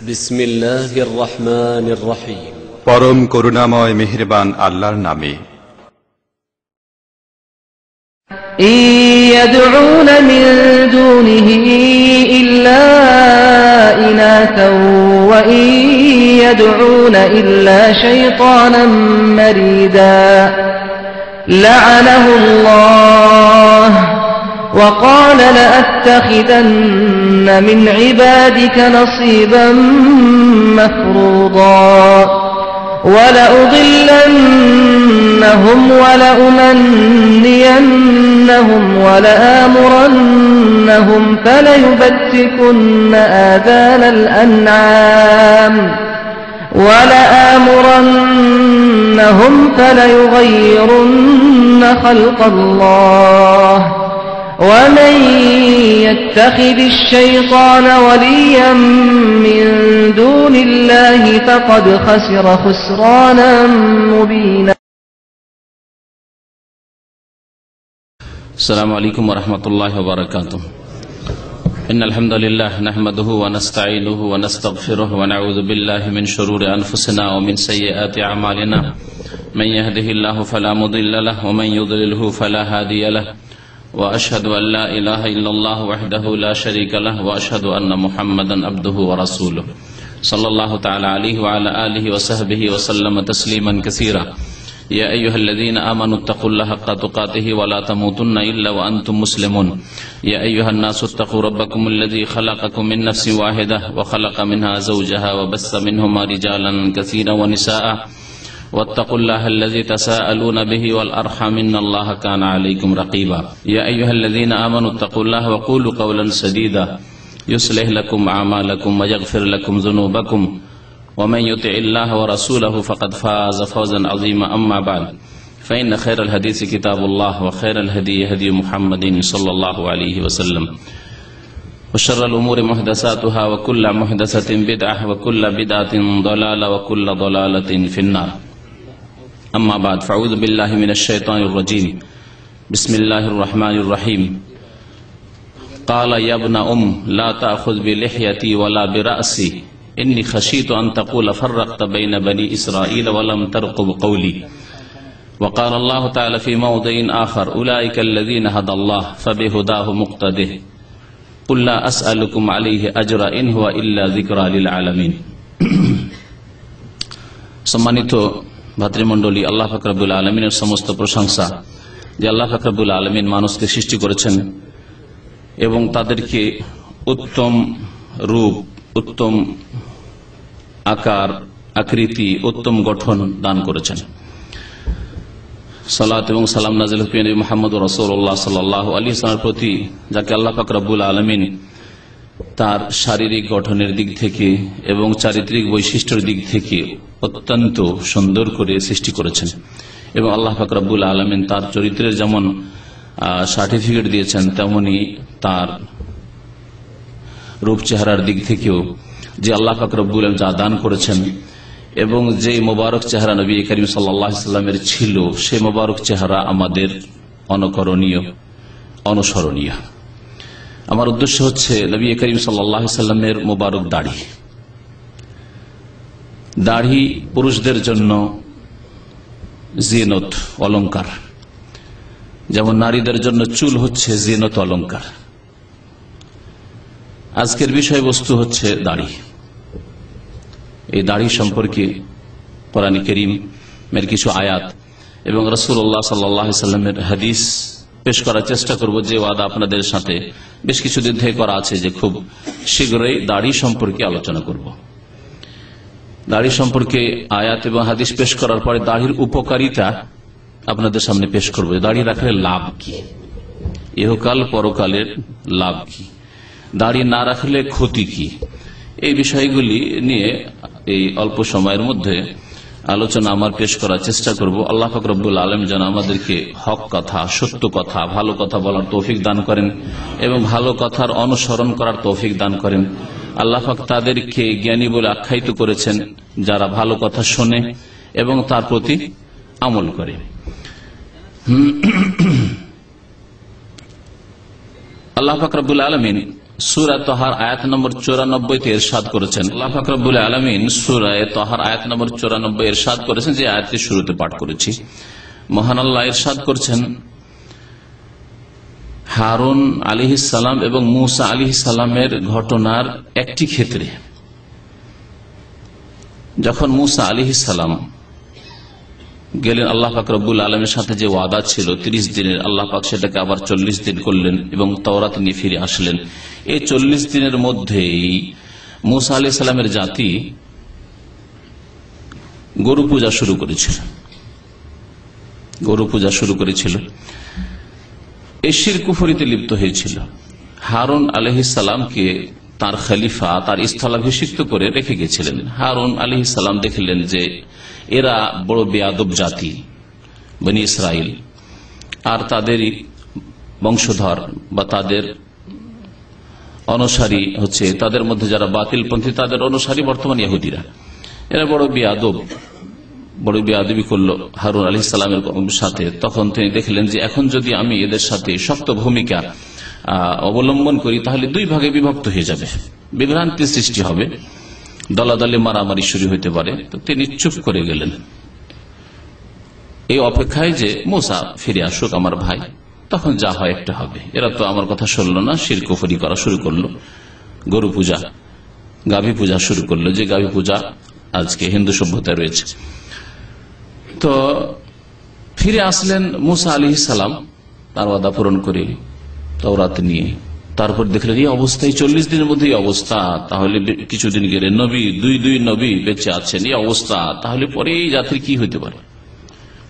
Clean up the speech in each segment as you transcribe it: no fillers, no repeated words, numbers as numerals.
বিসমিল্লাহির রহমানির রহিম। পরম করুণাময় মেহেরবান আল্লাহর নামে। يدعون من دونه إلا إناثا وإن يدعون إلا شيطانا مريدا لعنه الله وقال لأتخذن من عبادك نصيبا مفروضا ولأضلنهم ولأمنينهم ولآمرنهم فليبتكن آذان الأنعام ولآمرنهم فليغيرن خلق الله ومن يتخذ الشيطان وليا من دون الله فقد خسر خسرانا مبينا. السلام عليكم ورحمة الله وبركاته. إن الحمد لله نحمده ونستعينه ونستغفره ونعوذ بالله من شرور أنفسنا ومن سيئات أعمالنا من يهده الله فلا مضل له ومن يضلله فلا هادي له وأشهد أن لا إله إلا الله وحده لا شريك له وأشهد أن محمدا عبده ورسوله صلى الله تعالى عليه وعلى آله وصحبه وسلم تسليما كثيرا. يا أيها الذين آمنوا اتقوا الله حق تقاته ولا تموتن إلا وأنتم مسلمون. يا أيها الناس اتقوا ربكم الذي خلقكم من نفس واحدة وخلق منها زوجها وبث منهما رجالا كثيرا ونساء واتقوا الله الذي تساءلون به والأرحام إن الله كان عليكم رقيبا. يا أيها الذين آمنوا اتقوا الله وقولوا قولا سديدا يصلح لكم أعمالكم ويغفر لكم ذنوبكم ومن يطع الله ورسوله فقد فاز فوزا عظيما. أما بعد فإن خير الحديث كتاب الله وخير الهدي هدي محمد صلى الله عليه وسلم وشر الأمور محدثاتها وكل محدثة بدعة وكل بدعة ضلالة وكل ضلالة في النار. أما بعد فأعوذ بالله من الشيطان الرجيم. بسم الله الرحمن الرحيم. قال يا ابن لا تأخذ بلحيتي ولا برأسي إني خشيت أن تقول فرقت بين بني إسرائيل ولم ترقب قولي. وقال الله تعالى في موضع آخر أولئك الذين هدى الله فبهداه مقتده قل لا أسألكم عليه أجرا إن هو إلا ذكرى للعالمين. সম্মানিত ভাতৃমণ্ডলী, আল্লাহ পাক রব্বুল আলামিনের সমস্ত প্রশংসা যে আল্লাহ পাক রব্বুল আলামিন মানুষকে সৃষ্টি করেছেন এবং তাদেরকে উত্তম রূপ, উত্তম আকার আকৃতি, উত্তম গঠন দান করেছেন। সালাত এবং সালাম নাযিল হোক নবী মুহাম্মদ রাসূলুল্লাহ সাল্লাল্লাহু আলাইহি ওয়াসাল্লামের প্রতি, যাকে আল্লাহ পাক রব্বুল আলামিন তার শারীরিক গঠনের দিক থেকে এবং চারিত্রিক বৈশিষ্ট্যের দিক থেকে অত্যন্ত সুন্দর করে সৃষ্টি করেছেন এবং আল্লাহ পাক রব্বুল আলামিন তার চরিত্রের যেমন সার্টিফিকেট দিয়েছেন তেমনি তার রূপ চেহারার দিক থেকেও যে আল্লাহ পাক রব্বুল আলামিন যা দান করেছেন এবং যে মোবারক চেহারা নবী করিম সাল্লাল্লাহু আলাইহি ওয়াসাল্লামের ছিল, সেই মোবারক চেহারা আমাদের অনুকরণীয়, অনুসরণীয়। আমার উদ্দেশ্য হচ্ছে নবী করিম সাল্লাল্লাহু আলাইহি ওয়াসাল্লামের মোবারক দাড়ি। দাড়ি পুরুষদের জন্য জিনত, অলংকার, যেমন নারীদের জন্য চুল হচ্ছে জিনত, অলংকার। আজকের বিষয়বস্তু হচ্ছে দাড়ি। এই দাড়ি সম্পর্কে কোরআন কারীমের কিছু আয়াত এবং রাসূলুল্লাহ সাল্লাল্লাহু আলাইহি ওয়াসাল্লামের হাদিস পেশ করার চেষ্টা করব, যে ওয়াদা আপনাদের সাথে বেশ কিছুদিন থেকে করা আছে যে খুব শীঘ্রই দাড়ি সম্পর্কে আলোচনা করব। দাড়ি সম্পর্কে আয়াত এবং হাদিস পেশ করার পরে দাড়ির উপকারিতা আপনাদের সামনে পেশ করব। দাড়ি রাখলে লাভ কি, ইহকাল পরকালের লাভ কি, দাড়ি না রাখলে ক্ষতি কি, এই বিষয়গুলি নিয়ে এই অল্প সময়ের মধ্যে আলোচনা আমার পেশ করার চেষ্টা করব। আল্লাহ পাক রব্বুল আলামিন যেন আমাদেরকে হক কথা, সত্য কথা, ভালো কথা বলার তৌফিক দান করেন এবং ভালো কথার অনুসরণ করার তৌফিক দান করেন। আল্লাহ পাক তাদেরকে জ্ঞানী বলে আখ্যায়িত করেছেন যারা ভালো কথা শোনে এবং তার প্রতি আমল করে। আল্লাহ পাক রব্বুল আলামিন সূরা তাহার আয়াত নম্বর 94 তে ইরশাদ করেছেন, আল্লাহ পাক রব্বুল আলামিন সূরা তাহার আয়াত নম্বর 94 ইরশাদ করেছেন, যে আয়াতটি শুরুতে পাঠ করেছি। মহান আল্লাহ ইরশাদ করছেন, হারুন আলাইহিস সালাম এবং মূসা আলাইহিস সালামের ঘটনার একটি ক্ষেত্রে, যখন মূসা আলাইহিস সালাম গেলেন আল্লাহ পাক রব্বুল আলামিনের সাথে, যে ওয়াদা ছিল 30 দিনের, আল্লাহ পাক সেটাকে আবার 40 দিন করলেন এবং তাওরাত নিয়ে ফিরে আসলেন। এই 40 দিনের মধ্যেই মূসা আলাইহিস সালামের জাতি গরু পূজা শুরু করেছিল, এই শিরক কুফরিতে লিপ্ত হয়েছিল। হারুন আলাইহিস সালামকে তার খলিফা, তার স্থলাভিষিক্ত করে রেখে গেছিলেন। হারুন আলাইহিস সালাম দেখলেন যে এরা বড় বেয়াদব জাতি বনি ইসরাইল, আর তাদেরই বংশধর বা তাদের অনুসারী হচ্ছে, তাদের মধ্যে যারা বাতিলপন্থী তাদের অনুসারী বর্তমান ইহুদিরা, এরা বড় বেয়াদবি করলো হারুন আলাইহিস সালামের সাথে। তখন তিনি দেখলেন যে এখন যদি আমি এদের সাথে শক্ত ভূমিকা অবলম্বন করি তাহলে দুই ভাগে বিভক্ত হয়ে যাবে, বিভ্রান্তি সৃষ্টি হবে, দলাদলে মারামারি শুরু হতে পারে। তো তিনি চুপ করে গেলেন এই অপেক্ষায় যে মূসা ফিরে আসুক আমার ভাই, তখন যা হয় একটা হবে। এরা তো আমার কথা শুনলো না, শিরক কুফরি করা শুরু করলো, গরু পূজা, গাভী পূজা শুরু করলো, যে গাভী পূজা আজকে হিন্দু সভ্যতায় রয়েছে। তো ফিরে আসলেন মূসা আলাইহিস সালাম তার ওয়াদা পূরণ করে তাওরাত নিয়ে। তারপর দেখলেন এই অবস্থায় 40 দিনের মধ্যে এই অবস্থা, তাহলে কিছুদিন গেলে নবী দুই নবী বেঁচে আছেন, এই অবস্থা, তাহলে পরে এই জাতির কি হইতে পারে,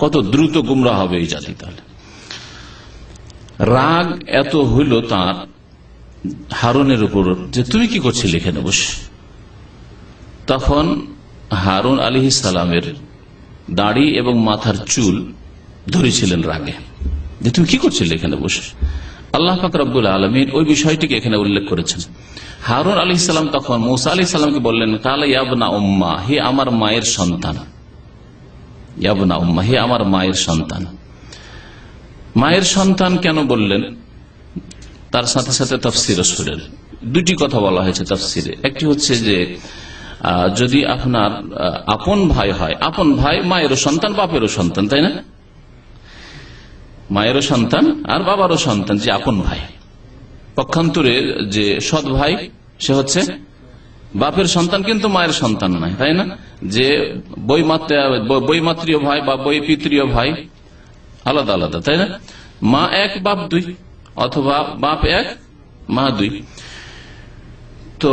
কত দ্রুত গুমরাহ হবে এই জাতি। তাহলে রাগ এত হইল তার হারুনের উপর, যে তুমি কি করছিলে এখানে বসে। তখন হারুন আলাইহিস সালামের দাড়ি এবং মাথার চুল ধরেছিলেন রাগে, যে তুমি কি করছিলে এখানে বসে। আল্লাহ পাক রব্বুল আলামিন ওই বিষয়টিকে এখানে উল্লেখ করেছেন। হারুন আলাইহিস সালাম তখন মূসা আলাইহিস সালামকে বললেন, কালা ইয়াবনা উম্মা, হে আমার মায়ের সন্তান, ইয়াবনা উম্মা, হে আমার মায়ের সন্তান। মায়ের সন্তান কেন বললেন, তার সাথে সাথে তাফসীর রাসূলের দুটি কথা বলা হয়েছে তাফসীরে। একটি হচ্ছে যে যদি আপনার আপন ভাই হয়, আপন ভাই মায়েরও সন্তান বাপেরও সন্তান, তাই না, মায়েরও সন্তান আর বাবারও সন্তান, যে আপন ভাই। পক্ষান্তরে যে সৎ ভাই সে হচ্ছে বাপের সন্তান কিন্তু মায়ের সন্তান নয়, তাই না, যে বৈমাত্রীয় ভাই বা বৈপিত্রীয় ভাই আলাদা আলাদা, তাই না, মা এক বাপ দুই, অথবা বাপ এক মা দুই। তো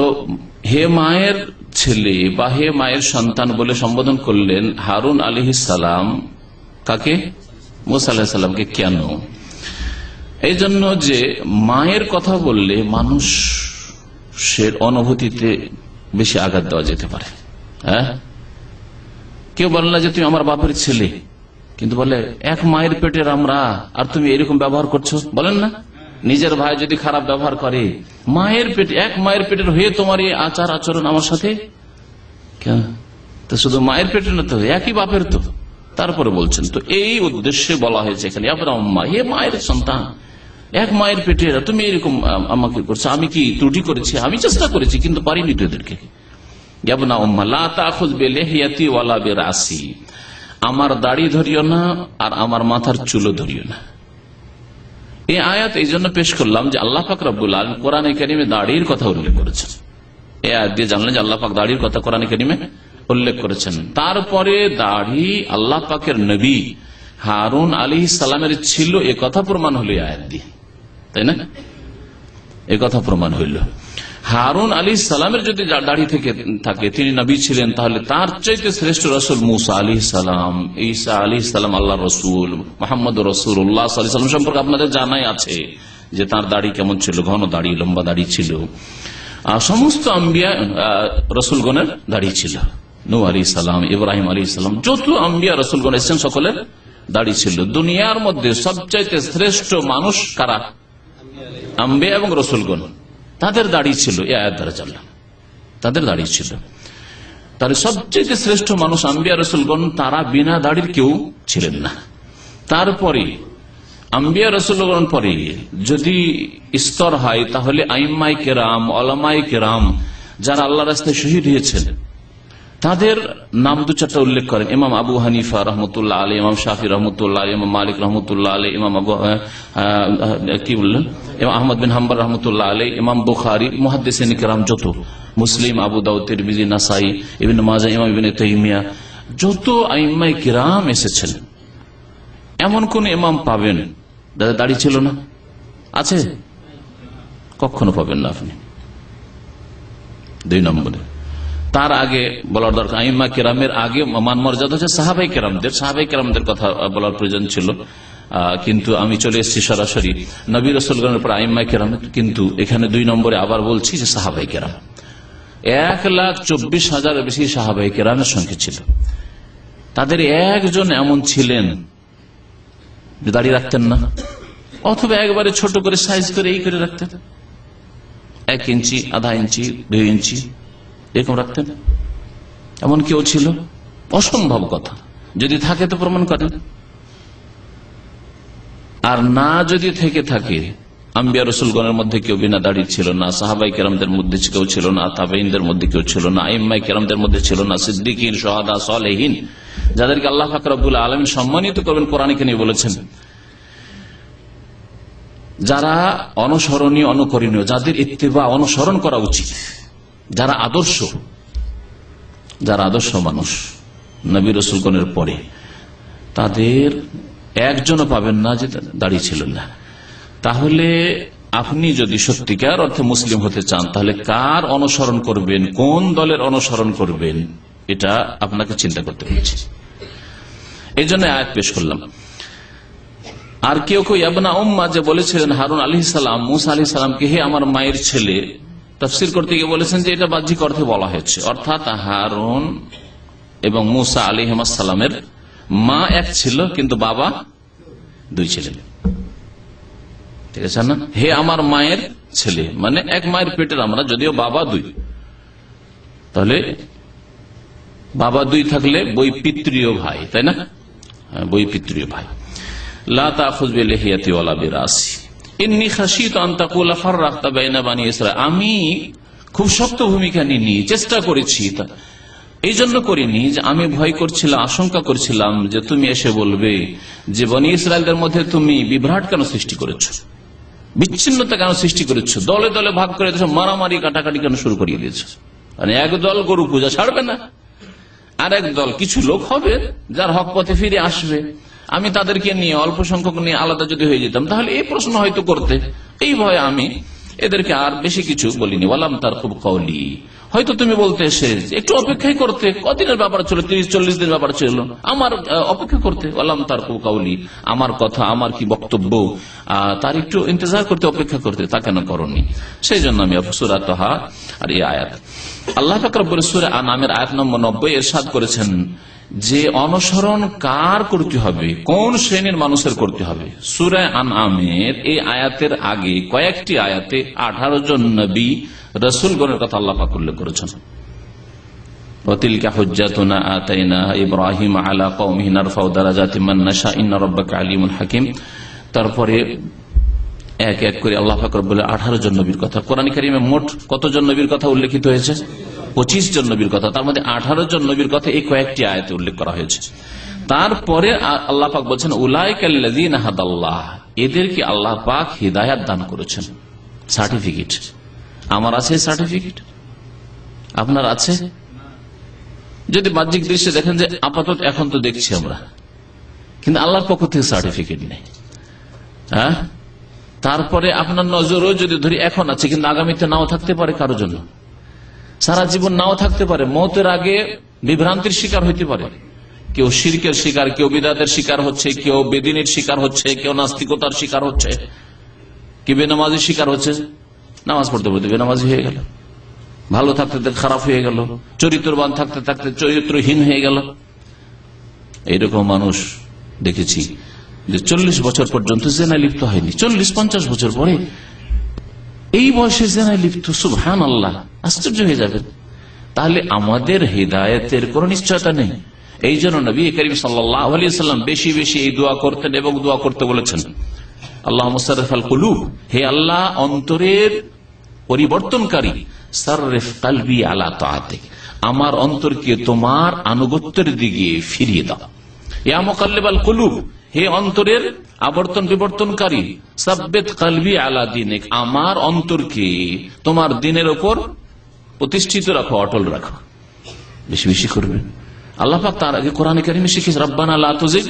হে মায়ের ছেলে বা হে মায়ের সন্তান বলে সম্বোধন করলেন হারুন আলাইহিস সালাম কাকে, মূসা আলাইহিস সালামকে। কেন? এই জন্য যে মায়ের কথা বললে মানুষের অনুভূতিতে বেশি আঘাত দেওয়া যেতে পারে। হ্যাঁ, কেউ বলে না যে তুমি আমার বাপের ছেলে, কিন্তু বলে এক মায়ের পেটের আমরা, আর তুমি এরকম ব্যবহার করছো, বলেন না। নিজের ভাই যদি খারাপ ব্যবহার করে, মায়ের পেটে, এক মায়ের পেটের হয়ে তোমার এই আচার আচরণ আমার সাথে, তো শুধু মায়ের পেটে না, তো একই বাপের তো। তারপরে বলছেন, তো এই উদ্দেশ্যে বলা হয়েছে এখানে, হে মায়ের সন্তান, এক মায়ের পেটে তুমি এরকম আমাকে করছো, আমি কি ত্রুটি করেছি? আমি চেষ্টা করেছি কিন্তু পারিনি তো এদেরকে। আমার দাড়ি ধরিও না আর আমার মাথার চুলও ধরিও না। এই আয়াত এই জন্য পেশ করলাম যে আল্লাহ পাক রব্বুল আলামিন কোরআনে কারিমে দাড়ির কথা উল্লেখ করেছেন। এই আয়াত দিয়ে জানলেন যে আল্লাহ পাক দাড়ির কথা কোরআনে কারিমে উল্লেখ করেছেন। তারপরে দাড়ি আল্লাহ পাকের নবী হারুন আলাইহিস সালামের ছিল, এ কথা প্রমাণ হলো আয়াত দিয়ে, তাই না, এ কথা প্রমাণ হইল। হারুন আলাইহিস সালামের যদি দাড়ি থেকে থাকে, তিনি নবী ছিলেন, তাহলে তার চাইতে শ্রেষ্ঠ রাসূল মূসা আলাইহিস সালাম, ঈসা আলাইহিস সালাম আল্লাহর রাসূল, মুহাম্মদুর রাসূলুল্লাহ সাল্লাল্লাহু আলাইহি ওয়াসাল্লাম সম্পর্কে আপনাদের জানাই আছে যে তার দাড়ি কেমন ছিল, ঘন দাড়ি, লম্বা দাড়ি ছিল। আর সমস্ত আম্বিয়া রাসূলগণের দাড়ি ছিল, নূহ আলাইহিস সালাম, ইব্রাহিম আলাইহিস সালাম, যত আম্বিয়া রাসূলগণ এসেছেন সকলের দাড়ি ছিল। দুনিয়ার মধ্যে সবচাইতে শ্রেষ্ঠ মানুষ কারা? আম্বিয়া এবং রাসূলগণ, তাদের দাড়ি ছিল। এই আয়াত দ্বারা জানলাম তাদের দাড়ি ছিল। তাহলে সবচেয়ে শ্রেষ্ঠ মানুষ আম্বিয়া রাসূলগণ, তারা বিনা দাড়ির কেউ ছিলেন না। তারপরে আম্বিয়া রাসূলগণ পরে যদি স্তর হয়, তাহলে আইম্মাই কেরাম, ওলামায়ে কেরাম যারা আল্লাহর রাস্তায় শহীদ হয়েছেন তাদের নাম দু চারটা উল্লেখ করেন। ইমাম আবু হানিফা রহমতুল্লাহ আলী, ইমাম শাফি রহমতুল্লাহ আলী, ইমাম মালিক রহমতুল্লাহ আলী, ইমাম ইমাম আহমদ বিন হাম্বল রহমতুল্লাহ আলী, ইমাম বুখারী, মুহাদ্দিসিন কিরাম যত, মুসলিম, আবু দাউদ, তিরমিজি, নাসাই, ইবনে মাজাহ, ইমাম ইবনে তাইমিয়া, যত আইম্মায়ে কিরাম এসেছেন, এমন কোন ইমাম পাবেন যাদের দাড়ি ছিল না? আছে? কখনো পাবেন না আপনি। 2 নম্বরে, তার আগে বলার দরকার, আইম্মা কেরামের আগে মান মর্যাদা হচ্ছে সাহাবাই কেরামদের কথা বলার প্রয়োজন ছিল, কিন্তু আমি চলে এসেছি সরাসরি নবী রাসূলগণের পর আইম্মা কেরাম। কিন্তু এখানে 2 নম্বরে আবার বলছি যে সাহাবাই কেরাম 1,24,000 বেশি সাহাবাই কেরামের সংখ্যা ছিল। তাদের একজন এমন ছিলেন যে দাড়ি রাখতেন না, অথবা একবারে ছোট করে সাইজ করে এই করে রাখতেন, 1 ইঞ্চি, আধা ইঞ্চি, 2 ইঞ্চি এরকম রাখতেন। এমন কেউ ছিল? অসম্ভব কথা। যদি থাকে তো প্রমাণ করেন। আর না যদি থেকে থাকে, আম্বিয়া রাসূলগণের মধ্যে কেউ বিনা দাড়ি ছিল না, সাহাবাই কেরামদের মধ্যে কেউ ছিল না, তাবেঈনদের মধ্যে কেউ ছিল না, আইম্মায়ে কেরামদের মধ্যে ছিল না, সিদ্দিকিন, শুহাদা, সালেহিন, যাদেরকে আল্লাহ পাক রব্বুল আলামিন সম্মানিত করবেন কোরআনে নিয়ে বলেছেন, যারা অনুসরণীয়, অনুকরণীয়, যাদের ইত্তিবা, অনুসরণ করা উচিত, যারা আদর্শ মানুষ নবী রাসূলগণের পরে, তাদের একজনও পাবেন না যে দাড়ি ছিল না। তাহলে আপনি যদি সত্যিকার অর্থে মুসলিম হতে চান, তাহলে কার অনুসরণ করবেন, কোন দলের অনুসরণ করবেন, এটা আপনাকে চিন্তা করতে হচ্ছে। এই জন্য আয়াত পেশ করলাম। আর কেউ ইবনা উম্মা যে বলেছিলেন হারুন আলাইহিস সালাম মুসা আলাইহিস সালামকে, হে আমার মায়ের ছেলে, তাফসীর করতে গিয়ে বলেছেন যে এটা বাহ্যিক অর্থে বলা হয়েছে, অর্থাৎ হারুন এবং মুসা আলাইহিস সালামের মা এক ছিল কিন্তু বাবা 2 ছিলেন। ঠিক আছে না? হে আমার মায়ের ছেলে, মানে এক মায়ের পেটের আমরা, যদিও বাবা 2, তাহলে বাবা 2 থাকলে বৈপিত্রীয় ভাই, তাই না? বৈপিত্রীয় ভাই। লা তাখুয বিলিহিয়াতি ওয়ালা বিরাসি ইন্নী খাশিতু আন তাকুলা ফাররাকতা বাইনা বানি ইসরাঈল। আমি খুব শক্ত ভূমিকা নিয়ে চেষ্টা করেছি, এই জন্য করিনি যে আমি ভয় করছিলাম, আশঙ্কা করছিলাম যে তুমি এসে বলবে যে বনি ইসরায়েলদের মধ্যে তুমি বিভ্রাট কেন সৃষ্টি করেছো, বিচ্ছিন্নতা কেন সৃষ্টি করেছো, দলে দলে ভাগ করে দিয়েছো, মারামারি কাটাকাটি কেন শুরু করিয়ে দিয়েছো। মানে এক দল গরু পূজা ছাড়বে না, আর এক দল কিছু লোক হবে যার হক পথে ফিরে আসবে, আমি তাদেরকে নিয়ে অল্প সংখ্যক নিয়ে আলাদা যদি হয়ে যেতাম তাহলে এই প্রশ্ন হয়তো করতে, এই ভয়ে আমি এদেরকে আর বেশি কিছু বলিনি। ওয়ালাম তারকুব কওলি, হয়তো তুমি বলতে এসে একটু অপেক্ষাই করতে, কদিনের ব্যাপার ছিল, 30-40 দিনের ব্যাপার ছিল, আমার অপেক্ষা করতে। ওয়ালাম তারকুব কওলি, আমার কথা, আমার কি বক্তব্য, তার একটু ইন্তজার করতে, অপেক্ষা করতে, তা কেন করনি? সেই জন্য আমি সূরা তাহা আর এই আয়াত, আল্লাহ পাক রব্বুল সূরা আনআমের আয়াত নম্বর 90 ইরশাদ করেছেন যে অনুসরণ কার করতে হবে, কোন শ্রেণীর মানুষের করতে হবে। সূরা আনআমের এই আয়াতের আগে কয়েকটি আয়াতে 18 জন নবী রাসূলগণের কথা আল্লাহ পাক উল্লেখ করেছেন। ওয়াতিলকা হুজ্জাতুনা আতাইনাহা ইব্রাহিম আলা কওমিহি নারফাউ দারাজাতিম মান নাশা ইন্না রাব্বাকা আলিমুল হাকিম। তারপরে এক এক করে আল্লাহ পাক রব্বুল 18 জন নবীর কথা, কোরআন কারীমে মোট কতজন নবীর কথা উল্লেখিত হয়েছে? 25 জন নবীর কথা, তার মধ্যে 18 জন নবীর কথা এই কয়েকটি আয়াতে উল্লেখ করা হয়েছে। তারপরে আল্লাহ পাক বলছেন উলাইকাল্লাযীনা হাদাল্লাহ, এদেরকে আল্লাহ পাক হিদায়াত দান করেছেন। সার্টিফিকেট আমার আছে, সার্টিফিকেট আপনার আছে? যদি বাহ্যিক দৃশ্যে দেখেন যে আপাতত এখন তো দেখছি আমরা, কিন্তু আল্লাহর পক্ষ থেকে সার্টিফিকেট নেই। হ্যাঁ, তারপরে আপনার নজরও যদি ধরি এখন আছে, কিন্তু আগামীতে নাও থাকতে পারে, কারো জন্য সারা জীবন নাও থাকতে পারে, মওতের আগে বিভ্রান্তির শিকার হইতে পারে। কেউ শিরকের শিকার, কেউ বিদআতের শিকার হচ্ছে, কেউ বেদিনের শিকার হচ্ছে, কেউ নাস্তিকতার শিকার হচ্ছে, কেউ বেনামাজির শিকার হচ্ছে। নামাজ পড়তে পড়তে বেনামাজি হয়ে গেল, ভালো থাকতে থাকতে খারাপ হয়ে গেল, চরিত্রবান থাকতে থাকতে চরিত্রহীন হয়ে গেল। এইরকম মানুষ দেখেছি যে 40 বছর পর্যন্ত জেনায় লিপ্ত হয়নি, 40-50 বছর পরে এই বয়সে জেনায় লিপ্ত। সুবহানাল্লাহ, আশ্চর্য হয়ে যাবে। তাহলে আমাদের হিদায়াতের কোন নিশ্চয়তা নেই। এই জন্য নবী করিম সাল্লাল্লাহু আলাইহি ওয়াসাল্লাম বেশি বেশি এই দোয়া করতেন এবং দোয়া করতে বলেছেন। আল্লাহ মুসাররিফাল কুলুব, হে আল্লাহ অন্তরের পরিবর্তনকারী, সাররিফ কলবি আলা তাআতিক, আমার অন্তরকে তোমার আনুগত্যের দিকে ফিরিয়ে দাও। ইয়া মুকাল্লিবাল কুলুব, হে অন্তরের আবর্তন বিবর্তনকারী, সাব্বিত কলবি আলা দীনিক, আমার অন্তরকে তোমার দ্বীনের উপর প্রতিষ্ঠিত রাখো, অটল রাখো। বেশি বেশি করবেন। আল্লাহ পাক তার আগে কোরআনে কারিমে শিখিয়েছে, রব্বানা লা তুজিগ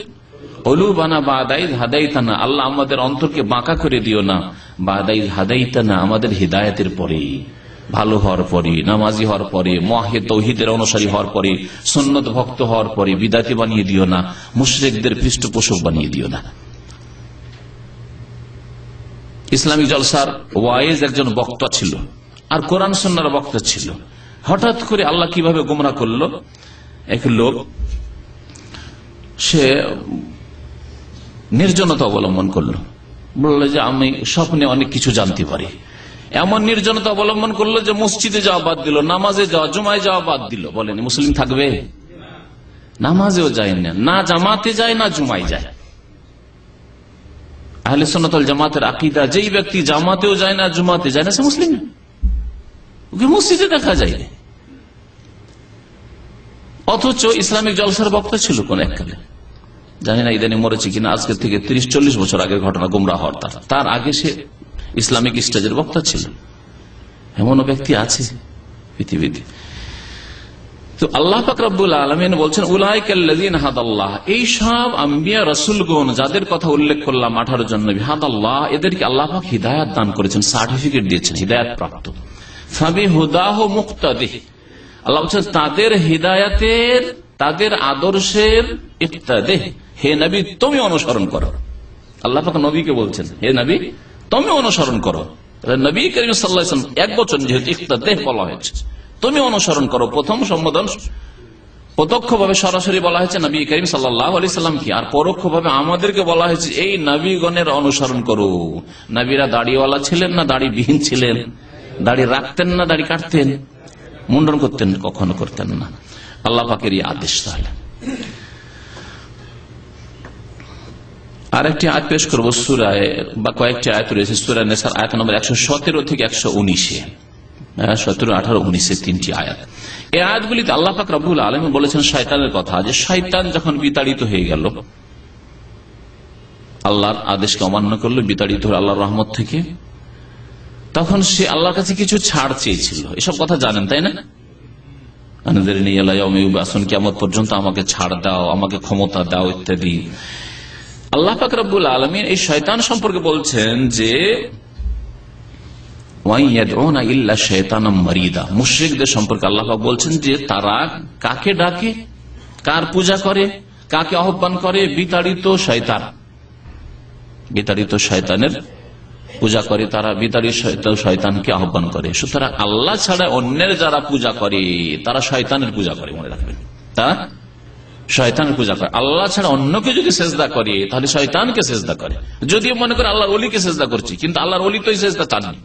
কুলুবানা বা'দা ইয হাদাইতানা, আল্লাহ আমাদের অন্তরকে বাঁকা করে দিও না, বা'দা ইয হাদাইতানা, আমাদের হিদায়াতের পরে, ভালো হওয়ার পরে, নামাজি হওয়ার পরে, মুওয়াহিদ তাওহীদের অনুসারী হওয়ার পরে, সুন্নত ভক্ত হওয়ার পরে বিদাতি বানিয়ে দিও না, মুশরিকদের পৃষ্ঠপোষক বানিয়ে দিও না। ইসলামিক জলসার ওয়াইজ একজন বক্তা ছিল আর কোরআন সুন্নাহর বক্তা ছিল। হঠাৎ করে আল্লাহ কিভাবে গোমরাহ করলো, এক লোক সে নির্জনতা অবলম্বন করলো, বললো যে আমি স্বপ্নে অনেক কিছু জানতে পারি। এমন নির্জনতা অবলম্বন করলো যে মসজিদে যাওয়া বাদ দিল, নামাজে যাওয়া, জুমায় যাওয়া বাদ দিল। বলেন মুসলিম থাকবে? নামাজেও যায় না, না জামাতে যায়, না জুমায় যায়। আহলে সুন্নাত ওয়াল জামাতের আকীদা, যেই ব্যক্তি জামাতেও যায় না, জুমাতে যায় না, সে মুসলিম না। ওকে মসজিদে দেখা যায় না। অথচ ইসলামিক জলসার বক্তা ছিল কোন এককালে, জানি না ইদানি মরেছে কিনা, আজকে থেকে 30-40 বছর আগের ঘটনা, গোমরাহ হওয়ার। তার আগে সে ইসলামিক স্টেজের বক্তা ছিল। এমনও ব্যক্তি আছে পৃথিবীতে। তো আল্লাহ পাক রব্বুল আলামিন বলছেন, উলাইকাল্লাযীনা হাদাল্লাহ, এই সব আম্বিয়া রাসূলগণ যাদের কথা উল্লেখ করলাম 18 জন নবী, হাদাল্লাহ, এদেরকে আল্লাহ পাক হিদায়াত দান করেছেন, সার্টিফিকেট দিয়েছেন হিদায়াত প্রাপ্ত। ফাবিহুদাহু মুক্তাদিহ, আল্লাহ বলছেন তাদের হিদায়াতের, তাদের আদর্শের ইক্তাদিহ, হে নবী তুমি অনুসরণ করো। আল্লাহ পাক নবীকে বলছেন, হে নবী তুমি অনুসরণ করো। নবী করিম সাল্লাল্লাহু আলাইহি ওয়াসাল্লাম এক বচন, যেহেতু ইক্তাদিহ বলা হয়েছে, তুমি অনুসরণ করো। প্রথম সম্বোধন প্রত্যক্ষভাবে সরাসরি বলা হয়েছে নবী করিম সাল্লাল্লাহু আলাইহি সাল্লামকে, আর পরোক্ষভাবে আমাদেরকে বলা হয়েছে এই নবীগণের অনুসরণ করো। নবীরা দাড়িওয়ালা ছিলেন না দাড়িবিহীন ছিলেন? দাড়ি রাখতেন না দাড়ি কাটতেন? মুন্ডন করতেন? কখনো করতেন না। আল্লাহ পাকেরই আদেশ। তাহলে আরেকটি আয়াত পেশ করবো সূরায়, বা কয়েকটি আয়াত রয়েছে সূরা নিসার, আয়াত নম্বর 117 থেকে 119, 17, 18, 19 তিনটি আয়াত। এই আয়াতগুলিতে আল্লাহ পাক রব্বুল আলামিন বলেছেন শয়তানের কথা, যে শয়তান যখন বিতাড়িত হয়ে গেল, আল্লাহর আদেশকে অমান্য করলো, বিতাড়িত হল আল্লাহর রহমত থেকে, তখন সে আল্লাহর কাছে কিছু ছাড় চেয়েছিল। এসব কথা জানেন তাই না? কিয়ামত পর্যন্ত আমাকে ছাড় দাও, আমাকে ক্ষমতা দাও ইত্যাদি। আল্লাহ পাক রব্বুল আলামিন এই শয়তান সম্পর্কে বলছেন যে মুশরিকদের সম্পর্কে আল্লাহ পাক বলছেন যে তারা কাকে ডাকে, কার পূজা করে, কাকে আহ্বান করে? বিতাড়িত শয়তান, বিতাড়িত শয়তানের পূজা করে তারা, বিতাড়িত শয়তানকে আহ্বান করে। সুতরাং আল্লাহ ছাড়া অন্যের যারা পূজা করে তারা শয়তানের পূজা করে, মনে রাখবেন, তা শয়তানের পূজা করে। আল্লাহ ছাড়া অন্যকে যদি সেজদা করে তাহলে শয়তানকে সেজদা করে। যদিও মনে করে আল্লাহর ওলিকে সেজদা করছি, কিন্তু আল্লাহর ওলি তো সেজদা চাননি।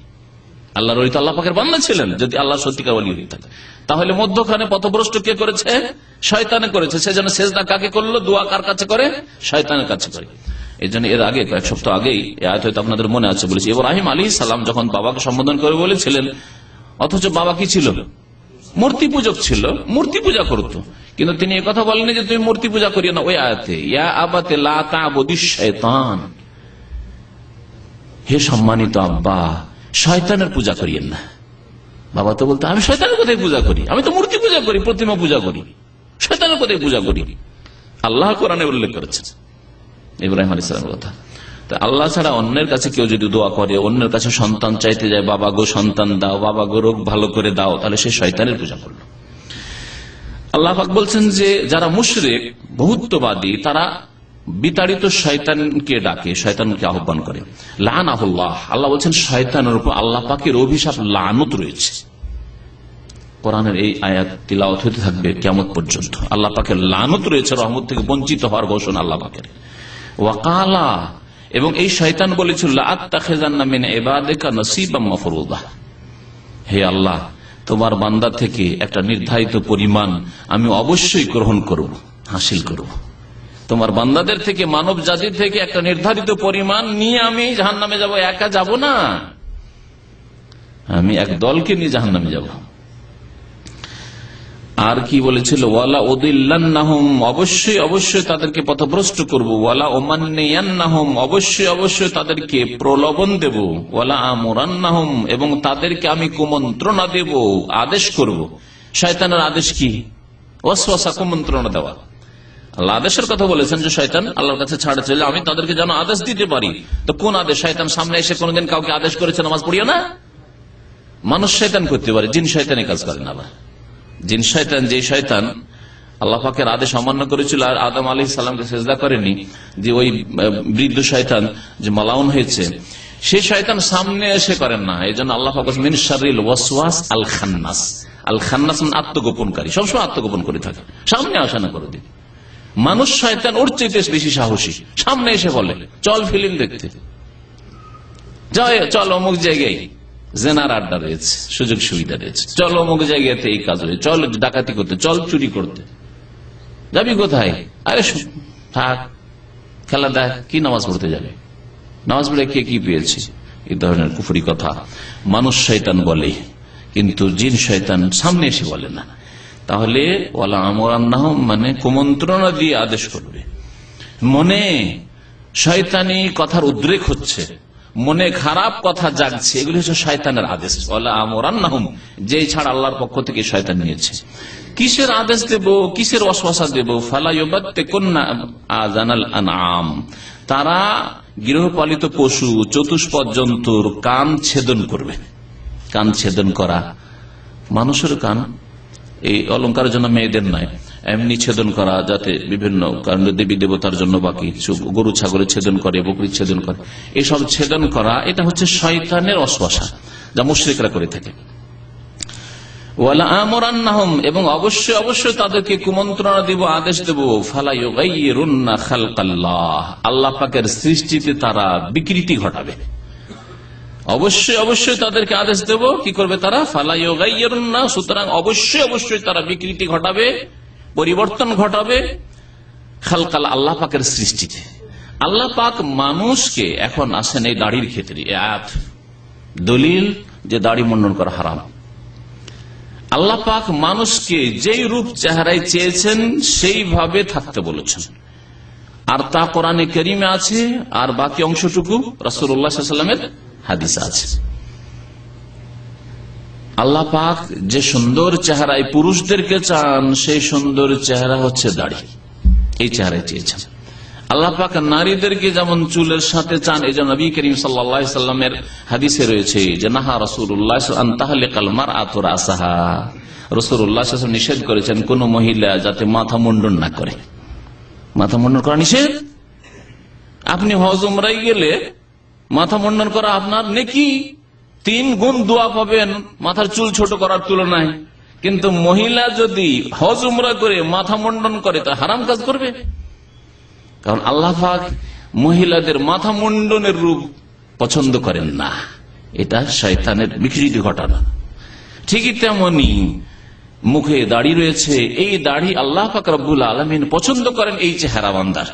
আল্লাহর ওলি তো আল্লাহ পাকের বান্দা ছিলেন। যদি আল্লাহ সত্যিকার ওলি হয়ে থাকে, তাহলে মধ্যখানে পথভ্রষ্ট কে করেছে? শয়তানে করেছে। সেজন্য সেজদা কাকে করলো? দোয়া কার কাছে করে? শয়তানের কাছে করে। এই জন্য এর আগে কয়েক সপ্তাহ আগেই হয়তো আপনাদের মনে আছে, বলেছি ইব্রাহিম আলাইহিস সালাম যখন বাবাকে সম্বোধন করে বলেছিলেন, অথচ বাবা কি ছিল? মূর্তি পূজক ছিল, মূর্তি পূজা করতো। কিন্তু তিনি একথা বলেননি যে তুমি মূর্তি পূজা করিও না। ওই আয়াতে ইয়া আবাতে লা তা'বুদিশ শাইতান, হে সম্মানিত আব্বা শয়তানের পূজা করিয়েন না। বাবা তো বলতো আমি শয়তানের কোথায় পূজা করি, আমি তো মূর্তি পূজা করি, প্রতিমা পূজা করি, শয়তানের কোথায় পূজা করি? আল্লাহ কোরআনে উল্লেখ করেছেন ইব্রাহিম আলাইহিস সালামের কথা। তা আল্লাহ ছাড়া অন্যের কাছে কেউ যদি দোয়া করে, অন্যের কাছে সন্তান চাইতে যায়, বাবা গো সন্তান দাও, বাবা গো রোগ ভালো করে দাও, তাহলে সে শয়তানের পূজা করলো। আল্লাহ পাক বলছেন যে যারা মুশরিক বহুত্ববাদী তারা বিতাড়িত শয়তানকে ডাকে, শয়তানকে আহ্বান করে। লানাহুল্লাহ, আল্লাহ বলছেন শয়তানের উপর আল্লাহ পাকের অভিশাপ, লানত রয়েছে। কোরআনের এই আয়াত তিলাওয়াত হতে থাকবে কিয়ামত পর্যন্ত। আল্লাহ পাকের লানত রয়েছে, রহমত থেকে বঞ্চিত হওয়ার ঘোষণা আল্লাহ পাকের। ওয়াকালা, এবং এই শয়তান বলেছিল লাআত্তাখিযান্না মিন ইবাদিকা নসীবাম মাফরুদা, হে আল্লাহ তোমার বান্দা থেকে একটা নির্ধারিত পরিমাণ আমি অবশ্যই গ্রহণ করব, হাসিল করব। তোমার বান্দাদের থেকে, মানব জাতি থেকে একটা নির্ধারিত পরিমাণ নিয়ে আমি জাহান্নামে যাব, একা যাব না, আমি এক দলকে নিয়ে জাহান্নামে যাব। আর কি বলেছিল, ওয়ালা উদিল্লান্নাহুম, অবশ্যই অবশ্যই তাদেরকে পথভ্রষ্ট করব, ওয়ালা উমান্নিয়ান্নাহুম, অবশ্যই অবশ্যই তাদেরকে প্রলোভন দেব, ওয়ালা আমুরান্নাহুম, এবং তাদেরকে আমি কুমন্ত্রণা দেব, আদেশ করব। শয়তানের আদেশ কি? ওয়াসওয়াসা, কুমন্ত্রণা দেওয়া। আল্লাহ আদেশের কথা বলেছেন যে শয়তান আল্লাহর কাছে ছাড়ে চলে, আমি তাদেরকে যেন আদেশ দিতে পারি। তো কোন আদেশ? শয়তান সামনে এসে কোনদিন কাউকে আদেশ করেছে নামাজ পড়িও না? মানুষ শয়তান করতে পারে, জিন শয়তানি কাজ করে না। জিন শয়তান, যে শয়তান আল্লাহ পাকের আদেশ অমান্য করেছিল আর আদম আলাইহিস সালামকে সিজদা করেনি, যে ওই বৃদ্ধ শয়তান যে মালাউন হয়েছে, সেই শয়তান সামনে এসে করেন না। এই জন্য আল্লাহ পাক মিন শাররিল ওয়াসওয়াস আল খান্নাস। আল খান্নাস মানে আত্মগোপনকারী, সবসময় আত্মগোপন করে থাকে, সামনে আসা না করে দিন। মানুষ শয়তান ওর চাইতে বেশি সাহসী, সামনে এসে বলে চল ফিল্ম দেখতে, চল অমুক জায়গায় জেনার আড্ডা রয়েছে, সুযোগ সুবিধা রয়েছে, চল অমুক জায়গাতে এই কাজ রয়েছে, চল ডাকাতি করতে, চল চুরি করতে। যাবি কোথায়? আরে থাক, খেলা দেখ, কি নামাজ পড়তে যাবে? নামাজ পড়ে কে কি পেয়েছে? এই ধরনের কুফরি কথা মানুষ শয়তান বলে, কিন্তু জিন শয়তান সামনে এসে বলে না। তাহলে ওয়ালা আমরান্নাহুম মানে কুমন্ত্রণা দিয়ে আদেশ করবে। মনে শয়তানি কথার উদ্রেক হচ্ছে, মনে খারাপ কথা জাগছে, এগুলি হচ্ছে শয়তানের আদেশ। ওয়ালা আমরান্নাহুম, যে ছাড় আল্লাহর পক্ষ থেকে শয়তান নিয়েছে। কিসের আদেশ দেব, কিসের ওয়াসওয়াসা দেব? ফালা ইউবাত্তিকুন্না আযানাল আনআম, তারা গৃহপালিত পশু, চতুষ্পদ জন্তুর কান ছেদন করবে। কান ছেদন করা, মানুষের কান, এই অলঙ্কারের জন্য মেয়েদের নয়, এমনি ছেদন করা, যাতে বিভিন্ন কারণে দেবী দেবতার জন্য, বাকি গরু ছাগলের ছেদন করে, বকরি ছেদন করে, এসব ছেদন করা, এটা হচ্ছে শয়তানের ওয়াসওয়াসা, যা মুশরিকরা করে থাকে। ওয়ালা আমরান্নাহুম, এবং অবশ্যই অবশ্যই তাদেরকে কুমন্ত্রণা দেব, আদেশ দেব। ফালা ইউগাইয়িরুন্না খালকাল্লাহ, আল্লাহ পাকের সৃষ্টিতে তারা বিকৃতি ঘটাবে। অবশ্যই অবশ্যই তাদেরকে আদেশ দেব, কি করবে তারা? ফালা ইউগাইয়িরুন্না, সুতরাং অবশ্যই অবশ্যই তারা বিকৃতি ঘটাবে, পরিবর্তন ঘটাবে, খালকাল, আল্লাহ পাকের সৃষ্টিতে। আল্লাহ পাক মানুষকে, এখন আসেন এই দাড়ির ক্ষেত্রে, আয়াত দলিল যে দাড়ি মুন্ডন করা হারাম। আল্লাহ পাক মানুষকে যেই রূপ চেহারায় চেয়েছেন সেইভাবে থাকতে বলেছেন, আর তা কোরআনে কারীমে আছে, আর বাকি অংশটুকু রাসূলুল্লাহ সাল্লাল্লাহু আলাইহি ওয়াসাল্লামের হাদিসে আছে। আল্লাহ পাক যে সুন্দর চেহারায় পুরুষদেরকে চান, সেই সুন্দর চেহারা হচ্ছে দাড়ি, এই চেহারায় চেয়েছেন। আল্লাহ পাক নারীদেরকে যেমন চুলের সাথে চান, এই জন্য নবী করিম সাল্লাল্লাহু আলাইহি ওয়াসাল্লামের হাদিসে রয়েছে যে নাহা রাসূলুল্লাহ আন তাহলিকাল মারআতু রাসাহা, রাসূলুল্লাহ সাল্লাল্লাহু আলাইহি ওয়াসাল্লাম নিষেধ করেছেন কোন মহিলা যাতে মাথা মুন্ডন না করে। মাথা মুন্ডন করা নিষেধ। আপনি হজ উমরায় গেলে মাথা মুন্ডন করা আপনার নেকি 3 গুণ দোয়া পাবেন মাথার চুল ছোট করার তুলনায়, কিন্তু মহিলা যদি হজ উমরা করে মাথা মুন্ডন করে তা হারাম কাজ করবে। কারণ আল্লাহ পাক মহিলাদের মাথা মুন্ডনের রূপ পছন্দ করেন না, এটা শয়তানের বিকৃতি ঘটানো। ঠিকই তেমনি মুখে দাড়ি রয়েছে, এই দাড়ি আল্লাহ পাক রব্বুল আলামিন পছন্দ করেন এই চেহারা বান্দার।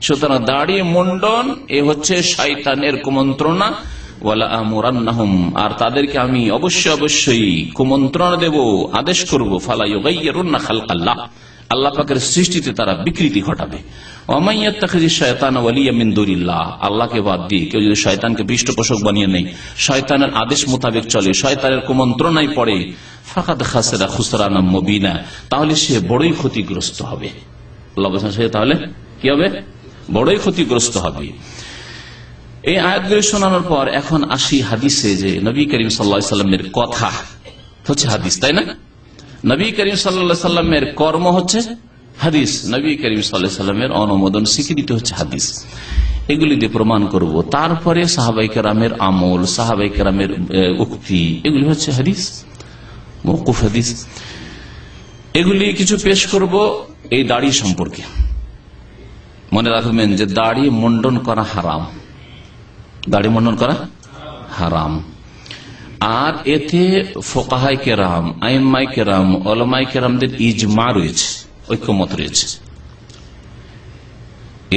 সুতরাং দাড়ি মুন্ডন এ হচ্ছে শয়তানের কুমন্ত্রণা। ওয়ালা আমুরান্নাহুম, আর তাদেরকে আমি অবশ্যই অবশ্যই কুমন্ত্রণা দেব, আদেশ করব। ফালা ইউগাইয়িরুন্না খালকাল্লাহ, আল্লাহ পাকের সৃষ্টিতে তারা বিকৃতি ঘটাবে। ওয়া ইয়াত্তাখিযিশ শায়তানা ওয়ালিয়্যাম মিন দুনিল্লাহ, আল্লাহকে বাদ দিয়ে কেউ যদি শয়তানকে পৃষ্ঠপোষক বানিয়ে নেয়, শয়তানের আদেশ মোতাবেক চলে, শয়তানের কুমন্ত্রণায় পড়ে, ফাকাদ খাসিরা খুসরানাম মুবিনা, তাহলে সে বড়ই ক্ষতিগ্রস্ত হবে। আল্লাহ বলেছেন সে তাহলে কি হবে? বড়ই ক্ষতিগ্রস্ত হবে। এই আয়াতগুলো শোনানোর পর এখন আসি হাদিসে, যে নবী করিম সাল্লাল্লাহু আলাইহি ওয়াসাল্লামের কথা হচ্ছে হাদিস, তাই না? নবী করিম সাল্লাল্লাহু আলাইহি ওয়াসাল্লামের কর্ম হচ্ছে হাদিস, নবী করিম সাল্লাল্লাহু আলাইহি ওয়াসাল্লামের অনুমোদন স্বীকৃতি হচ্ছে হাদিস। এগুলি দিয়ে প্রমাণ করব। তারপরে সাহাবায়ে কেরামের আমল, সাহাবায়ে কেরামের উক্তি, এগুলি হচ্ছে হাদিস, মওকুফ হাদিস। এগুলি কিছু পেশ করব এই দাড়ি সম্পর্কে। মনে রাখবেন যে দাড়ি মুন্ডন করা হারাম, দাড়ি মুন্ডন করা হারাম। আর এতে ফুকাহায়ে কেরাম, আইম্মায়ে কেরাম, উলামায়ে কেরামদের ইজমা রয়েছে, ঐক্যমত রয়েছে।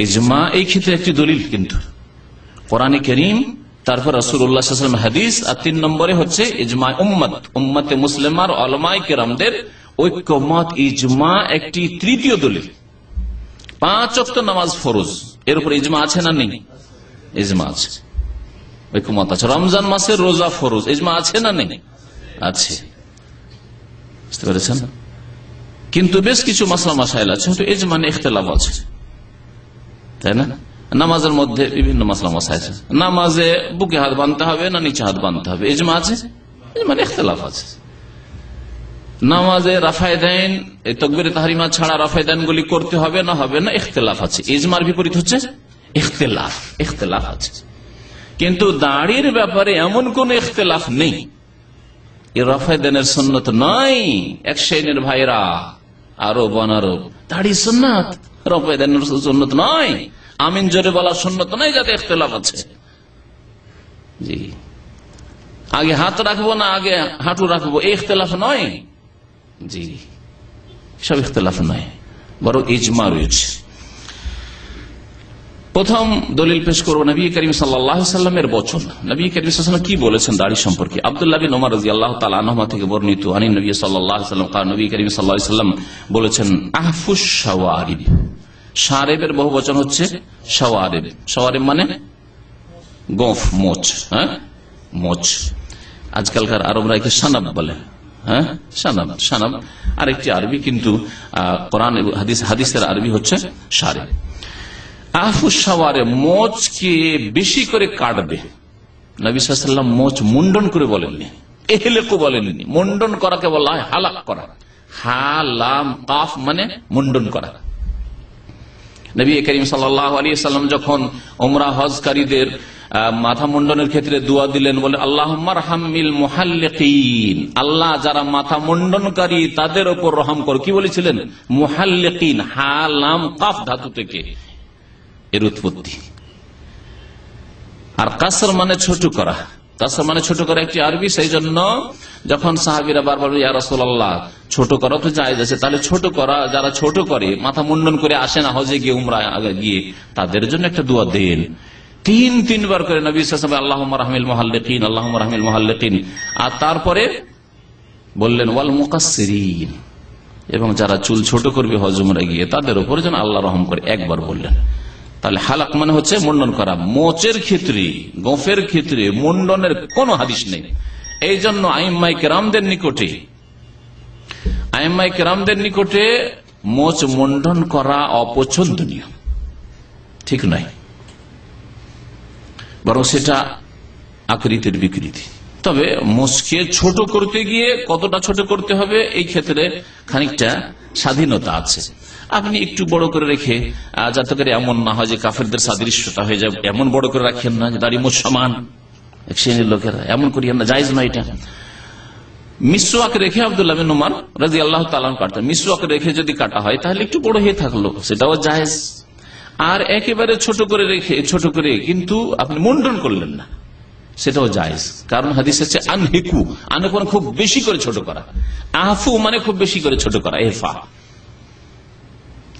ইজমা এই ক্ষেত্রে একটি দলিল, কিন্তু কোরআনে কারীম, তারপর রাসূলুল্লাহ সাল্লাল্লাহু আলাইহি ওয়াসাল্লাম হাদিস, আর 3 নম্বরে হচ্ছে ইজমা উম্মতে মুসলিমার উলামায়ে কেরামদের ঐক্যমত। ইজমা একটি তৃতীয় দলিল। 5 ওয়াক্ত নামাজ ফরজ, এর উপর ইজমা আছে না নেই? ইজমা আছে, ঐক্যমত আছে। রমজান মাসের রোজা ফরজ, ইজমা আছে না নেই? আছে। বুঝতে পেরেছেন? কিন্তু বেশ কিছু মাসলা মাসাইল আছে হয়তো ইজমা নিয়ে ইখতিলাফ আছে, তাই না? নামাজের মধ্যে বিভিন্ন মাসলা মাসাইল আছে, নামাজে বুকে হাত বাঁধতে হবে না নিচে হাত বাঁধতে হবে, ইজমা আছে, ইজমা নিয়ে ইখতিলাফ আছে। নামাজে রাফায়েদাইন, তাকবীরে তাহরিমা ছাড়া রাফায়েদাইন গুলি করতে হবে না হবে না, ইখতিলাফ আছে। ইজমার বিপরীত হচ্ছে ইখতিলাফ আছে। কিন্তু দাড়ির ব্যাপারে এমন কোন ইখতিলাফ নেই, রাফায়েদাইনের সুন্নাত নয়। এক শ্রেণীর ভাইরা আরব অনারব দাড়ি সুন্নাত, রাফায়েদাইনের সুন্নাত নয়, আমিন জোরে বলা সুন্নাত নয়, যাতে ইখতিলাফ আছে। জি, আগে হাত রাখবো না আগে হাঁটু রাখবো, এই ইখতিলাফ নয়। জি, সব ইখতিলাফ নয়, বরং ইজমা রয়েছে। প্রথম দলিল পেশ করব নবী করিম সাল্লাল্লাহু আলাইহি ওয়াসাল্লামের বচন। নবী করিম সাল্লাল্লাহু আলাইহি ওয়াসাল্লাম কি বলেছেন দাড়ি সম্পর্কে? আব্দুল্লাহ বিন ওমর রাদিয়াল্লাহু তাআলা আনহুমা থেকে বর্ণিত, আনি নবী সাল্লাল্লাহু আলাইহি ওয়াসাল্লাম কাল, নবী করিম সাল্লাল্লাহু আলাইহি ওয়াসাল্লাম বলেছেন, আহফুশ শাওয়ারিব। শারেবের বহুবচন হচ্ছে শাওয়ারিব। শাওয়ারিব মানে গোঁফ, মোচ। হ্যাঁ, মোচ। আজকালকার আরবরা একে সানাব বলে। হ্যাঁ, সানাব আরেকটি আরবি, কিন্তু কোরআন হাদিসের আরবি হচ্ছে শারেব। আহফুশ শাওয়ারিব, মোচকে বেশি করে কাটবে। নবী সাল্লাল্লাহু আলাইহি ওয়াসাল্লাম মোচ মুন্ডন করে বলেননি, ইহলিকু বলেননি। মুন্ডন করাকে বলা হয় হালাক করা। হা লাম কাফ মানে মুন্ডন করা। নবী করিম সাল্লাল্লাহু আলাইহি ওয়াসাল্লাম যখন উমরা হজকারীদের মাথা মুন্ডনের ক্ষেত্রে দোয়া দিলেন, বলে আল্লাহুম্মা আরহামিল মুহাল্লিকিন, আল্লাহ যারা মাথা মুন্ডনকারী তাদের উপর রহম কর। কি বলেছিলেন? মুহাল্লিকিন, হা লাম কাফ ধাতু থেকে এর উৎপত্তি। আর কাসর মানে ছোট করা, কাসর মানে ছোট করা একটি আরবি। সেই জন্য যখন সাহাবীরা বারবার ইয়া রাসূলুল্লাহ ছোট করা তো জায়েজ আছে, তাহলে ছোট করা, যারা ছোট করে মাথা মুন্ডন করে আসে না হজে গিয়ে উমরা গিয়ে, তাদের জন্য একটা দোয়া দেন। 3 বার করে নবী সাল্লাল্লাহু আলাইহি ওয়াসাল্লাম আল্লাহুম্মা রাহমিল মুহাল্লিকিন, আল্লাহুম্মা রাহমিল মুহাল্লিকিন। আর তারপরে বললেন ওয়াল মুকাসসিরিন, এবং যারা চুল ছোট করবে হজ উমরা গিয়ে তাদের উপর যেন আল্লাহ রহম করে, একবার বললেন। তাহলে হালাক মানে হচ্ছে মুন্ডন করা। মোচের ক্ষেত্রে, গোঁফের ক্ষেত্রে মুন্ডনের কোন হাদিস নেই। এই জন্য আইম্মায়ে কেরামদের নিকটে মোচ মুন্ডন করা অপছন্দনীয়, ঠিক নয়, বরং সেটা আকৃতির বিকৃতি। তবে মোচকে ছোট করতে গিয়ে কতটা ছোট করতে হবে এই ক্ষেত্রে খানিকটা স্বাধীনতা আছে। আপনি একটু বড় করে রেখে, যাতে করে এমন না হয় যে কাফেরদের সাদৃশ্যতা হয়ে যায়, এমন বড় করে রাখেন না যে দাড়ি মোচ সমান, এক শ্রেণীর লোকেরা এমন করিয়েন না, জায়েজ নয় এটা। মিসওয়াক রেখে আব্দুল্লাহ বিন উমর রাদিয়াল্লাহু তাআলা কাটতেন। মিসওয়াক রেখে যদি কাটা হয় তাহলে একটু বড় হয়ে থাকলো, সেটাও জায়েজ। আর একেবারে ছোট করে রেখে, ছোট করে কিন্তু আপনি মুন্ডন করলেন না, সেটাও জায়েজ। কারণ হাদিস আছে আনহিকু, আনহিকু খুব বেশি করে ছোট করা, আহফু মানে খুব বেশি করে ছোট করা, এফা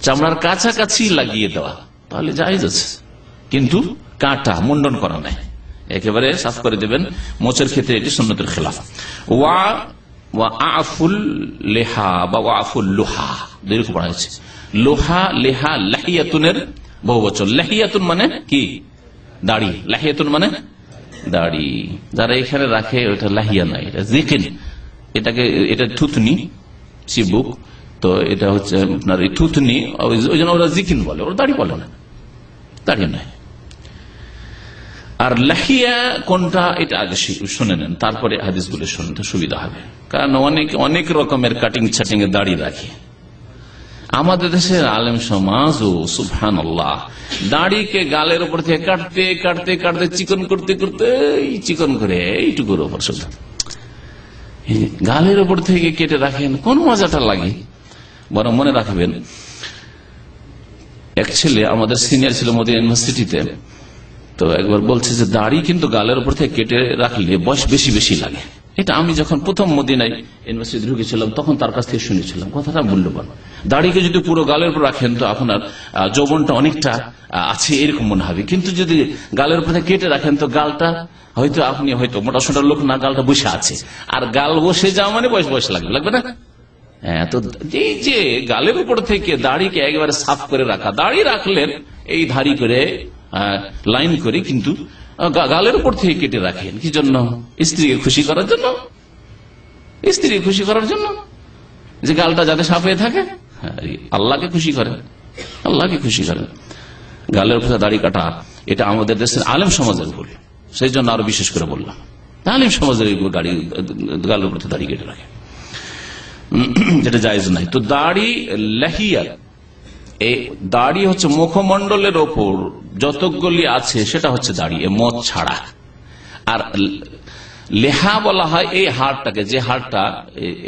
চামড়ার কাছাকাছি লাগিয়ে দেওয়া, তাহলে জায়েজ আছে। কিন্তু কাটা, মুন্ডন করা নাই, একেবারে সাফ করে দেবেন। মোচের ক্ষেত্রে এটি সুন্নতের খেলাফ। ওয়া আফুল লেহা বা ওয়াফুল লোহা, দীর্ঘ পড়া হয়েছে। লোহা, লেহা, লাহিয়াতুনের বহুবচন। লাহিয়াতুন মানে কি? দাড়ি। লাহিয়াতুন মানে দাড়ি। যারা এখানে রাখে ওটা লাহিয়া নাই, এটা জিকিন। এটা থুতনি, চিবুক, তো এটা হচ্ছে আপনার এই থুতনি, ওই জন্য ওরা জিকিন বলে, ওরা দাড়ি বলে না, দাড়ি নাই। আর লাহিয়া কোনটা এটা আগে শুনে নেন, তারপরে হাদিসগুলো শুনতে সুবিধা হবে। কারণ অনেক রকমের কাটিং ছাটিং এ দাড়ি রাখে আমাদের দেশের আলেম সমাজ। ও সুবহানাল্লাহ, দাড়িকে গালের উপর থেকে কাটতে কাটতে কাটতে চিকন করতে করতে চিকন করে এইটুকুর উপর শুধু গালের উপর থেকে কেটে রাখেন, কোন মজাটা লাগে। বরং মনে রাখবেন, এক ছেলে আমাদের সিনিয়র ছিল মদিনা ইউনিভার্সিটিতে, তো একবার বলছে যে দাড়ি কিন্তু গালের উপর থেকে কেটে রাখলে বয়স বেশি বেশি লাগে। এটা আমি যখন প্রথম মদিনায় ইউনিভার্সিটি ঢুকেছিলাম তখন তার কাছ থেকে শুনেছিলাম, কথাটা মূল্যবান। দাড়িকে যদি পুরো গালের উপর রাখেন তো আপনার যৌবনটা অনেকটা আছে এরকম মনে হবে, কিন্তু যদি গালের উপর কেটে রাখেন তো গালটা হয়তো আপনি হয়তো মোটাসোটা লোক না, গালটা বসে আছে, আর গাল বসে যাওয়া মানে বয়স বয়স লাগবে না। হ্যাঁ, তো এই যে গালের উপর থেকে দাড়িকে একেবারে সাফ করে রাখা, দাড়ি রাখলেন এই ধারি করে লাইন করে, কিন্তু গালের উপর থেকে কেটে রাখেন কি জন্য? স্ত্রীকে খুশি করার জন্য, স্ত্রীকে খুশি করার জন্য, যে গালটা যাতে সাফ হয়ে থাকে। আল্লাহকে খুশি করেন, আল্লাহকে খুশি করেন। গালের উপর দাড়ি কাটা এটা আমাদের দেশের আলেম সমাজের ভুল, সেই জন্য আরো বিশেষ করে বললাম। আলেম সমাজের গালের উপর দাড়ি কেটে রাখে, যেটা জায়েজ নাই। তো দাড়ি লাহিয়া, এই দাড়ি হচ্ছে মুখমণ্ডলের ওপর যতগুলি আছে সেটা হচ্ছে দাড়ি, মদ ছাড়া। আর লেহা বলা হয় এই হাড়টাকে, যে হাড়টা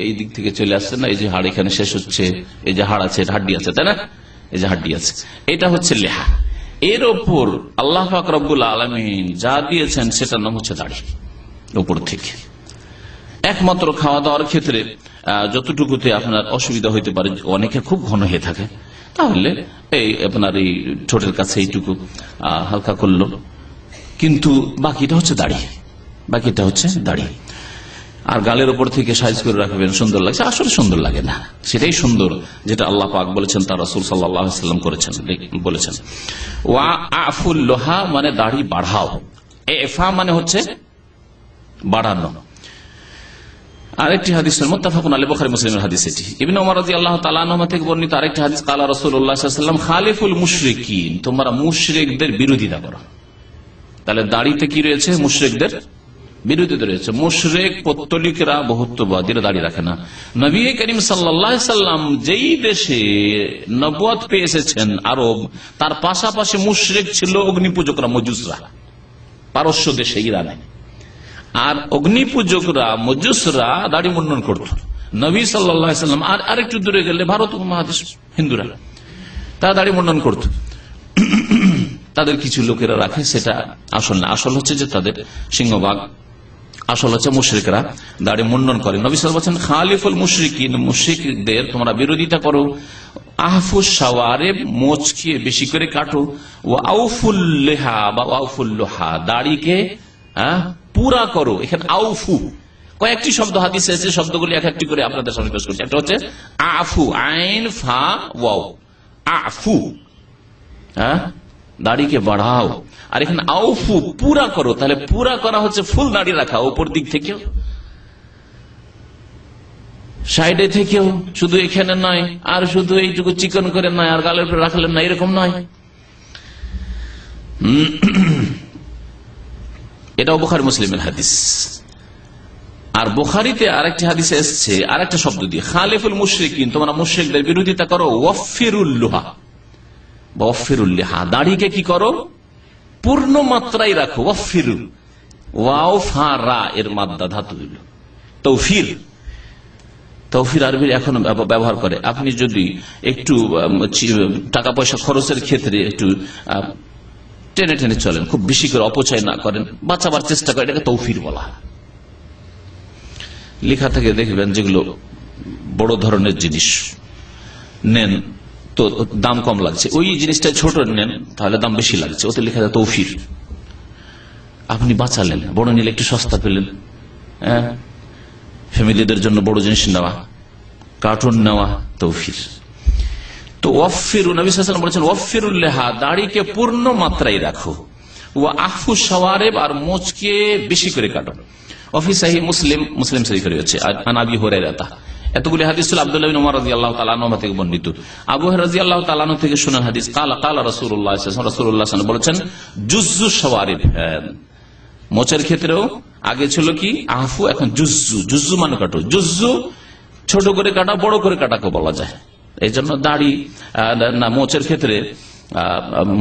এই দিক থেকে চলে আসছে না, এই যে হাড় এখানে শেষ হচ্ছে, এই যে হাড় আছে, হাড্ডি আছে, তাই না, এই যে হাড্ডি আছে, এটা হচ্ছে লেহা। এর ওপর আল্লাহ পাক রব্বুল আলামিন যা দিয়েছেন সেটার নাম হচ্ছে দাড়ি। উপর থেকে একমাত্র খাওয়া দাওয়ার ক্ষেত্রে যতটুকুতে আপনার অসুবিধা হইতে পারে, অনেকের খুব ঘন হয়ে থাকে, তাহলে এই আপনার এই ঠোঁটের কাছে এইটুকু হালকা করলো, কিন্তু বাকিটা হচ্ছে দাড়ি, বাকিটা হচ্ছে দাড়ি। আর গালের উপর থেকে সাইজ করে রাখবেন, সুন্দর লাগছে, আসলে সুন্দর লাগে না, সেটাই সুন্দর যেটা আল্লাহ পাক বলেছেন, তার রাসূল সাল্লাল্লাহু আলাইহি ওয়াসাল্লাম বলেছেন। ওয়া আফুল লোহা মানে দাড়ি বাড়াও, এফা মানে হচ্ছে বাড়ানো। আরেকটি হাদিস মুত্তাফাকুন আলাইহি, বুখারী মুসলিমের হাদিস এটি। ইবনে ওমর রাদিয়াল্লাহু তাআলা আনহু থেকে বর্ণিত আরেকটি হাদিস, ক্বালা রাসূলুল্লাহ সাল্লাল্লাহু আলাইহি ওয়াসাল্লাম খালিফুল মুশরিকিন, তোমরা মুশরিকদের বিরোধিতা করো। তাহলে দাড়িতে কি রয়েছে? মুশরিকদের বিরোধিতা রয়েছে। মুশরিক পত্তলিকরা, বহুত্ববাদীরা দাড়ি রাখে না। নবী করিম সাল্লাল্লাহু আলাইহি ওয়াসাল্লাম যেই দেশে নবুয়ত পেয়ে এসেছেন আরব, তার পাশাপাশি মুশরিক ছিল অগ্নিপূজকরা, মজুসরা, পারস্য দেশে, ইরানে। আর অগ্নিপূজকরা, মজুসরা দাড়ি মুন্ডন করত। নবী সাল্লাল্লাহু আলাইহি ওয়াসাল্লাম আর আরেকটু দূরে গেলে ভারত উপমহাদেশ হিন্দুরা, তারা দাড়ি মুন্ডন করত। তাদের কিছু লোকেরা রাখে, সেটা আসল না। আসল হচ্ছে যে তাদের সিংহভাগ, আসল হচ্ছে মুশরিকরা দাড়ি মুন্ডন করে। নবী সাল্লাল্লাহু আলাইহি ওয়াসাল্লাম খালিফুল মুশরিকিন, মুশরিকদের তোমরা বিরোধিতা করো। আহফুস শাওয়ারিব, মোচকে বেশি করে কাটো। ওয়া আউফুল লিহা বা আউফুল লোহা, দাড়িকে পুরা করো। এখানে আউফু কয়েকটি শব্দ হাদিসে এসেছে, শব্দগুলি এক একটি করে আপনাদের সামনে পেশ করছি। একটা হচ্ছে আফু, আইন ফা ওয়াও, আফু, দাড়িকে বাড়াও। আর এখানে আউফু, পুরা করো। তাহলে পুরা করা হচ্ছে ফুল দাড়ি রাখা, উপর দিক থেকেও, সাইডে থেকেও, শুধু এখানে নয়, আর শুধু এইটুকু চিকন করে নয়, আর গালের উপরে রাখলেন না, এরকম নয়। এটাও বুখারী মুসলিমের হাদিস। আর বুখারীতে আরেকটি হাদিসে এসেছে আরেকটা শব্দ দিয়ে, খালিফুল মুশরিকিন, তোমরা মুশরিকদের বিরোধিতা করো। ওয়াফিরুল লোহা, ওয়াফিরুল লিহা, দাড়িকে কি করো? পূর্ণ মাত্রায় রাখো। ওয়াফিরু, ওয়াও ফা রা এর মাদ্দা ধাতু হইল তৌফির। তৌফির আরবির এখন ব্যবহার করে। আপনি যদি একটু টাকা পয়সা খরচের ক্ষেত্রে একটু টেনে টেনে চলেন, খুব বেশি করে অপচয় না করেন, বাঁচাবার চেষ্টা করেন, এটাকে তৌফির বলা। লেখা থেকে দেখবেন যেগুলো বড় ধরনের জিনিস নেন তো দাম কম লাগছে, ওই জিনিসটা ছোট নেন তাহলে দাম বেশি লাগছে, ওতে লেখা যায় তৌফির। আপনি বাঁচালেন, বড় নিলে একটু সস্তা পেলেন। ফ্যামিলিদের জন্য বড় জিনিস নেওয়া, কার্টুন নেওয়া, তৌফির। তো ওয়াফিরু, নবী সাল্লাল্লাহু আলাইহি ওয়াসাল্লাম বলেছেন ওয়াফিরুল লিহা, দাড়িকে পূর্ণ মাত্রায় রাখো। ওয়া আফু শাওয়ারিব, আর মোচকে বেশি করে কাটো। ওয়া ফি সাহিহ মুসলিম, মুসলিম শরীফে রয়েছে আন আবি হুরায়রা। এতগুলি হাদিস ছিল আব্দুল্লাহ বিন উমর রাদিয়াল্লাহু তাআলা আনহু থেকে বর্ণিত। আবু হুরায়রা রাদিয়াল্লাহু তাআলা আনহু থেকে শোনান হাদিস, ক্বালা ক্বালা রাসূলুল্লাহ সাল্লাল্লাহু আলাইহি ওয়াসাল্লাম, রাসূলুল্লাহ সাল্লাল্লাহু আলাইহি ওয়াসাল্লাম বলেছেন জুজ্জু শাওয়ারিব, মোচের ক্ষেত্রেও আগে ছিল কি আফু, এখন জুজ্জু। জুজ্জু মানে কাটো। জুজ্জু ছোট করে কাটা, বড় করে কাটাকে বলা যায়। এই জন্য দাড়ি না, মোচের ক্ষেত্রে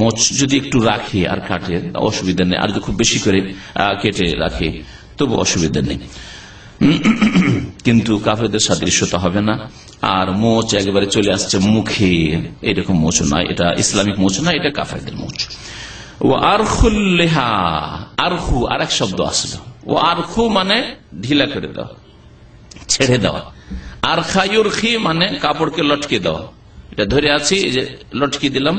মোচ যদি একটু রাখে আর কাটে অসুবিধা নেই, আর যদি খুব বেশি করে কেটে রাখে তবু অসুবিধা নেই। কিন্তু কাফেরদের সাদৃশ্যতা হবে না। আর মোচ একেবারে চলে আসছে মুখে, এরকম মোচ নয়, এটা ইসলামিক মোচ নয়, এটা কাফেরদের মোচ। ও আরখুল লিহা, আরখু আর এক শব্দ আসলো, ও আরখু মানে ঢিলা করে দেওয়া, ছেড়ে দেওয়া। আর খায়ুরখি মানে কাপড়কে লটকে দেওয়া, এটা ধরে আছি যে লটকি দিলাম,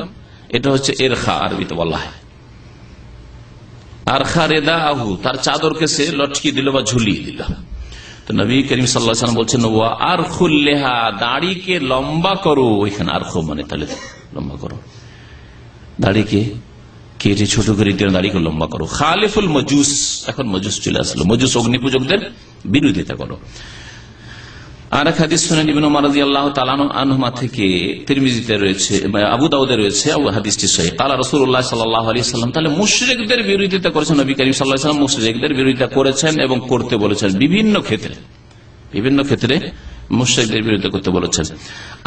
এটা হচ্ছে এরখা আরবিতে বলা হয়। আর খারেদা আহু, তার চাদরকে সে লটকি দিল বা ঝুলিয়ে দিল। তো নবী করিম সাল্লাল্লাহু আলাইহি ওয়াসাল্লাম বলছেন ওয়া আরখুল্লেহা, দাড়িকে লম্বা করো। এখানে আরখু মানে তাহলে লম্বা করো, দাড়িকে কেটে ছোট করে দিয়ে দাড়িকে লম্বা করো। খালিফুল মজুস, এখন মজুস চলে আসলো, মজুস অগ্নি পূজকদের বিরোধিতা করো। আর এক হাদিস শুনেন ইবনে উমর রাদিয়াল্লাহু তাআলা আনহুমা থেকে, তিরমিজিতে রয়েছে, আবু দাউদে রয়েছে, হাদিসটি সহিহ। ক্বালা রাসূলুল্লাহ সাল্লাল্লাহু আলাইহি ওয়াসাল্লাম, তাহলে মুশরিকদের বিরোধিতা করেছেন নবী করিম সাল্লাল্লাহু আলাইহি ওয়াসাল্লাম, মুশরিকদের বিরোধিতা করেছেন এবং করতে বলেছেন বিভিন্ন ক্ষেত্রে মুশরিকদের বিরোধিতা করতে বলেছেন।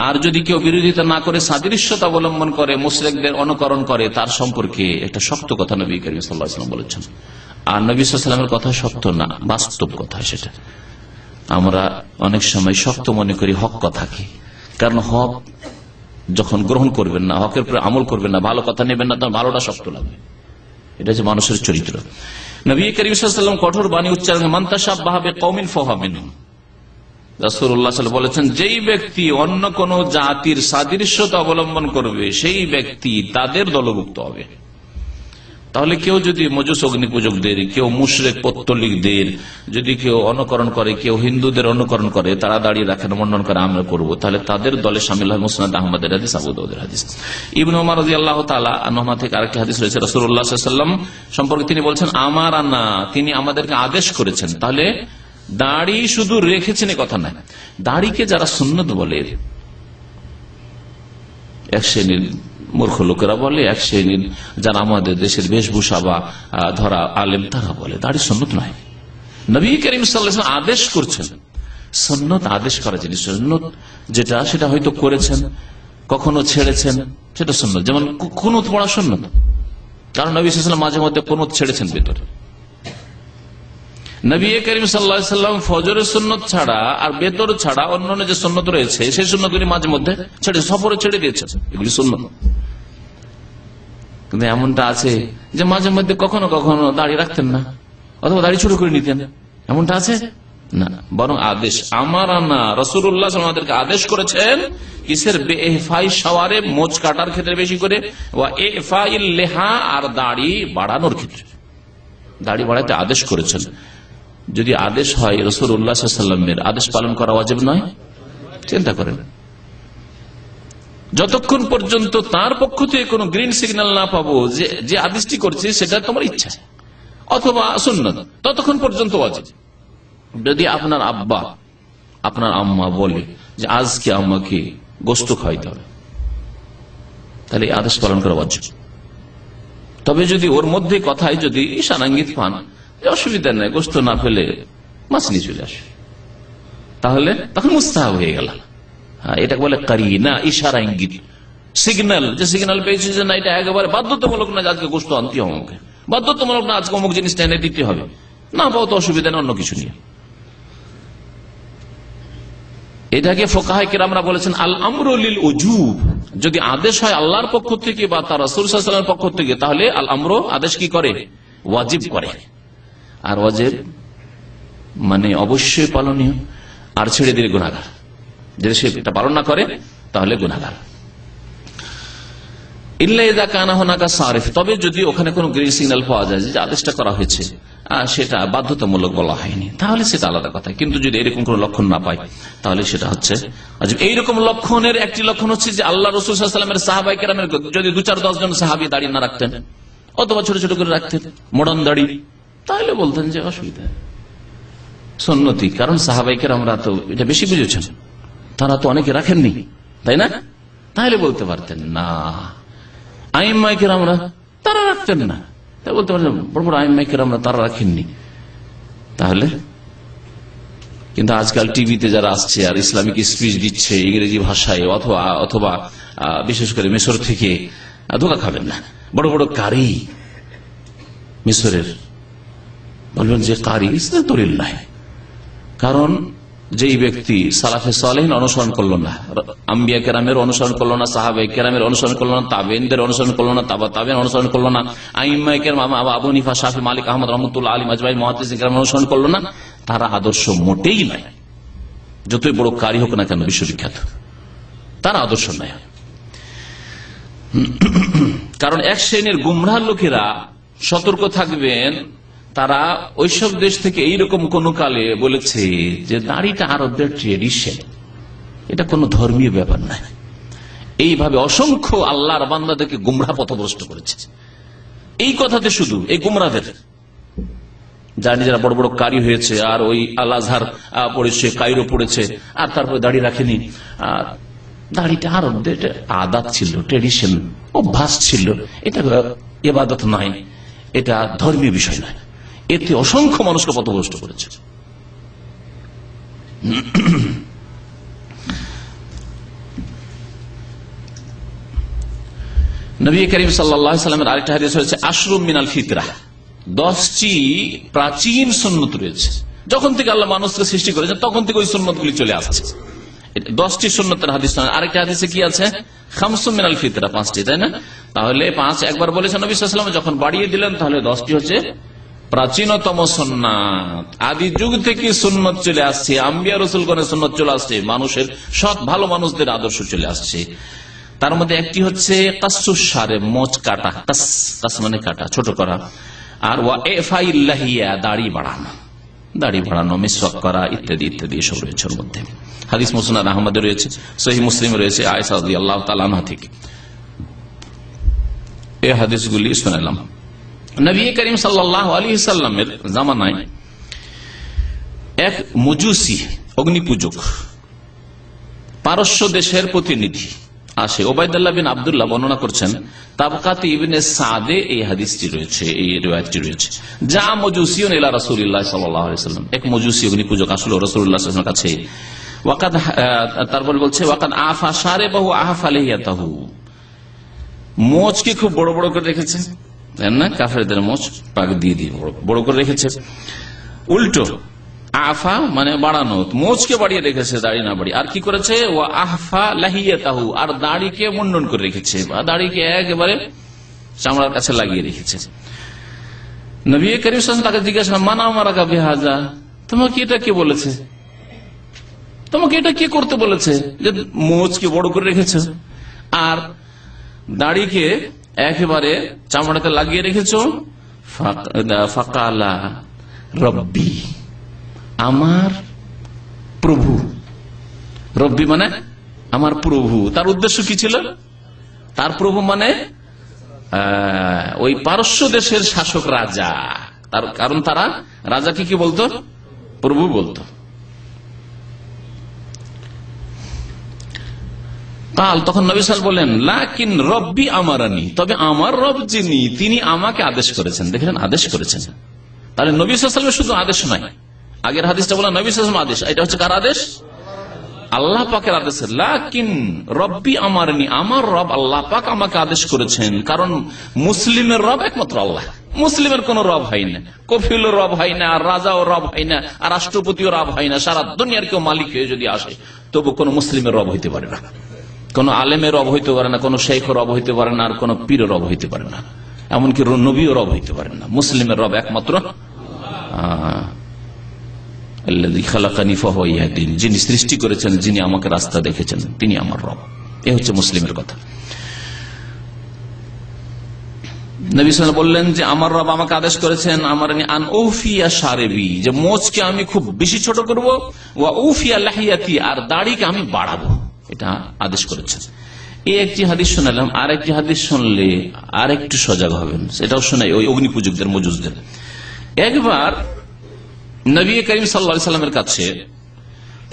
আর যদি কেউ বিরোধিতা না করে সাদৃশ্যতা অবলম্বন করে, মুশরিকদের অনুকরণ করে, তার সম্পর্কে একটা শক্ত কথা নবী করিম সাল্লাল্লাহু আলাইহি ওয়াসাল্লাম বলেছেন। আর নবী সাল্লাল্লাহু আলাইহি ওয়াসাল্লামের কথা শক্ত না, বাস্তব কথা সেটা। আমরা অনেক সময় শক্ত মনে করি হক কথাকে, কারণ হক যখন গ্রহণ করবেন না, হকের উপরে আমল করবেন না, ভালো কথা নেবেন না, তখন ভালোটা শক্ত লাগবে। এটা হচ্ছে মানুষের চরিত্র। নবী করিম সাল্লাল্লাহু আলাইহি ওয়াসাল্লাম কঠোর বাণী উচ্চারণ, মান তাশাব্বাহা বিকওমিন ফাহুয়া মিনহুম। রাসূলুল্লাহ সাল্লাল্লাহু আলাইহি ওয়াসাল্লাম বলেছেন, যেই ব্যক্তি অন্য কোন জাতির সাদৃশ্যতা অবলম্বন করবে, সেই ব্যক্তি তাদের দলভুক্ত হবে। তাহলে কেউ যদি মজুস অগ্নি পূজকদের, কেউ মুশরিক পৌত্তলিকদের যদি কেউ অনুকরণ করে, কেউ হিন্দুদের অনুকরণ করে, তারা দাঁড়িয়ে রাখেন, মন্ডন করে আমরা করব, তাহলে তাদের দলে শামিল হয়। মুসনাদ আহমদের হাদিস, আবু দাউদের হাদিস। ইবনে উমর রাদিয়াল্লাহু তাআলা আনহুমা থেকে আরেকটি হাদিস রয়েছে, রাসূলুল্লাহ সাল্লাল্লাহু আলাইহি ওয়াসাল্লাম সম্পর্কে তিনি বলছেন, আমারানা, তিনি আমাদেরকে আদেশ করেছেন। তাহলে দাড়ি শুধু রেখেছেন এ কথা নয়, দাড়িকে যারা সুন্নত বলে, এক শ্রেণীর মূর্খ লোকেরা বলে, এক শ্রেণীর যারা আমাদের দেশের বেশভূষা বা ধরা আলেম তারা বলে দাড়ি সুন্নত নয়। নবী করিম সাল্লাল্লাহু আলাইহি ওয়াসাল্লাম আদেশ করছেন, সুন্নত আদেশ করা জিনিস, সুন্নত যেটা সেটা হয়তো করেছেন, কখনো ছেড়েছেন, সেটা সুন্নত। যেমন কুনুত পড়া সুন্নত, কারণ নবী সাল্লাল্লাহু আলাইহি ওয়াসাল্লাম মাঝে মধ্যে কুনুত ছেড়েছেন ভেতরে। নবী করিম সাল্লাল্লাহু আলাইহি ওয়াসাল্লাম ফজরের সুন্নত ছাড়া আর বেতর ছাড়া অন্যান্য যে সুন্নত রয়েছে, সেই সুন্নতগুলি মাঝে মধ্যে ছেড়ে, সফরে ছেড়ে দিয়েছেন, এগুলি সুন্নত। কিন্তু এমনটা আছে যে মাঝে মধ্যে কখনো কখনো দাঁড়িয়ে রাখতেন না, অথবা দাঁড়িয়ে ছোট করে নিতেন, এমনটা আছে না। বরং আদেশ, আমারানা, রাসূলুল্লাহ আমাদেরকে আদেশ করেছেন কিসের? বেইফাই শাওয়ারে, মোচ কাটার ক্ষেত্রে বেশি করে, ওয়া ইফাইল লিহা, আর দাড়ি বাড়ানোর ক্ষেত্রে, দাড়ি বাড়াতে আদেশ করেছেন। যদি আদেশ হয় রাসূলুল্লাহ সাল্লাল্লাহু আলাইহি ওয়াসাল্লামের, আদেশ পালন করা ওয়াজিব নয়? চিন্তা করেন, যতক্ষণ পর্যন্ত তার পক্ষ থেকে কোনো গ্রিন সিগন্যাল না পাবো যে আদেশটি করছে সেটা তোমার ইচ্ছা অথবা সুন্নাত, ততক্ষণ পর্যন্ত ওয়াজিব। যদি আপনার আব্বা, আপনার আম্মা বলে যে আজকে আমাকে গোশত খাইতে হবে, তাহলে আদেশ পালন করা ওয়াজিব। তবে যদি ওর মধ্যে কথায় যদি ইশারাঙ্গিত পান যে অসুবিধা নেই, গোশত না পেলে মাছ নিয়ে চলে আসে, তাহলে তখন মুস্তাহাব হয়ে গেল। এটা বলে কারিনা, ইশারা, ইঙ্গিত, সিগন্যাল। যে সিগন্যাল পেয়েছে যে না, এটা একেবারে বাধ্যতামূলক না, আজকে গোশত আনতে হবে আমাকে, বাধ্যতামূলক না আজকে অমুক জিনিসটা এনে দিতে হবে, না পাও তো অসুবিধা নেই, অন্য কিছু নিয়ে। এটাকে ফুকাহায়ে কেরামরা বলেছেন আল আমরু লিল উজুব। যদি আদেশ হয় আল্লাহর পক্ষ থেকে বা তার রাসূল সাল্লাল্লাহু আলাইহি ওয়াসাল্লামের পক্ষ থেকে, তাহলে আল আমরু, আদেশ কি করে? ওয়াজিব করে। আর ওয়াজিব মানে অবশ্যই পালনীয়, আর ছেড়ে দিলে গুনাহগার। যদি সে এটা পালন না করে তাহলে গুনাহগার। ইল্লা ইযা কানা হুনাকা সারিফ, তবে যদি ওখানে কোনো গ্রিন সিগন্যাল পাওয়া যায় যে আদেশটা করা হয়েছে সেটা বাধ্যতামূলক বলা হয়নি, তাহলে সেটা আলাদা কথা। কিন্তু যদি এরকম কোন লক্ষণ না পাই, তাহলে সেটা হচ্ছে ওয়াজিব। এইরকম লক্ষণের একটি লক্ষণ হচ্ছে যে আল্লাহ রাসূল সাল্লাল্লাহু আলাইহি ওয়াসাল্লামের সাহাবায়ে কেরামের যদি 2-4-10 জন সাহাবী দাড়ি না রাখতেন, অথবা ছোট ছোট করে রাখতেন মোড়ন দাড়ি, তাহলে বলতেন যে অসুবিধা, সুন্নতি। কারণ সাহাবায়ে কেরামরা তো এটা বেশি বুঝেছেন, তারা তো অনেকে রাখেননি, তাই না? তাহলে বলতে পারতেন না। আইম্মায়ে কেরামরা তারা রাখতেন না, তাই বলতে পারতেন বড় বড় আইম্মায়ে কেরামরা তারা রাখেননি, তাহলে। কিন্তু আজকাল টিভিতে যারা আসছে আর ইসলামিক স্পিচ দিচ্ছে ইংরেজি ভাষায়, অথবা বিশেষ করে মিশর থেকে, ধোঁকা খাবেন না। বড় বড় কারি মিশরের বলবেন যে কারি ইসলাম, কারণ যেই ব্যক্তি সালাফে সালেহিন অনুসরণ করলো না, আম্বিয়া কেরামের অনুসরণ করলো না, সাহাবায়ে কেরামের অনুসরণ করলো না, তাবেঈনদের অনুসরণ করলো না, তাবা তাবেঈন অনুসরণ করলো না, আইম্মায়ে কেরাম আবু হানিফা, শাফি, মালিক, আহমদ রহমাতুল্লাহ আলাইহিম আজমাইন, মুহাদ্দিসিন কেরাম অনুসরণ করলো না, তারা আদর্শ মোটেই নাই। যতই বড় কারি হোক না কেন বিশ্ববিখ্যাত, তারা আদর্শ নাই। কারণ এক শ্রেণীর গুমরাহ লোকেরা সতর্ক থাকবেন, তারা ওইসব দেশ থেকে এইরকম কোন কালে বলেছে যে দাড়িটা আরবদের ট্রেডিশন, এটা কোন ধর্মীয় ব্যাপার নাই। এইভাবে অসংখ্য আল্লাহর বান্দাদেরকে গুমরাহ পথভ্রষ্ট করেছে এই কথাতে, শুধু এই গুমরাহদের, যারা নিজেরা বড় বড় কারি হয়েছে আর ওই আল আজহার পড়েছে, কায়রো পড়েছে, আর তারপরে দাড়ি রাখেনি। আর দাড়িটা আরবদের আদাত ছিল, ট্রেডিশন, অভ্যাস ছিল, এটা ইবাদত নয়, এটা ধর্মীয় বিষয় নয়। এতে অসংখ্য মানুষকে পথভ্রষ্ট করেছে। নবী করিম সাল্লাল্লাহু আলাইহি ওয়াসাল্লামের আরেকটা হাদিস হয়েছে আশরুম মিনাল ফিতরাহ, 10টি প্রাচীন সুন্নত রয়েছে। যখন থেকে আল্লাহ মানুষকে সৃষ্টি করেছেন তখন থেকে ওই সুন্নতগুলি চলে আসছে। 10টি সুন্নতের হাদিস। আরেকটা হাদিসে কি আছে? খামসুম মিনাল ফিতরাহ, 5টি, তাই না? তাহলে 5 একবার বলেছেন নবী সাল্লাল্লাহু আলাইহি ওয়াসাল্লাম, যখন বাড়িয়ে দিলেন তাহলে 10টি হচ্ছে প্রাচীনতম সুন্নাত। আদি যুগ থেকে সুন্নত চলে আসছে, আম্বিয়া রাসূলগণের সুন্নত চলে আসছে, মানুষের সৎ ভালো মানুষদের আদর্শ চলে আসছে। তার মধ্যে একটি হচ্ছে কাসুস শারে, মোচ কাটা, কাস মানে কাটা, ছোট করা। আর ওয়া ইফাইল লাহিয়া, দাড়ি বাড়ানো, মিসওয়াক করা, ইত্যাদি ইত্যাদি এসব রয়েছে ওর মধ্যে। হাদিস মুসনাদ আহমদে রয়েছে, সহিহ মুসলিমে রয়েছে, আয়েশা রাদিয়াল্লাহু তাআলা আনহা থেকে এই হাদিসগুলি শুনালাম। নবী করিম সাল্লাল্লাহু আলাইহি ওয়াসাল্লামের জামানায় এক মজুসি, অগ্নিপূজক, পারস্য দেশের প্রতিনিধি আসে। ওবায়দুল্লাহ বিন আব্দুল্লাহ বর্ণনা করছেন, তাবকাত ইবনে সাদে এই হাদিসটি রয়েছে, এই রিওয়ায়াতটি রয়েছে। যা মজুসিউন ইলা রাসূলিল্লাহ সাল্লাল্লাহু আলাইহি ওয়াসাল্লাম, এক মজুসি অগ্নিপূজক আসলো রাসূলুল্লাহ সাল্লাল্লাহু আলাইহি ওয়াসাল্লামের কাছে। ওয়াকাদ, তারপর বলছে ওয়াকাদ আফা শারিবাহু আহফা লাহিয়াতাহু, মোচকে খুব বড় বড় করে রেখেছে, জানেন না, কাফেরদের মোচ পাক দিয়ে দিয়ে বড় করে রেখেছে। উল্টো আফা মানে বাড়ানো, মোচকে বাড়িয়ে রেখেছে, দাড়ি না বাড়ি। আর কি করেছে? ওয়া আহফা লাহিয়াতাহু, আর দাড়িকে মুন্ডন করে রেখেছে, বা দাড়িকে একেবারে চামড়ার কাছে লাগিয়ে রেখেছে। নবী করিম সাল্লাল্লাহু আলাইহি ওয়াসাল্লাম তাকে জিজ্ঞাসা করলেন, মান আমারাকা বিহাযা, তোমাকে এটা কে বলেছে, তোমাকে এটা কে করতে বলেছে যে মোচকে বড় করে রেখেছে আর দাড়িকে একেবারে চামড়াতে লাগিয়ে রেখেছ? ফাকালা রব্বি, আমার প্রভু। রব্বি মানে আমার প্রভু। তার উদ্দেশ্য কি ছিল? তার প্রভু মানে ওই পারস্য দেশের শাসক রাজা। তার কারণ তারা রাজাকে কি বলতো? প্রভু বলতো। কাল তখন নবী সাল্লাল্লাহু আলাইহি ওয়াসাল্লাম বলেন, লাকিন রব্বি আমারানি, তবে আমার রব যিনি, তিনি আমাকে আদেশ করেছেন। দেখেন, আদেশ করেছেন। তাহলে নবী সাল্লাল্লাহু আলাইহি ওয়াসাল্লামের শুধু আদেশ নয়, আগের হাদিসটা বলা নবী সাল্লাল্লাহু আলাইহি ওয়াসাল্লাম আদেশ, এটা হচ্ছে কার আদেশ? আল্লাহ পাকের আদেশ। লাকিন রব্বি আমারানি, আমার রব আল্লাহ পাক আমাকে আদেশ করেছেন। কারণ মুসলিমের রব একমাত্র আল্লাহ, মুসলিমের কোন রব হয় না, কফিলের রব হয় না, আর রাজাও রব হয় না, আর রাষ্ট্রপতিও রব হয় না। সারা দুনিয়ার কেউ মালিক হয়ে যদি আসে তবু কোন মুসলিমের রব হইতে পারে না, কোন আলেমের রব হইতে পারে না, কোন শেখ রব হইতে পারে না, আর কোন পীর রব হইতে পারে না, এমনকি নবীও রব হইতে পারে না। মুসলিমের রব একমাত্র যিনি সৃষ্টি করেছেন, যিনি আমাকে রাস্তা দেখেছেন, তিনি আমার রব। এ হচ্ছে মুসলিমের কথা। নবী সাল্লাল্লাহু আলাইহি ওয়াসাল্লাম বললেন যে আমার রব আমাকে আদেশ করেছেন, আমার আন উফিয়া শারিবি, যে মোচকে আমি খুব বেশি ছোট করব, ওয়া উফিয়া লাহিয়াতি, আর দাড়িকে আমি বাড়াবো, এটা আদেশ করেছেন। এই একটি হাদিস শোনালাম। আর একটি হাদিস শুনলে আর একটু সজাগ হবেন, সেটাও শোনাই ওই অগ্নিপূজকদের, মজুসদের। একবার নবী করিম সাল্লাল্লাহু আলাইহি ওয়াসাল্লামের কাছে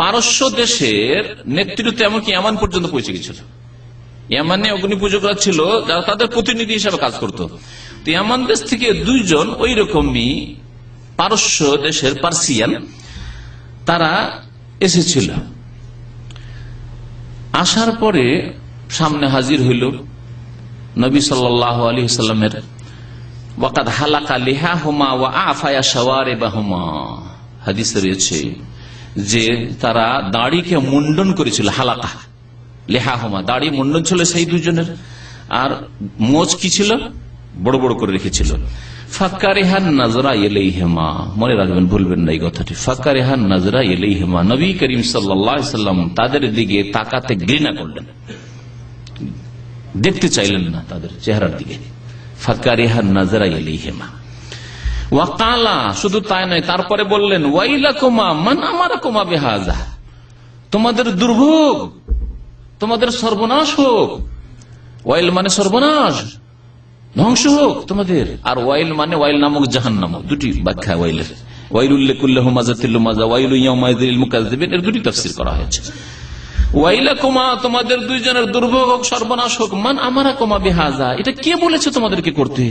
পারস্য দেশের নেতৃত্ব এমনকি ইয়ামান পর্যন্ত পৌঁছে গেছিল। ইয়ামানে অগ্নিপূজকরা ছিল যারা তাদের প্রতিনিধি হিসেবে কাজ করত। তো ইয়ামান দেশ থেকে দুইজন ওই রকমই পারস্য দেশের পার্সিয়ান, তারা এসেছিল। আসার পরে সামনে হাজির হইল নবী সাল্লাল্লাহু আলাইহি ওয়াসাল্লামের। ওয়াকাদ হালাকা লিহাহুমা ওয়া আফায়া শাওয়ারিবাহুমা, হাদিসে রয়েছে যে তারা দাড়িকে মুন্ডন করেছিল, হালাকা লেহাহুমা, দাড়ি মুন্ডন ছিল সেই দুজনের, আর মোচ কি ছিল, বড় বড় করে রেখেছিল। ফাক্কারিহান নাজরা ইলাইহিমা, মনে রাখবেন, ভুলবেন না এই কথাটি। ফাক্কারিহান নাজরা ইলাইহিমা, নবী করিম সাল্লাল্লাহু আলাইহি ওয়াসাল্লাম তাদের দিকে তাকাতে ঘৃণা করলেন, দেখতে চাইলেন না তাদের চেহারার দিকে। ফাক্কারিহান নাজরা ইলাইহিমা ওয়াকালা, শুধু তাই নয়, তারপরে বললেন ওয়াইলাকুমা মান আমারাকুমা বিহাযা, তোমাদের দুর্ভোগ, তোমাদের সর্বনাশ হোক। ওয়াইল মানে সর্বনাশ, ধ্বংস হোক তোমাদের। আর ওয়াইল মানে ওয়াইল নামক জাহান্নাম, দুটি ব্যাখ্যা ওয়াইলের। ওয়াইলুল লিকুল্লি হুমাযাতিল লুমাযা, ওয়াইলু ইয়াউমাইযিল লিল মুকাযযিবিন, এর দুটি তাফসীর করা হয়েছে। ওয়াইলাকুমা, তোমাদের দুইজনের দুর্ভোগ হোক, সর্বনাশ হোক। মান আমারাকুমা বিহাযা, এটা কে বলেছে তোমাদেরকে করতে,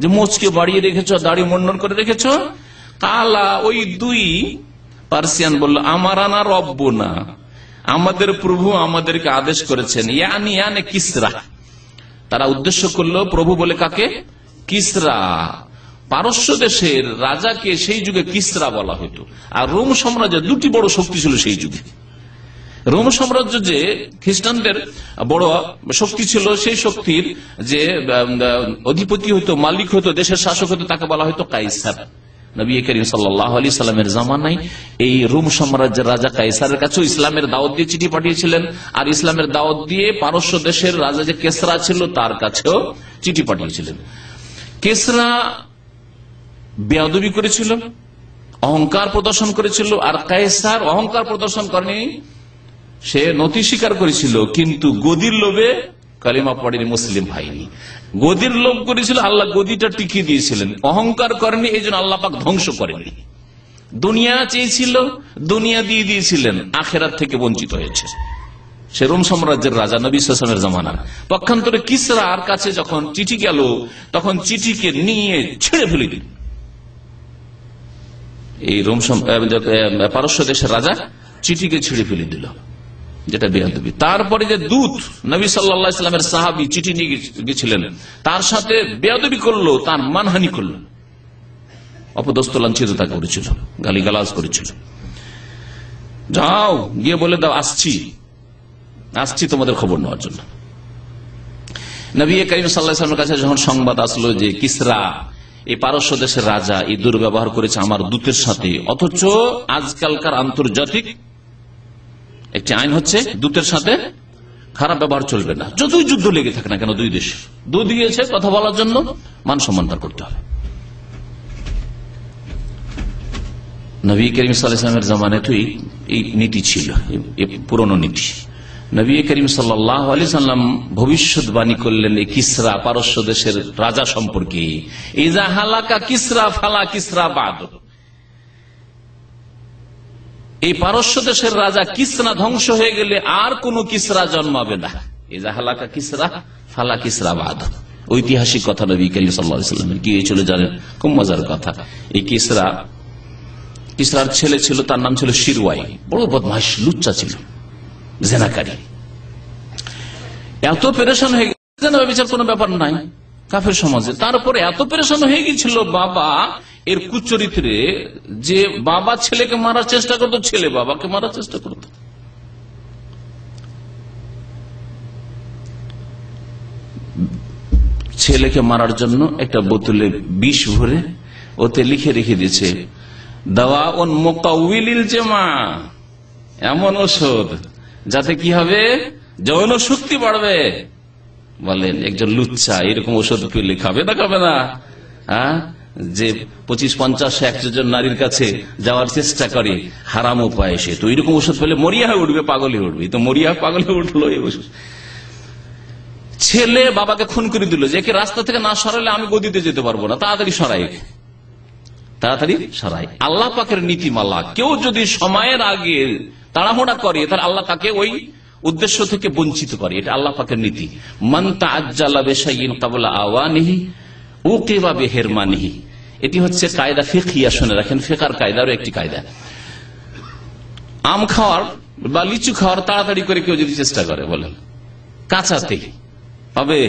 যে মোচকে বাড়িয়ে রেখেছ, দাড়ি মুন্ডন করে রেখেছ? কালা, ওই দুই পার্সিয়ান বলল, আমারানা রব্বুনা, আমাদের প্রভু আমাদেরকে আদেশ করেছেন। ইয়ানি ইয়ানি কিসরা, তারা উদ্দেশ্য করলো প্রভু বলে কাকে? কিসরা, পারস্য দেশের রাজাকে সেই যুগে কিসরা বলা হতো। আর রোম সাম্রাজ্য দুটি বড় শক্তি ছিল সেই যুগে। রোম সাম্রাজ্য যে খ্রিস্টানদের বড় শক্তি ছিল, সেই শক্তির যে অধিপতি হতো, মালিক হতো, দেশের শাসক হতো, তাকে বলা হতো কাইসার। নবী করিম সাল্লাল্লাহু আলাইহি সাল্লামের জামানায় এই রোম সাম্রাজ্যের রাজা কাইসারের কাছেও ইসলামের দাওয়াত দিয়ে চিঠি পাঠিয়েছিলেন, আর ইসলামের দাওয়াত দিয়ে পারস্য দেশের রাজা যে কেসরা ছিল তার কাছেও চিঠি পাঠিয়েছিলেন। কেসরা বেয়াদবি করেছিল, অহংকার প্রদর্শন করেছিল, আর কাইসার অহংকার প্রদর্শন করেনি, সে নথি স্বীকার করেছিল, কিন্তু গদির লোভে কালিমা পড়েনি, মুসলিম হয়নি। গদির লোভ করেছিল, আল্লাহ গদিটা টিকিয়ে দিয়েছিলেন। অহংকার করেনি, এই জন্য আল্লাহ পাক ধ্বংস করেনি। দুনিয়া চেয়েছিল, দুনিয়া দিয়ে দিয়েছিলেন, আখেরাত থেকে বঞ্চিত হয়েছে। সে রোম সাম্রাজ্যের রাজা নবী সাল্লাল্লাহু আলাইহি ওয়াসাল্লামের জামানা। পক্ষান্তরে কিসরার কাছে যখন চিঠি গেল, তখন চিঠিকে নিয়ে ছিঁড়ে ফেলে দিল। এই রোম পারস্য দেশের রাজা চিঠিকে ছিঁড়ে ফেলে দিল, যেটা বেয়াদবি। তারপরে যে দূত নবী সাল্লাল্লাহু আলাইহি ওয়াসাল্লামের সাহাবী চিঠি নিয়ে গেছিলেন, তার সাথে বেয়াদবি করলো, তার মানহানি করলো, অপদস্থ লাঞ্ছিততা করেছিল, গালিগালাজ করেছিল। যাও গিয়ে বলে দাও আসছি তোমাদের খবর নেওয়ার জন্য। নবী করিম সাল্লাল্লাহু আলাইহি ওয়াসাল্লামের কাছে যখন সংবাদ আসলো যে কিসরা, এই পারস্য দেশের রাজা, এই দুর্ব্যবহার করেছে আমার দূতের সাথে, অথচ আজকালকার আন্তর্জাতিক একটি আইন হচ্ছে দূতের সাথে খারাপ ব্যবহার চলবে না, যতই যুদ্ধ লেগে থাকে না কেন। দুই দেশ দুধ দিয়েছে কথা বলার জন্য, মান সম্মান তার করতে হবে। নবী করিম সাল্লাল্লাহু আলাইহি ওয়াসাল্লামের জামানায় তো এই নীতি ছিল, এই পুরনো নীতি। নবী করিম সাল্লাল্লাহু আলাইহি ওয়াসাল্লাম ভবিষ্যৎবাণী করলেন এই কিসরা, পারস্য দেশের রাজা সম্পর্কে। ইজা হালাকা কিসরা ফালা কিসরা বাদ, এই পারস্য দেশের রাজা কিসরা ধ্বংস হয়ে গেলে আর কোন কিসরা জন্মাবে না। ইজা হালাকা কিসরা ফালা কিসরা বাদ, ঐতিহাসিক কথা নবী করিম সাল্লাল্লাহু আলাইহি ওয়াসাল্লামের। কি হয়েছিল জানেন? খুব মজার কথা। এই কিসরার ছেলে ছিল, তার নাম ছিল শিরওয়াই, বড় বদমাশ, লুচ্চা ছিল, জেনাকারী। এত পেরেশান হয়ে গেছে, বিচার কোনো ব্যাপার নাই কাফের সমাজে। তারপরে এত পেরেশান হয়ে গেছিল বাবা এর কুচরিত্রে, যে বাবা ছেলেকে মারার চেষ্টা করতো, ছেলে বাবাকে মারার চেষ্টা করত। ছেলেকে মারার জন্য একটা বোতলে বিষ ভরে ওতে লিখে রেখে দিয়েছে দাওয়াউন মুকাউইলিল জামা, এমন ওষুধ যাতে কি হবে, যৌন শক্তি বাড়বে। বলেন একজন লুচ্চা এরকম ওষুধ পেলে খাবে না? খাবে না? হ্যাঁ, যে 25-50-100 জন নারীর কাছে যাওয়ার চেষ্টা করে হারাম উপায়ে, সে তো এরকম ওষুধ পেলে মরিয়া হয়ে উঠবে, পাগল হয়ে উঠবে। তো মরিয়া পাগল হয়ে উঠলো এই ওষুধ। ছেলে বাবাকে খুন করে দিল, যে একে রাস্তা থেকে না সরালে আমি গদিতে যেতে পারবো না, তাড়াতাড়ি সরাই। আল্লাহ পাকের নীতিমালা, কেউ যদি সময়ের আগে তাড়াহুড়া করে তাহলে আল্লাহ তাকে ওই উদ্দেশ্য থেকে বঞ্চিত করে। এটা আল্লাহ পাকের নীতি। মান তাআজ্জালা বিশাইইন ক্বাবলা আওয়ানিহি উকিবা বিহিরমানিহি, এটি হচ্ছে কায়দা ফিকহিয়া। শুনে রাখেন, ফিকহার কায়দারও একটি কায়দা। আম খাওয়ার বা লিচু খাওয়ার তাড়াতাড়ি করে কেউ যদি চেষ্টা করে, বলেন কাঁচাতে পাবে,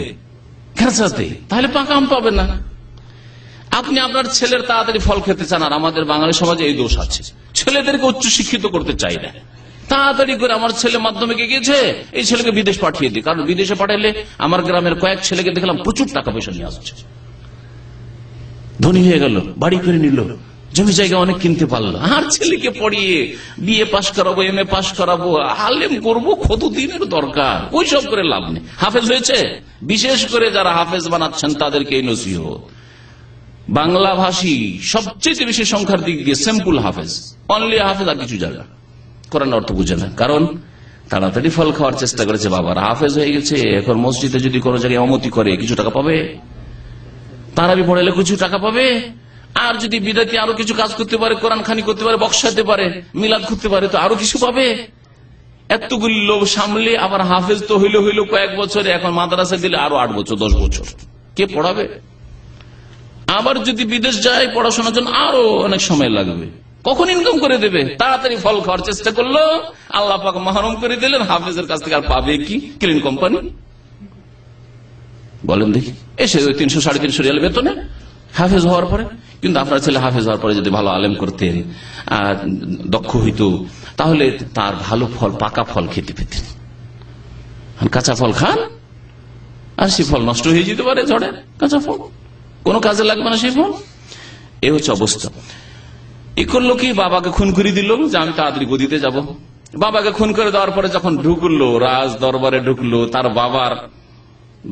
কাঁচাতে, তাহলে পাকা আম পাবে না। আপনি আপনার ছেলের তাড়াতাড়ি ফল খেতে চান, আর আমাদের বাঙালি সমাজে এই দোষ আছে, ছেলেদেরকে উচ্চ শিক্ষিত করতে চাই না। তাড়াতাড়ি করে আমার ছেলে মাধ্যমিকে গিয়েছে, এই ছেলেকে বিদেশ পাঠিয়ে দিই, কারণ বিদেশে পাঠাইলে আমার গ্রামের কয়েক ছেলেকে দেখলাম প্রচুর টাকা পয়সা নিয়ে আসছে, ধনী হয়ে গেল, বাড়ি করে নিল, জমি জায়গা অনেক কিনতে পারলো। আর ছেলেকে পড়িয়ে বিএ পাশ করাবো, এমএ পাশ করাবো, আলেম করবো, কতদিনের দরকার, ওইসব করে লাভ নেই। হাফেজ হয়েছে, বিশেষ করে যারা হাফেজ বানাচ্ছেন তাদেরকে এই নসিহত, বাংলা ভাষী সবচেয়ে বেশি সংখ্যার দিক দিয়ে সিম্পল হাফেজ, অনলি হাফেজ, আর কিছু জায়গা কোরআন অর্থ বুঝে না, কারণ তাড়াতাড়ি ফল খাওয়ার চেষ্টা করেছে। বাবার হাফেজ হয়ে গেছে, এখন মসজিদে যদি কোনো জায়গায় অমতি করে কিছু টাকা পাবে, তারাবি পড়াইলে কিছু টাকা পাবে, আর যদি বিদাতি আরো কিছু কাজ করতে পারে, কোরআন খানি করতে পারে, বক্সাতে পারে, মিলাদ করতে পারে, তো আরো কিছু পাবে। এতগুলি লোক সামলে আবার হাফেজ তো হইলো কয়েক বছরে, এখন মাদ্রাসা দিলে আরো 8 বছর 10 বছর কে পড়াবে? আবার যদি বিদেশ যায় পড়াশোনার জন্য আরো অনেক সময় লাগবে, কখন ইনকাম করে দেবে? তাড়াতাড়ি ফল খাওয়ার চেষ্টা করলো, আল্লাহ পাক মাহরুম করে দিলেন, হাফেজের কাছ থেকে আর পাবে কি? ক্লিন কোম্পানি বলেন দেখি, এসে 300-350 রিয়াল বেতনে হাফেজ হওয়ার পরে। কিন্তু আপনার ছেলে হাফেজ হওয়ার পরে যদি ভালো আলেম করতেন, দক্ষ হইত, তাহলে তার ভালো ফল, পাকা ফল খেতে পেতেন। কাঁচা ফল খান, আর সেই ফল নষ্ট হয়ে যেতে পারে ঝড়ে, কাঁচা ফল কোনো কাজে লাগবে না সেই ফল। এ হচ্ছে অবস্থা। এ করলো কি, বাবাকে খুন করে দিল যে আমি তাড়াতাড়ি গদিতে যাব। বাবাকে খুন করে দেওয়ার পরে যখন ঢুকলো, রাজ দরবারে ঢুকলো, তার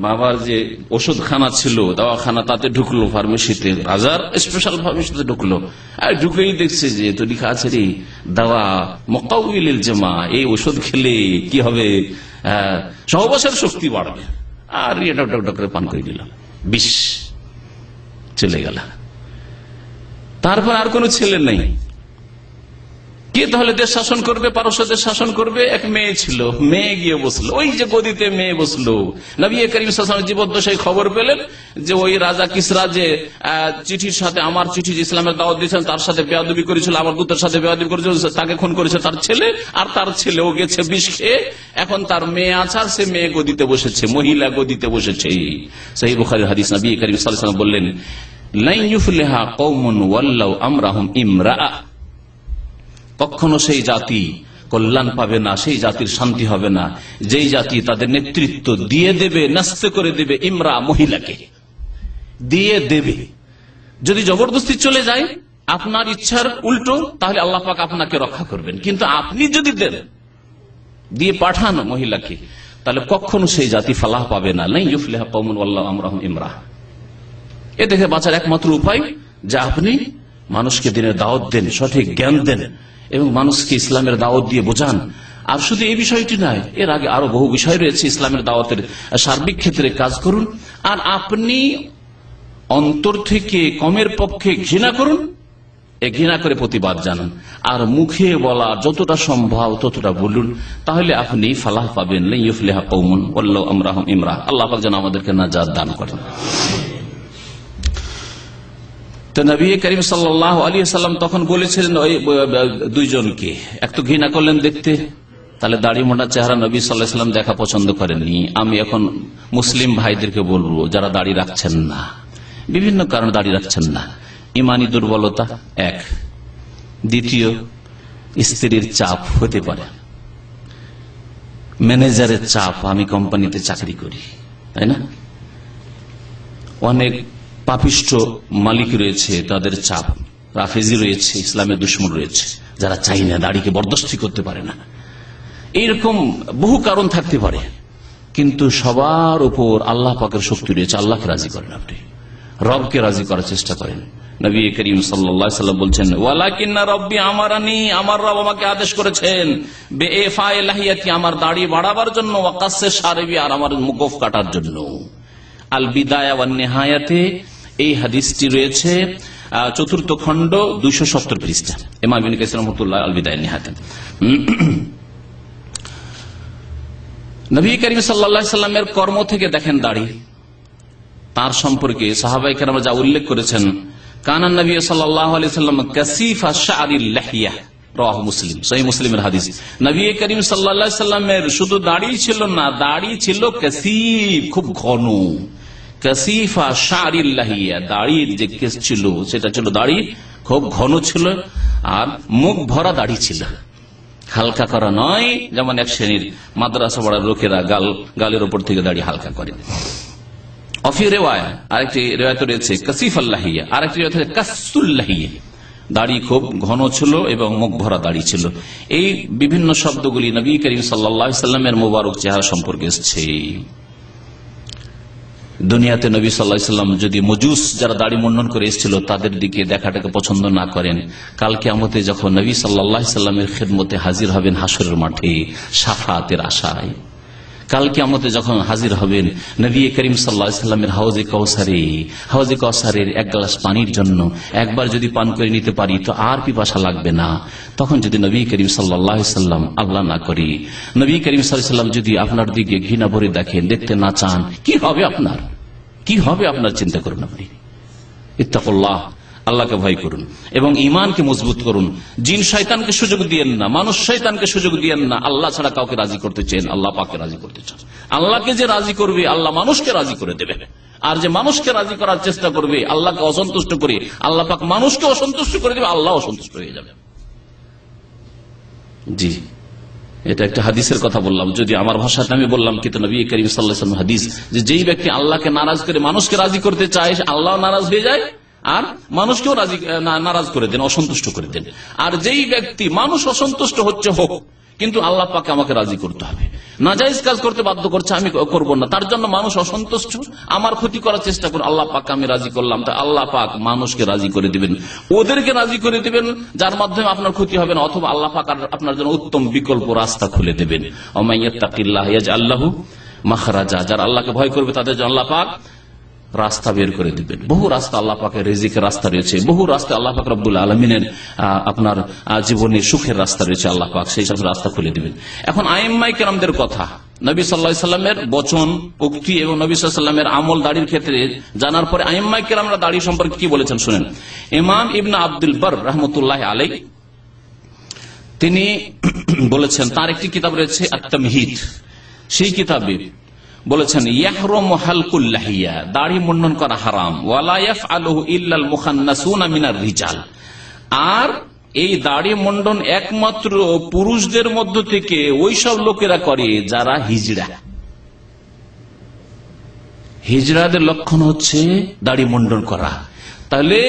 বাবার যে ওষুধখানা ছিল, দাওয়াখানা, তাতে ঢুকলো, ফার্মেসিতে, রাজার স্পেশাল ফার্মেসিতে ঢুকলো। আর ঢুকেই দেখছে যে তো লিখা আছে রে, দাওয়া মুকাউইলিল জামা, এই ওষুধ খেলে কি হবে, সহবাসের শক্তি বাড়বে। আর এটা করে পান করে দিল, বিষ চলে গেল। তারপর আর কোন ছেলে নেই, কে তাহলে দেশ শাসন করবে? পারস্য দেশ শাসন করবে। এক মেয়ে ছিল, মেয়ে গিয়ে বসলো, ওই যে গদিতে মেয়ে বসলো। নবী করিম সাল্লাল্লাহু আলাইহি ওয়াসাল্লাম জীবদ্দশায় খবর পেলেন যে ওই রাজা কিসরা যে চিঠির সাথে, আমার চিঠি ইসলামের দাওয়াত দিয়েছেন, তার সাথে বেয়াদবি করেছিল, আমার দূতের সাথে বেয়াদবি করেছিল, তাকে খুন করেছে তার ছেলে, আর তার ছেলেও গেছে বিষ খেয়ে। এখন তার মেয়ে আছে, আর সে মেয়ে গদিতে বসেছে, মহিলা গদিতে বসেছে। সহিহ বুখারীর হাদিস, নবী করিম সাল্লাল্লাহু আলাইহি ওয়াসাল্লাম বললেন, লা ইউফলিহা কওমুন ওয়াল্লাউ আমরাহুম ইমরাআ, কখনো সেই জাতি কল্যাণ পাবে না, সেই জাতির শান্তি হবে না যেই জাতি তাদের নেতৃত্ব দিয়ে দেবে, ন্যস্ত করে দেবে, ইমরা মহিলাকে দিয়ে দেবে। যদি জবরদস্তি চলে যায় আপনার ইচ্ছার উল্টো, তাহলে আল্লাহ পাক আপনাকে রক্ষা করবেন। কিন্তু আপনি যদি দেন, দিয়ে পাঠান মহিলাকে, তাহলে কখনো সেই জাতি ফালাহ পাবে না। লা ইউফলিহা কওমুন ওয়াল্লাহু আমরাহুম ইমরা। এ দেখে বাঁচার একমাত্র উপায় যে আপনি মানুষকে দিনের দাওয়াত দেন, সঠিক জ্ঞান দেন, এবং মানুষকে ইসলামের দাওয়াত দিয়ে বোঝান। আর শুধু এই বিষয়টি নয়, এর আগে আরো বহু বিষয় রয়েছে ইসলামের দাওয়াতের সার্বিক ক্ষেত্রে কাজ করুন। আর আপনি অন্তর থেকে কমের পক্ষে ঘৃণা করুন, এ ঘৃণা করে প্রতিবাদ জানান, আর মুখে বলা যতটা সম্ভব ততটা বলুন, তাহলে আপনি ফালাহ পাবেন। লা ইউফলিহা কওমুন ওয়াল্লাহু আমরাহুম ইমরা। আল্লাহ পাক যেন আমাদেরকে নাজাত দান করেন। তো নবী করিম সাল্লাল্লাহু আলাইহি ওয়াসাল্লাম তখন বলেছিলেন ওই দুইজনকে, এক তো ঘৃণা করলেন দেখতে, তাহলে দাড়ি মোটা চেহারা নবী সাল্লাল্লাহু আলাইহি ওয়াসাল্লাম দেখা পছন্দ করেননি। আমি এখন মুসলিম ভাইদেরকে বলবো যারা দাড়ি রাখছেন না, বিভিন্ন কারণে দাড়ি রাখছেন না, ইমানি দুর্বলতা এক, দ্বিতীয় স্ত্রীর চাপ হতে পারে, ম্যানেজারের চাপ, আমি কোম্পানিতে চাকরি করি, তাই না, অনেক পাপিষ্ঠ মালিক রয়েছে, তাদের চাপ, রাফেজি রয়েছে, ইসলামের দুশ্মন রয়েছে যারা চাই না, দাড়িকে বরদাস্তি করতে পারে না, এইরকম বহু কারণ থাকতে পারে। কিন্তু সবার উপর আল্লাহ পাকের শক্তি রয়েছে, আল্লাহকে রাজি করেন, আপনি রবকে রাজি করার চেষ্টা করেন। নবী করিম সাল্লাল্লাহু আলাইহি ওয়াসাল্লাম বলছেন, ওয়ালাকিন্না রাব্বি আমারানি, আমার রব আমাকে আদেশ করেছেন, বিইফাই লাহিয়াতি, আমার দাড়ি বাড়াবার জন্য, ওয়া কাসসে শারিবি, আর আমার গোঁফ কাটার জন্য। আল বিদায়া ওয়ান নিহায়াতে এই হাদিসটি রয়েছে 4th খণ্ড 270 পৃষ্ঠা, ইমাম ইবনে কাসির রাহমাতুল্লাহ আল বিদায়া নিহায়াতে। নবী করিম সাল্লাল্লাহু আলাইহি ওয়াসাল্লামের কর্ম থেকে দেখেন দাড়ি, তার সম্পর্কে সাহাবায়ে কেরাম যা উল্লেখ করেছেন, কানান নবী সাল্লাল্লাহু আলাইহি ওয়াসাল্লাম কাসিফা শা'রিল লাহিয়া, রাওয়াহু মুসলিম, সহিহ মুসলিমের হাদিস। নবী করিম সাল্লাল্লাহু আলাইহি ওয়াসাল্লামের শুধু দাড়ি ছিল না, দাড়ি ছিল কাসিফ, খুব ঘন। কাসিফা শারিল লাহিয়া, দাড়ির যে কেস ছিল সেটা ছিল দাড়ি খুব ঘন ছিল, আর মুখ ভরা দাড়ি ছিল, হালকা করা নয় যেমন এক শ্রেণীর মাদ্রাসা পড়ার লোকেরা গালের উপর থেকে দাড়ি হালকা করে। অফি রেওয়ায়া, আরেকটি রেওয়ায়ত রয়েছে কাসিফাল লাহিয়া, আরেকটি রেওয়ায়ত রয়েছে কাসুল লাহিয়া, দাড়ি খুব ঘন ছিল এবং মুখ ভরা দাড়ি ছিল। এই বিভিন্ন শব্দগুলি নবী করিম সাল্লাল্লাহু আলাইহি সাল্লামের মুবারক চেহারা সম্পর্কে এসেছে। দুনিয়াতে নবী সাল্লাল্লাহু আলাইহি সাল্লাম যদি মজুস যারা দাড়ি মুন্ডন করে এসেছিল তাদের দিকে দেখাটাকে পছন্দ না করেন, কাল কিয়ামতে যখন নবী সাল্লাল্লাহু আলাইহি সাল্লামের খিদমতে হাজির হবেন হাসরের মাঠে শাফাতের আশায়, কাল কিয়ামতে যখন হাজির হবেন নবী করিম সাল্লাল্লাহু আলাইহি সাল্লামের হাউজে কাউসারের এক গ্লাস পানির জন্য একবার যদি পান করে নিতে পারি তো আর পিপাসা লাগবে না, তখন যদি নবী করিম সাল্লাল্লাহু আলাইহি সাল্লাম আল্লাহ না করি নবী করিম সাল্লাল্লাহু আলাইহি সাল্লাম যদি আপনার দিকে ঘৃণা ভরে দেখেন, দেখতে না চান, কি হবে আপনার চিন্তা করুন। আপনি ইত্তাকুল্লাহ, আল্লাহকে ভয় করুন এবং ঈমানকে মজবুত করুন। জিন শয়তানকে সুযোগ দিয়েন না, মানুষ শয়তানকে সুযোগ দিয়েন না। আল্লাহ ছাড়া কাউকে রাজি করতে চান, আল্লাহ পাককে রাজি করতে চান। আল্লাহকে যে রাজি করবে আল্লাহ মানুষকে রাজি করে দেবে, আর যে মানুষকে রাজি করার চেষ্টা করবে আল্লাহকে অসন্তুষ্ট করে আল্লাহ পাক মানুষকে অসন্তুষ্ট করে দেবে, আল্লাহ অসন্তুষ্ট হয়ে যাবে। জি, এটা একটা হাদিসের কথা বললাম, যদি আমার ভাষাতে আমি বললাম কিন্তু নবী করিম সাল্লাল্লাহু আলাইহি ওয়াসাল্লাম হাদিস, যে যেই ব্যক্তি আল্লাহকে নারাজ করে মানুষকে রাজি করতে চায় আল্লাহ নারাজ হয়ে যায়, আর মানুষকেও নারাজ করে দেন, অসন্তুষ্ট করে দেন। আর যেই ব্যক্তি মানুষ অসন্তুষ্ট হচ্ছে হোক, কিন্তু আল্লাহ পাক আমাকে রাজি করতে হবে, নাজায়েজ কাজ করতে বাধ্য করছে আমি করব না, তার জন্য মানুষ অসন্তুষ্ট, আমার ক্ষতি করার চেষ্টা করে আল্লাহ পাক আমি রাজি করলাম, তা আল্লাহ পাক মানুষকে রাজি করে দিবেন, ওদেরকে রাজি করে দিবেন যার মাধ্যমে আপনার ক্ষতি হবে না, অথবা আল্লাহ পাক আপনার জন্য উত্তম বিকল্প রাস্তা খুলে দেবেন। ওমাইয়াত্তাকিল্লাহ ইয়াজআল লাহু মাখরাজা, যারা আল্লাহকে ভয় করবে তাদের জন্য আল্লাহ পাক রাস্তা বের করে দিবেন। বহু রাস্তা আল্লাহ পাকের রিজিকের রাস্তা রয়েছে, বহু রাস্তা আল্লাহ পাক রব্বুল আলামিনের আপনার জীবনে সুখের রাস্তা রয়েছে, আল্লাহ পাক সেই সব রাস্তা খুলে দিবেন। এখন আইম্মাই কেরামদের কথা, নবী সাল্লাল্লাহু আলাইহি সাল্লামের বচন উক্তি এবং নবী সাল্লাল্লাহু আলাইহি সাল্লামের আমল দাড়ির ক্ষেত্রে জানার পরে আইম্মাই কেরামরা দাড়ি সম্পর্কে কি বলেছেন শুনেন। ইমাম ইবনে আব্দুল বার রাহমাতুল্লাহি আলাইহি তিনি বলেছেন, তার একটি কিতাব রয়েছে আত-তামহিদ, সেই কিতাবে বলেছেন ইয়াহরুমু হালকুল লাহিয়া, দাড়ি মুন্ডন করা হারাম, ওয়ালা ইয়াফআলুহু ইল্লাল মুখান্নাসুনা মিনার রিজাল, আর এই দাড়ি মুন্ডন একমাত্র পুরুষদের মধ্য থেকে ওই সব লোকেরা করে যারা হিজড়াদের লক্ষণ হচ্ছে দাড়ি মুন্ডন করা। তাহলে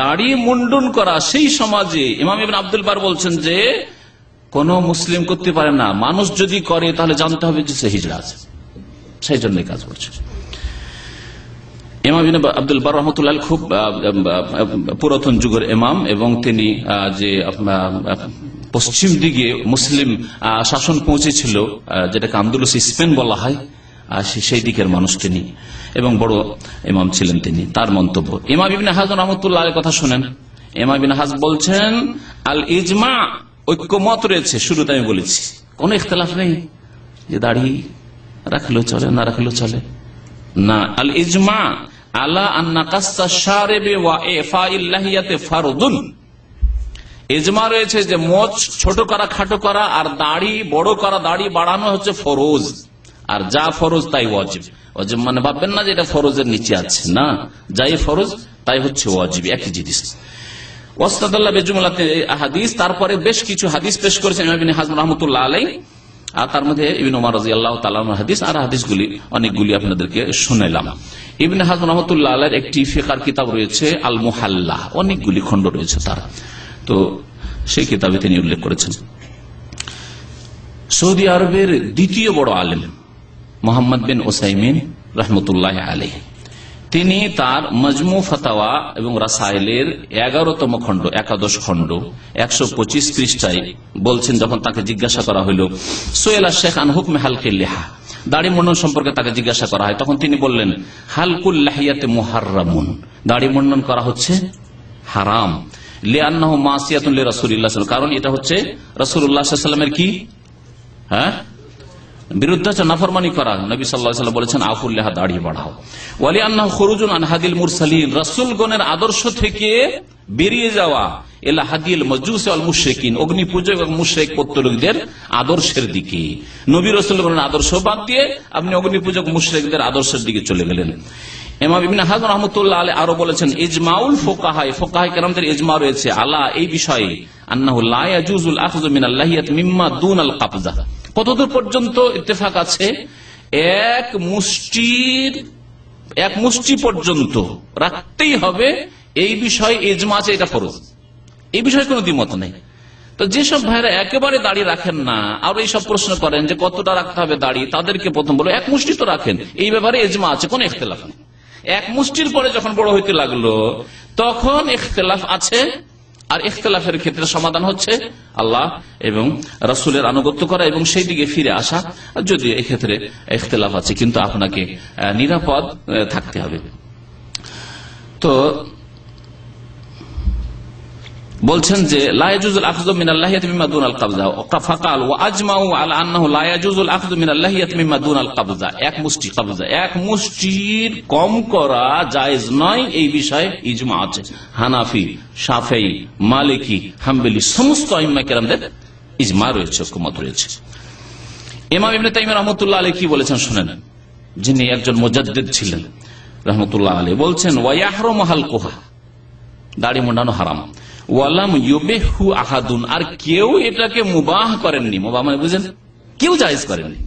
দাড়ি মুন্ডন করা সেই সমাজে ইমাম ইবনে আব্দুল বার বলছেন যে কোন মুসলিম করতে পারে না, মানুষ যদি করে তাহলে জানতে হবে যে সে হিজড়া আছে, সেই জন্য কাজ করছে। ইমাম ইবনে আব্দুল বার রাহমাতুল্লাহ খুব পুরাতন যুগের ইমাম, এবং তিনি যে পশ্চিম দিকে মুসলিম শাসন পৌঁছেছিল, যেটাকে আন্দুলুস স্পেন বলা হয়, সেই দিকের মানুষ তিনি, এবং বড় ইমাম ছিলেন তিনি। তার মন্তব্য ইমাম ইবনে হাজম রাহমাতুল্লাহ আলাইহির কথা শুনেন। ইমাম ইবনে হাজম বলছেন আল ইজমা, ঐক্যমত রয়েছে, শুরুতে আমি বলেছি কোন ইখতিলাফ নেই যে দাড়ি রাখলেও চলে না রাখলেও চলে না। আল ইজমা আলা আন্না কাসসা শারিবি ওয়া ইফাইল লাহিয়াতি ফারদুন, ইজমা রয়েছে যে মোচ ছোট করা খাটো করা আর দাড়ি বড় করা, দাড়ি বাড়ানো হচ্ছে ফরজ, আর যা ফরজ তাই ওয়াজিব। ওয়াজিব মানে ভাববেন না যে এটা ফরজের নিচে আছে, না, যাই ফরজ তাই হচ্ছে ওয়াজিব, একই জিনিস। ওয়াস্তাদাল্লাহ বিজুমলাতি আহাদিস, তারপরে বেশ কিছু হাদিস পেশ করেছেন ইমাম ইবনে হাজম রাহমাতুল্লাহ আলাইহি, আর তার মধ্যে ইবনে ওমর রাদিয়াল্লাহু তাআলা আনহু হাদিস, আর হাদিসগুলি অনেকগুলি আপনাদেরকে শুনাইলাম। ইবনে হাজম রাহমাতুল্লাহ আলাইহির একটি ফিকহের কিতাব রয়েছে আল মুহাল্লা, অনেকগুলি খণ্ড রয়েছে তার, তো সেই কিতাবে তিনি উল্লেখ করেছেন। সৌদি আরবের দ্বিতীয় বড় আলেম মুহাম্মদ বিন উসাইমিন রাহমাতুল্লাহি আলাইহি, তিনি তার মজমু ফাতাওয়া এবং রাসাইলের 11তম খণ্ড, 11 খণ্ড 125 পৃষ্ঠায় বলছেন, যখন তাকে জিজ্ঞাসা করা হইল সুয়েলা শেখ আন হুকমে হালকিল লিহা, দাড়ি মুন্ডন সম্পর্কে তাকে জিজ্ঞাসা করা হয়, তখন তিনি বললেন হালকুল লাহিয়াতে মুহাররামুন, দাড়ি মুন্ডন করা হচ্ছে হারাম, লিআন্নাহু মাসিয়াতুন লিরাসূলিল্লাহ, কারণ এটা হচ্ছে রাসূলুল্লাহ সাল্লাল্লাহু আলাইহি ওয়াসাল্লামের কি বিরুদ্ধাচার, নাফরমানি করা। নবী সাল্লাল্লাহু আলাইহি ওয়াসাল্লাম বলেছেন আফুল লিহা, দাড়ি বাড়াও। ওয়ালি আন্নাহু খুরুজুন আন হাদিল মুরসালিন, রাসূলগণের আদর্শ থেকে বেরিয়ে যাওয়া, ইলা হাদিল মাজুস ওয়াল মুশরিকিন, অগ্নি পূজক এবং মুশরিক পত্তলিকদের আদর্শের দিকে। নবী রাসূলের আদর্শ বাদ দিয়ে আপনি অগ্নি পূজক মুশরিকদের আদর্শের দিকে চলে গেলেন। ইমাম ইবনে হাজম রাহমাতুল্লাহ আলাইহি আরো বলেছেন, ইজমাউল ফুকাহা, ফুকাহা কেরামদের ইজমা রয়েছে আলা এই বিষয়ে, আন্নাহু লা ইয়াজুজুল আখযু মিনাল লাহিয়াত মিম্মা দুনাল কবজা। কতদূর পর্যন্ত ইত্তেফাক আছে? এক মুষ্টি পর্যন্ত রাখতেই হবে, এই বিষয়ে ইজমা আছে, এটা ফরজ, এই বিষয়ে কোনো দ্বিমত নেই। তো যেসব ভাইরা একেবারে দাড়ি রাখেন না আর এইসব প্রশ্ন করেন যে কতটা রাখতে হবে দাড়ি, তাদেরকে প্রথম বলো এক মুষ্টি তো রাখেন, এই ব্যাপারে ইজমা আছে, কোনো ইখতিলাফ নেই। এক মুষ্টির পরে যখন বড় হইতে লাগলো তখন ইখতিলাফ আছে, আর ইখতিলাফের ক্ষেত্রে সমাধান হচ্ছে আল্লাহ এবং রাসূলের আনুগত্য করা এবং সেই দিকে ফিরে আসা। যদি এই ক্ষেত্রে ইখতিলাফ আছে, কিন্তু আপনাকে নিরাপদ থাকতে হবে। তো বলছেন যে লা ইয়াজুজুল আখযু মিনাল লাহিয়াতি মিম্মা দুনাল কবজা, ফাকাল ওয়া আজমাউ আলা আন্নাহু লা ইয়াজুজুল আখযু মিনাল লাহিয়াতি মিম্মা দুনাল কবজা, এক মুষ্টি কবজা, এক মুষ্টির কম করা জায়েজ নয়, এই বিষয়ে ইজমা আছে। হানাফি, শাফিঈ, মালিকি, হাম্বলি সমস্ত আইম্মা কেরামদের ইজমা রয়েছে, ঐকমত রয়েছে। ইমাম ইবনে তাইমিয়া রাহমাতুল্লাহ আলাইহি কি বলেছেন শুনেন, যিনি একজন মুজাদ্দিদ ছিলেন রাহমাতুল্লাহ আলাইহি, বলছেন ওয়া ইয়াহরামু হালকুহা, দাড়ি মুন্ডানো হারাম, ওয়ালাম ইউবিহু আহাদুন, আর কেউ এটাকে মুবাহ করেননি, মুবাহ মানে বুঝেন, কেউ জায়েজ করেননি,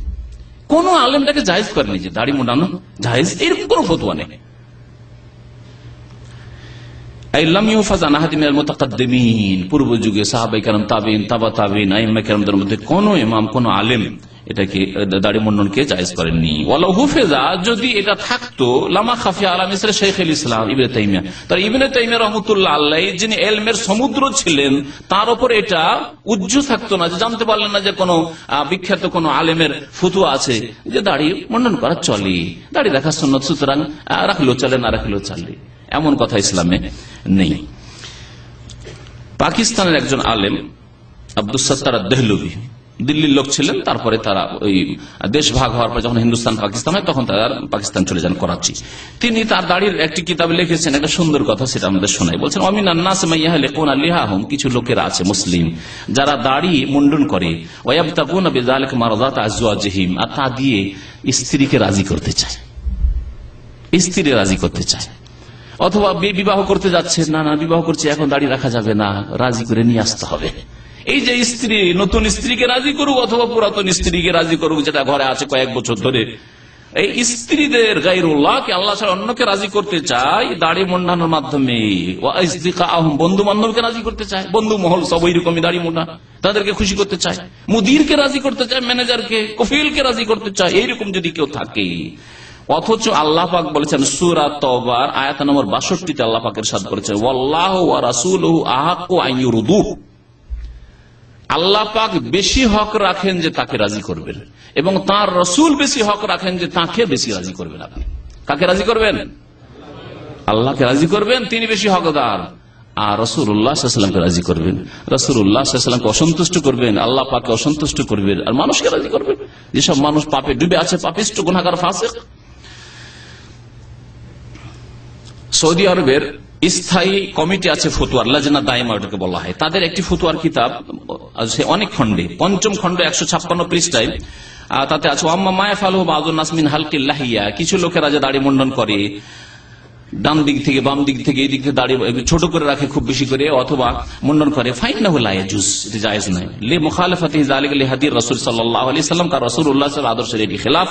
কোন আলেমটাকে জায়েজ করেনি যে দাড়ি মুন্ডানো জায়েজ, এরকম কোন ফতোয়া নেই। আইলাম ইউফাজ আন আহাদিন মিনাল মুতাকাদ্দিমিন, পূর্ব যুগে সাহাবায়ে কেরাম, তাবেঈন, তাবা তাবেঈন, আইম্মা কেরামদের মধ্যে কোন ইমাম, কোন আলেম এটাকে দাড়ি মুন্ডনকে জায়েজ করেননি। ওয়ালা হুফিজা, যদি এটা থাকতো লামা খাফিয়া আলা মিসরি শাইখুল ইসলাম ইবনে তাইমিয়া, তার ইবনে তাইমিয়া রাহমাতুল্লাহ আলাইহি যিনি ইলমের সমুদ্র ছিলেন, তার উপর এটা উজ্জ থাকতো না, যে জানতে পারলেন না যে কোন বিখ্যাত কোন আলেমের ফতোয়া আছে যে দাড়ি মুন্ডন করা চলে, দাড়ি রাখা সুন্নাত, সুতরাং রাখলেও চলে, না রাখলেও চলে, এমন কথা ইসলামে নেই। পাকিস্তানের একজন আলেম আব্দুস সাত্তার আদ-দেহলভী, দিল্লির লোক ছিলেন, তারপরে তারা ওই দেশ ভাগ হওয়ার পর যখন হিন্দুস্তান পাকিস্তান হয় তখন তারা পাকিস্তান চলে যান, করাচি। তিনি তার দাড়ির একটি কিতাবে লিখেছেন একটা সুন্দর কথা, সেটা আমাদের শোনাই। বলছেন অমিনান নাস মাইয়াহলিকুনা লিহাহুম, কিছু লোকেরা আছে মুসলিম যারা দাড়ি মুন্ডন করে, ওয়ায়াবতাগুনা বিযালিকা মারদাত আজওয়াজিহিম, আর তা দিয়ে স্ত্রীকে রাজি করতে চায়, স্ত্রী রাজি করতে চায়, অথবা বিবাহ করতে যাচ্ছে, না বিবাহ করছে এখন দাড়ি রাখা যাবে না, রাজি করে নিয়ে আসতে হবে। এই যে স্ত্রী নতুন স্ত্রীকে রাজি করুক অথবা পুরাতন স্ত্রীকে রাজি করুক, যেটা ঘরে আছে কয়েক বছর ধরে, এই স্ত্রীদের গায়রুল্লাহকে, আল্লাহ ছাড়া অন্যকে রাজি করতে চায় দাড়ি মুন্ডানোর মাধ্যমে। বন্ধু বান্ধবকে রাজি করতে চায়, বন্ধু মহল সব ওই রকমই দাড়ি মুন্ডা, তাদেরকে খুশি করতে চায়, মুদিরকে রাজি করতে চায়, ম্যানেজারকে, কফিলকে রাজি করতে চায়, এইরকম যদি কেউ থাকে। অথচ আল্লাহ পাক বলেছেন সূরা তাওবার আয়াত নম্বর ৬২ আল্লাহ পাক ইরশাদ করেছেন ওয়াল্লাহু ওয়া রাসূলুহু আহাক্কু আন ইউরদুহু, আল্লাহ পাক বেশি হক রাখেন যে তাকে রাজি করবেন, এবং তার রসুল বেশি হক রাখেন যে তাকে বেশি রাজি করবেন। আপনি কাকে রাজি করবেন? আল্লাহকে রাজি করবেন, তিনি বেশি হকদার, আর রাসূলুল্লাহ সাল্লাল্লাহু আলাইহি ওয়াসাল্লামকে রাজি করবেন, রাসূলুল্লাহ সাল্লাল্লাহু আলাইহি ওয়াসাল্লামকে অসন্তুষ্ট করবেন, আল্লাহ পাককে অসন্তুষ্ট করবেন, আর মানুষকে রাজি করবেন। যেসব মানুষ পাপে ডুবে আছে, পাপিষ্ট গুনাহগার ফাসিক। সৌদি আরবের স্থায়ী কমিটি আছে ফতোয়ার, লাজনা দাইমা ওটাকে বলা হয়, তাদের একটি ফতোয়ার কিতাব আছে অনেক খণ্ডে, পঞ্চম খণ্ড ১৫৬ পৃষ্ঠায়, তাতে আছে ওয়াম্মা মা ইয়াফআলুহু বাযুন নাস মিন হালকিল লাহিয়া, কিছু লোকেরা যে দাড়ি মুন্ডন করে ডান দিক থেকে বাম দিক থেকে এই দিক থেকে দাড়ি ছোট করে রাখে খুব বেশি করে, অথবা মুন্ডন করে, ফাইন্নাহু লা ইয়াজুজ, এটা জায়েজ নয়, লি মুখালাফাতি যালিকা লিহাদির রাসূল সাল্লাল্লাহু আলাইহি ওয়াসাল্লাম, কারণ রাসূলুল্লাহ সাল্লাল্লাহু আলাইহি ওয়াসাল্লাম আদর্শের এটি খেলাফ।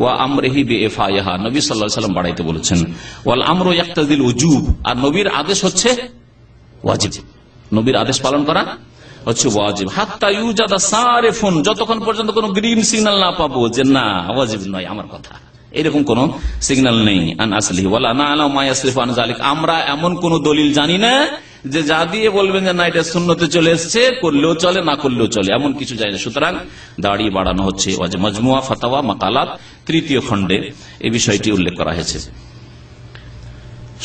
ওয়া আমরিহি বিইফাইহা, নবী সাল্লাল্লাহু আলাইহি ওয়াসাল্লাম বাড়াইতে বলেছেন। ওয়াল আমরু ইয়াকতাজিল উজুব, আর নবীর আদেশ হচ্ছে ওয়াজিব, নবীর আদেশ পালন করা হচ্ছে ওয়াজিব। হাত্তা ইউজাদা সারিফুন, যতক্ষণ পর্যন্ত কোনো গ্রিন সিগন্যাল না পাবো যে না ওয়াজিব নয় আমার কথা, এরকম কোন সিগন্যাল নেই। আন আসলিহি ওয়ালা না'লামু মা ইয়াসরিফু আন যালিক, আমরা এমন কোন দলিল জানি না যে যা দিয়ে বলবেন যে না এটা সুন্নতে চলে এসেছে, করলেও চলে না করলেও চলে, এমন কিছু জানি না। সুতরাং দাড়ি বাড়ানো হচ্ছে ওয়াজিব। মাজমুয়া ফাতাওয়া মাকালাত ৩য় খণ্ডে এই বিষয়টি উল্লেখ করা হয়েছে।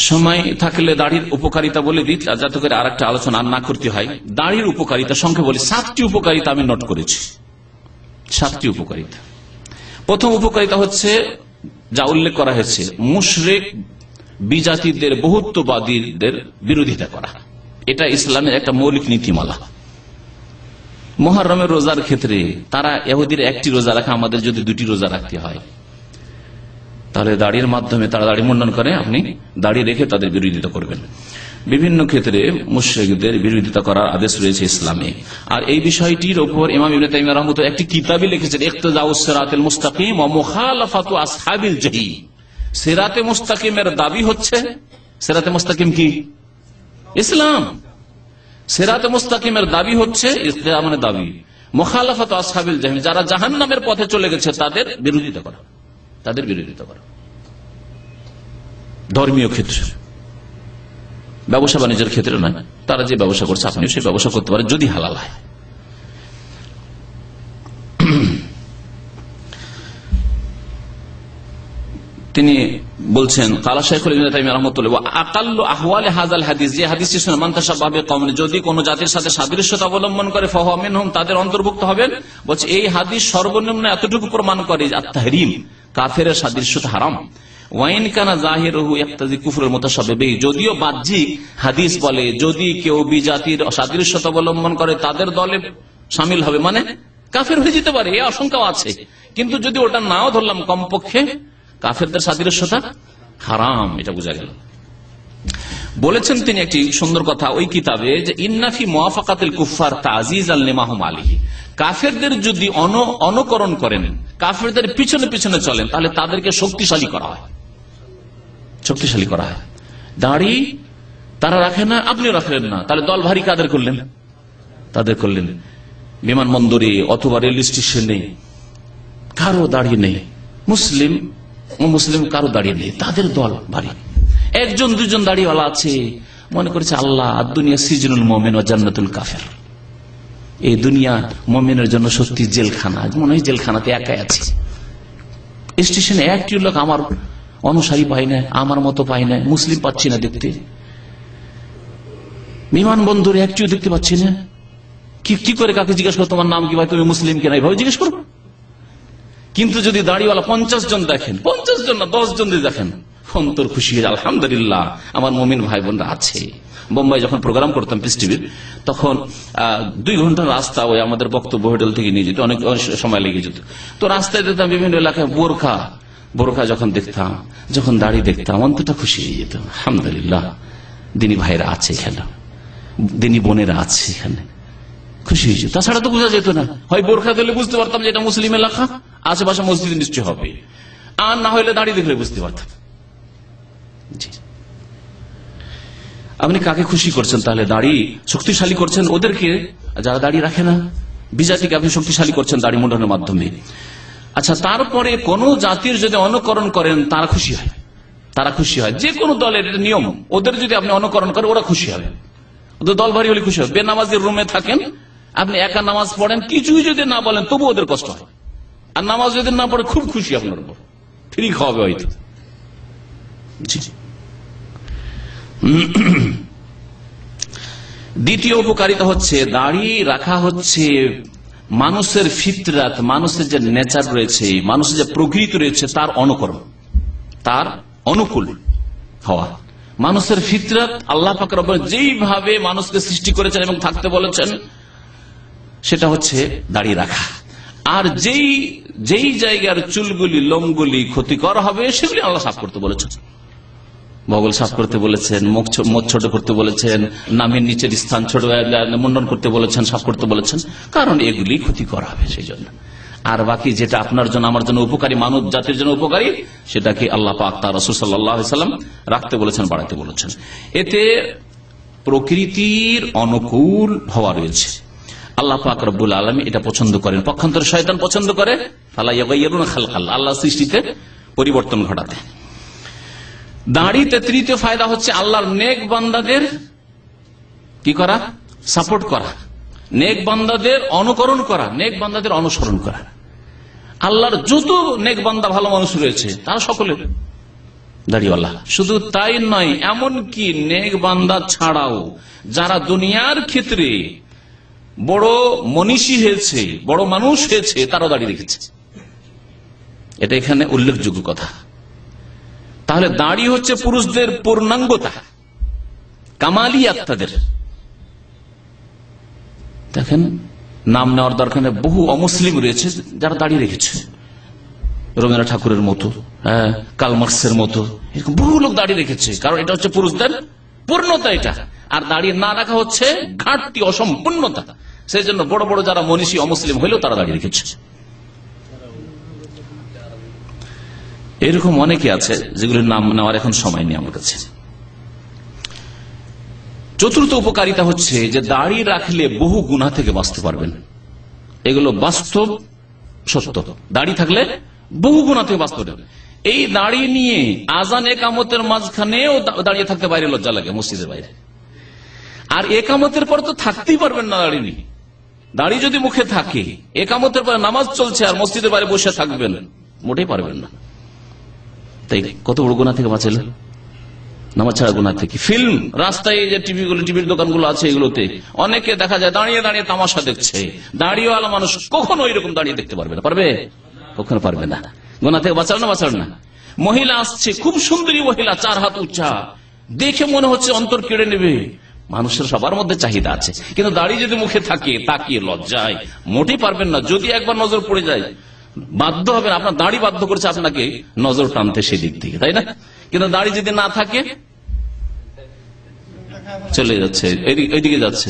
সময় থাকলে দাড়ির উপকারিতা বলে দিই, যাতে করে আর একটা আলোচনা না করতে হয়। দাড়ির উপকারিতা সংখ্যা বলি, 7টি উপকারিতা আমি নোট করেছি, 7টি উপকারিতা। প্রথম উপকারিতা হচ্ছে যা উল্লেখ করা হয়েছে, মুশরিক বিজাতিদের বহুত্ববাদীদের বিরোধিতা করা, এটা ইসলামের একটা মৌলিক নীতিমালা। মুহররমের রোজার ক্ষেত্রে তারা ইহুদির একটি রোজা রাখে, আমাদের যদি দুটি রোজা রাখতে হয়, তাহলে দাড়ির মাধ্যমে তারা দাড়ি মুন্ডন করে, আপনি দাড়ি রেখে তাদের বিরোধিতা করবেন। বিভিন্ন ক্ষেত্রে মুশরিকদের বিরোধিতা করার আদেশ রয়েছে ইসলামে। আর এই বিষয়টির উপর ইমাম ইবনে তাইমিয়া রাহমাতুল্লাহ একটি কিতাবই লিখেছেন, ইক্তিদাউস সিরাতিল মুস্তাকিম ওয়া মুখালাফাতু আসহাবিল জাহিম। সিরাতে মুস্তাকিমের দাবি হচ্ছে, সিরাতে মুস্তাকিম কি? ইসলাম। সিরাতে মুস্তাকিমের দাবি হচ্ছে ইক্তিদা মানে দাবি, মুখালাফাতু আসহাবিল জাহিম, যারা জাহান্নামের পথে চলে গেছে তাদের বিরোধিতা করা, তাদের বিরোধিতা করা। ধর্মীয় ক্ষেত্রে, ব্যবসা বাণিজ্যের ক্ষেত্রে নয়, তারা যে ব্যবসা করছে আপনিও সে ব্যবসা করতে পারেন যদি হালাল হয়। তিনি বলছেন কালা শাইখুল ইবনে তাইমিয়া রাহমাতুল্লাহ ওয়া আকাল্লু আহওয়ালি হাযাল হাদিস, যে হাদিসটি শুনে মান তাশাব্বাহা বিকওমিন, যদি কোন জাতির সাথে সাদৃশ্যতা অবলম্বন করে ফাহুয়া মিনহুম, তাদের অন্তর্ভুক্ত হবেন। বলছে এই হাদিস সর্বনিম্ন এতটুকু প্রমাণ করে আত-তাহরীম, কাফেরের সাদৃশ্যতা হারাম। ওয়াইন কানা যাহিরুহু ইয়াক্তাজি কুফরুল মুতাশাব্বিহ, যদিও বাহ্যিক হাদিস বলে যদি কেউ বিজাতির সাদৃশ্যতা অবলম্বন করে তাদের দলে শামিল হবে, মানে কাফের হয়ে যেতে পারে, এই আশঙ্কাও আছে। কিন্তু যদি ওটা নাও ধরলাম, কমপক্ষে কাফেরদের সাদৃশ্যতা হারাম, এটা বোঝা গেল। বলেছেন তিনি একটি সুন্দর কথা ওই কিতাবে, যে ইন্নাফি মুওয়াফাকাতিল কুফফার তা'যীযাল লিমাহুম আলাইহি, কাফেরদের যদি অনুকরণ করেন, কাফেরদের পিছনে পিছনে চলেন, তাহলে তাদেরকে শক্তিশালী করা হয়, শক্তিশালী করা হয়। দাড়ি তারা রাখে না, আপনিও রাখলেন না, তাহলে দল ভারী কাদের করলেন? তাদের করলেন। বিমানবন্দরে অথবা রেল স্টেশনে কারো দাড়ি নেই, মুসলিম কারো দাঁড়িয়ে নেই, তাদের দল ভারী। একজন দুজন দাড়িওয়ালা আছে, মনে করেছে আল্লাহ দুনিয়া সিজনুল মুমিন ওয়া জান্নাতুল কাফির, এই দুনিয়া মুমিনের জন্য সত্যি জেলখানা, মনে হয় জেলখানাতে একাই আছে। স্টেশনে একটি লোক আমার অনুসারী পাই না, আমার মতো পাই না, মুসলিম পাচ্ছি না দেখতে। বিমানবন্দরে একটিও দেখতে পাচ্ছি না। কি করে কাকে জিজ্ঞেস করো তোমার নাম কি, ভাই তুমি মুসলিম কিনা, এইভাবে জিজ্ঞেস করবো। কিন্তু যদি দাড়িওয়ালা 50 জন দেখেন, 50 জন না 10 জন যদি দেখেন, অন্তর খুশি হয়ে আলহামদুলিল্লাহ আমার মুমিন ভাই বোনরা আছে। বোম্বাই যখন প্রোগ্রাম করতাম পিস টিভির, তখন 2 ঘন্টার রাস্তা ওই আমাদের বক্তব্য হোটেল থেকে নিয়ে যেত, অনেক সময় লেগে যেত। তো রাস্তায় দেখতাম বিভিন্ন এলাকায় বোরখা যখন দেখতাম, যখন দাড়ি দেখতাম, অন্তরটা খুশি হয়ে যেত। আলহামদুলিল্লাহ দিনী ভাইরা আছে এখানে, দিনী বোনেরা আছে এখানে, খুশি হয়েছে। তাছাড়া তো বোঝা যেত না, হয় বোরখা দিলে বুঝতে পারতাম যে এটা মুসলিম এলাকা, আশেপাশে মসজিদ নিশ্চয় হবে, আর না হলে দাড়ি দেখলে বুঝতে পারতাম। আপনি কাকে খুশি করছেন? তাহলে দাড়ি শক্তিশালী করছেন ওদেরকে, যারা দাড়ি রাখে না, বিজাতিকে আপনি শক্তিশালী করছেন দাড়ি মুন্ডনের মাধ্যমে। আচ্ছা, তারপরে কোন জাতির যদি অনুকরণ করেন তারা খুশি হয়, তারা খুশি হয়। যে কোনো দলের নিয়ম, ওদের যদি আপনি অনুকরণ করেন ওরা খুশি হবে, ওদের দল ভারী হলে খুশি হবে। বেনামাজির রুমে থাকেন, আপনি একা নামাজ পড়েন, কিছুই যদি না বলেন তবু ওদের কষ্ট হয়, আর নামাজ যদি না পড়ে খুব খুশি আপনার উপর, ফ্রি খাওয়াবে হয়তো। দ্বিতীয় উপকারিতা হচ্ছে, দাড়ি রাখা হচ্ছে মানুষের ফিতরাত, মানুষের যে নেচার রয়েছে, মানুষের যে প্রকৃতি রয়েছে তার অনুকরণ, তার অনুকূল হওয়া। মানুষের ফিতরাত আল্লাহ পাক রব্বুল যেইভাবে মানুষকে সৃষ্টি করেছেন এবং থাকতে বলেছেন, সেটা হচ্ছে দাড়ি রাখা। আর যেই জায়গার চুলগুলি লোমগুলি ক্ষতিকর হবে সেগুলি আল্লাহ সাফ করতে বলেছেন, বগল সাফ করতে বলেছেন, মুখ ছোট করতে বলেছেন, নামের নিচের স্থান ছোট মুন্ডন করতে বলেছেন, সাফ করতে বলেছেন, কারণ এগুলি ক্ষতিকর হবে সেই জন্য। আর বাকি যেটা আপনার জন্য আমার জন্য উপকারী, মানব জাতির জন্য উপকারী, সেটাকে আল্লাহ পাক তার রাসূল সাল্লাল্লাহু আলাইহি ওয়াসাল্লাম রাখতে বলেছেন, বাড়াতে বলেছেন। এতে প্রকৃতির অনুকূল হওয়া রয়েছে। আল্লাহ পাক রব্বুল আলামিন এটা পছন্দ করেন, পক্ষান্তরে শয়তান পছন্দ করে ফালা ইয়াগাইয়িরুনা খালকাল্লাহ, আল্লাহ সৃষ্টিতে পরিবর্তন ঘটাতে। দাড়িতে তৃতীয় ফায়দা হচ্ছে আল্লাহর নেক বান্দাদের কি করা, সাপোর্ট করা, নেক বান্দাদের অনুকরণ করা, নেক বান্দাদের অনুসরণ করা। আল্লাহর যত নেক বান্দা ভালো মানুষ রয়েছে তারা সকলে দাড়িওয়ালা। শুধু তাই নয়, এমনকি নেক বান্দা ছাড়াও যারা দুনিয়ার ক্ষেত্রে বড় মনীষী হয়েছে, বড় মানুষ হয়েছে, তারাও দাড়ি রেখেছে। এটা এখানে উল্লেখযোগ্য কথা। তাহলে দাড়ি হচ্ছে পুরুষদের পূর্ণাঙ্গতা, কামালিয়াত তাদের, দেখেন, নাম নেওয়ার দরকার নেই, বহু অমুসলিম রয়েছে যারা দাড়ি রেখেছে, রবীন্দ্রনাথ ঠাকুরের মতো, কার্ল মার্কসের মতো, এরকম বহু লোক দাড়ি রেখেছে। কারণ এটা হচ্ছে পুরুষদের পূর্ণতা, এটা। আর দাড়ি না রাখা হচ্ছে ঘাটতি, অসম্পূর্ণতা। সেই জন্য বড় বড় যারা মনীষী অমুসলিম হইলেও তারা দাড়ি রেখেছে। এরকম অনেকে আছে যেগুলির নাম নেওয়ার এখন সময় নেই আমার কাছে। চতুর্থ উপকারিতা হচ্ছে যে দাড়ি রাখলে বহু গুনাহ থেকে বাঁচতে পারবেন। এগুলো বাস্তব সত্য। দাড়ি থাকলে বহু গুনাহ থেকে বাঁচতে পারবেন। এই দাড়ি নিয়ে আজান একামতের মাঝখানেও দাঁড়িয়ে থাকতে বাইরে লজ্জা লাগে, মসজিদের বাইরে। আর একামতের পর তো থাকতেই পারবেন না দাড়ি নিয়ে। দাড়ি যদি মুখে থাকে, একামতের পর নামাজ চলছে আর মসজিদের বাইরে বসে থাকবেন, মোটেই পারবেন না। তাই কত বড় গুনাহ থেকে বাঁচালেন, নামাজ ছাড়া গুনাহ থেকে। ফিল্ম, রাস্তায় যে টিভির দোকানগুলো আছে, এগুলোতে অনেকে দেখা যায় দাঁড়িয়ে দাঁড়িয়ে তামাশা দেখছে। দাঁড়িয়েওয়ালা মানুষ কখনো এরকম দাঁড়িয়ে দেখতে পারবে না, পারবে? কখনো পারবে না। গুনাহ থেকে বাঁচাল না। মহিলা আসছে, খুব সুন্দরী মহিলা, 4 হাত উঁচা, দেখে মনে হচ্ছে অন্তর কেড়ে নেবে। মানুষের সবার মধ্যে চাহিদা আছে, কিন্তু দাড়ি যদি মুখে থাকে, তাকিয়ে লজ্জায় মোটেই পারবেন না। যদি একবার নজর পড়ে যায়, বাধ্য হবেন, আপনার দাড়ি বাধ্য করছে আপনাকে নজর টানতে সেদিক থেকে, তাই না? কিন্তু দাড়ি যদি না থাকে, চলে যাচ্ছে, এইদিকে যাচ্ছে।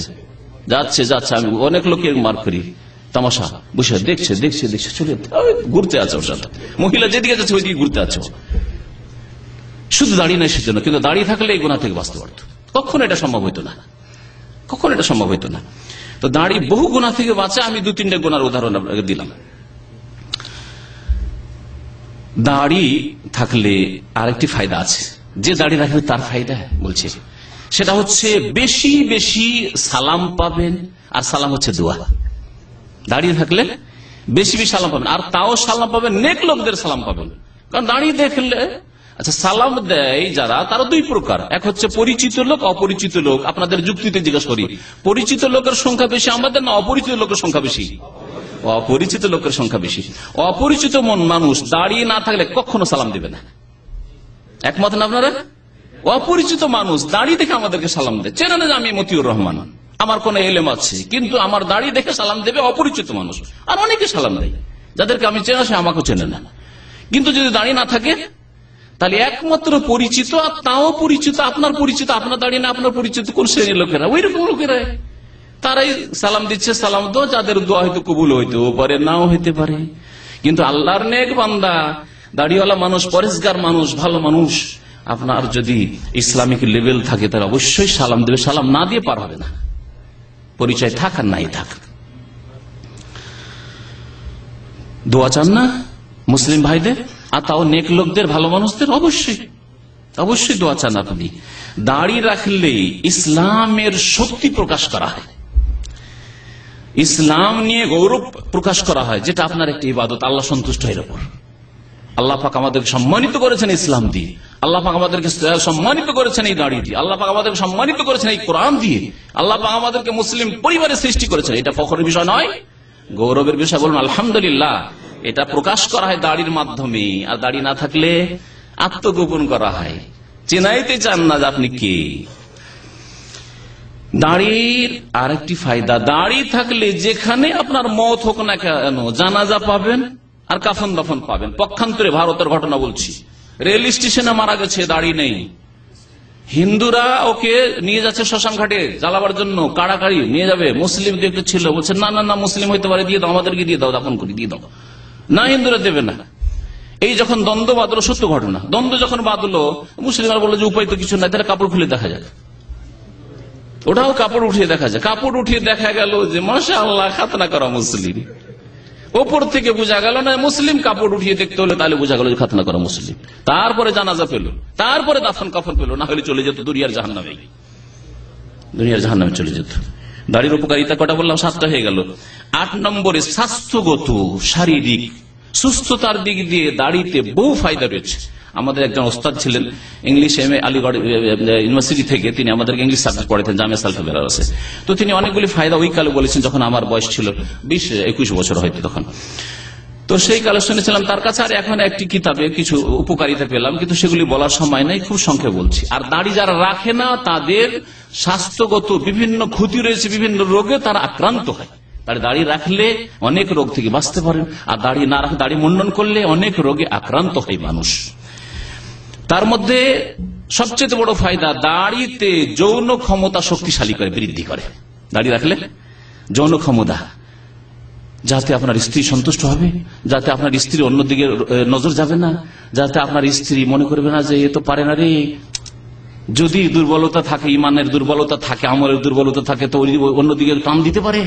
আমি অনেক লোককে মার করি, তামাশা বসে দেখছে, চলে ঘুরতে আছে ওর সাথে। মহিলা যেদিকে যাচ্ছে ওইদিকে ঘুরতে আছে, শুধু দাড়ি নাই সেজন্য। কিন্তু দাড়ি থাকলে এই গুনাহ থেকে বাঁচতে পারত। কখনো এটা সম্ভব হইতো না। তো দাড়ি বহু গুনাহ থেকে বাঁচে। আমি 2-3টা গুনার উদাহরণ আপনাকে দিলাম। দাড়ি থাকলে আরেকটি ফায়দা আছে, যে দাড়ি রাখলে তার ফায়দা বলছে, সেটা হচ্ছে বেশি বেশি সালাম পাবেন। আর সালাম হচ্ছে দোয়া। দাঁড়িয়ে থাকলে বেশি বেশি সালাম পাবেন, আর তাও সালাম পাবেন নেক লোকদের সালাম পাবেন। কারণ দাঁড়িয়ে দেখলে, আচ্ছা, সালাম দেয় যারা, তারা 2 প্রকার। এক হচ্ছে পরিচিত লোক, অপরিচিত লোক। আপনাদের যুক্তিতে জিজ্ঞাসা করি, পরিচিত লোকের সংখ্যা বেশি আমাদের না অপরিচিত লোকের সংখ্যা বেশি? অপরিচিত লোকের সংখ্যা বেশি। অপরিচিত মানুষ দাঁড়িয়ে না থাকলে কখনো সালাম দেবে না, একমত না আপনারা? অপরিচিত মানুষ দাঁড়িয়ে দেখে আমাদেরকে সালাম দেয়। চেনে না যে আমি মতিউর রহমান, আমার কোন এলেম আছে, কিন্তু আমার দাড়ি দেখে সালাম দেবে অপরিচিত মানুষ। আর অনেকে সালাম দেয় যাদেরকে আমি চেনা, সে আমাকেও চেনে না। কিন্তু যদি দাড়ি না থাকে, তাহলে একমাত্র পরিচিত, আর তাও পরিচিত, আপনার পরিচিত, আপনার দাড়ি না আপনার পরিচিত কোন শ্রেণীর লোকেরা, ওই রকম লোকেরা, তারাই সালাম দিচ্ছে। সালাম তো যাদের দোয়া হয়তো কবুল হইতেও পারে, নাও হইতে পারে। কিন্তু আল্লাহর নেক বান্দা, দাড়িওয়ালা মানুষ, পরেশগার মানুষ, ভালো মানুষ, আপনার যদি ইসলামিক লেভেল থাকে, তারা অবশ্যই সালাম দেবে। সালাম না দিয়ে পার হবে না, পরিচয় থাক আর নাই থাক। দোয়া চান না মুসলিম ভাইদের, আর তাও নেক লোকদের, ভালো মানুষদের, অবশ্যই দোয়া চান আপনি। দাড়ি রাখলে ইসলামের শক্তি প্রকাশ করা হয়, ইসলাম নিয়ে গৌরব প্রকাশ করা হয়, যেটা আপনার একটি ইবাদত, আল্লাহ সন্তুষ্ট এর উপর। আল্লাহ পাক আমাদেরকে সম্মানিত করেছেন ইসলাম দিয়ে, আল্লাহ পাক আমাদেরকে সম্মানিত করেছেন এই দাড়ি দিয়ে, আল্লাহ পাক আমাদেরকে সম্মানিত করেছেন এই কোরআন দিয়ে, আল্লাহ পাক আমাদেরকে মুসলিম পরিবারে সৃষ্টি করেছেন। এটা ফখরের বিষয় নয়, গৌরবের বিষয়। বলুন আলহামদুলিল্লাহ। এটা প্রকাশ করা হয় দাড়ির মাধ্যমে। আর দাড়ি না থাকলে আত্মগোপন করা হয়, চেনাইতে চান না যে আপনি কে। দাড়ির আরেকটি ফায়দা, দাড়ি থাকলে যেখানে আপনার মত হোক না কেন, জানাজা পাবেন আর কাফন দাফন পাবেন। পক্ষান্তরে ভারতের ঘটনা বলছি, রেল স্টেশনে মারা গেছে, দাড়ি নেই, হিন্দুরা ওকে নিয়ে যাচ্ছে শ্মশান ঘাটে জ্বালাবার জন্য, কাড়াকাড়ি নিয়ে যাবে। মুসলিম একটু ছিল, বলছে না না না, মুসলিম হইতে পারে, দিয়ে দাও, আমাদেরকে দিয়ে দাও, দাফন করি, দিয়ে দাও। না, হিন্দুরা দেবে না। এই যখন দ্বন্দ্ব বাঁধলো, সত্য ঘটনা, দ্বন্দ্ব যখন বাঁধলো, মুসলিমরা বললো যে উপায় তো কিছু নাই, তাহলে কাপড় খুলে দেখা যাক। ওটাও কাপড় উঠিয়ে দেখা যায়। কাপড় উঠিয়ে দেখা গেল যে মাশাআল্লাহ খাতনা করা মুসলিম। ওপর থেকে বোঝা গেল না মুসলিম, কাপড় উঠিয়ে দেখতে হলে তাহলে বোঝা গেল যে খাতনা করা মুসলিম। তারপরে জানাজা পেল, তারপরে দাফন কাফন পেল, না হলে চলে যেত দুনিয়ার জাহান্নামে চলে যেত। দাড়ির উপকারিতা কটা বললাম? 7টা হয়ে গেল। 8 নম্বরে স্বাস্থ্যগত শারীরিক সুস্থতার দিক দিয়ে দাড়িতে বহু ফায়দা রয়েছে। আমাদের একজন ওস্তাদ ছিলেন ইংলিশ এমএ আলিগড় ইউনিভার্সিটি থেকে, তিনি আমাদেরকে ইংলিশ সাবজেক্ট পড়াতেন জামিয়া সালফা বেনারসে। তো তিনি অনেকগুলি ফায়দা ওই কালে বলেছেন, যখন আমার বয়স ছিল 20-21 বছর হয়তো তখন। তো সেই কালে শুনেছিলাম তার কাছে, আর এখন একটি কিতাবে কিছু উপকারিতা পেলাম, কিন্তু সেগুলি বলার সময় নাই, খুব সংক্ষেপে বলছি। আর দাড়ি যারা রাখে না তাদের স্বাস্থ্যগত বিভিন্ন ক্ষতি রয়েছে, বিভিন্ন রোগে তারা আক্রান্ত হয়। দাড়ি রাখলে অনেক রোগ থেকে বাঁচতে পারেন, আর দাড়ি না রাখলে, দাড়ি মুন্ডন করলে অনেক রোগে আক্রান্ত হয় মানুষ। তার মধ্যে সবচেয়ে বড় ফায়দা, দাড়িতে যৌন ক্ষমতা শক্তিশালী করে, বৃদ্ধি করে। দাড়ি রাখলে যৌন ক্ষমতা, যাতে আপনার স্ত্রী সন্তুষ্ট হবে, যাতে আপনার স্ত্রী অন্যদিকে নজর যাবে না, যাতে আপনার স্ত্রী মনে করবে না যে এ তো পারে না রে। যদি দুর্বলতা থাকে, ইমানের দুর্বলতা থাকে, আমলের দুর্বলতা থাকে, তো অন্যদিকে টান দিতে পারে,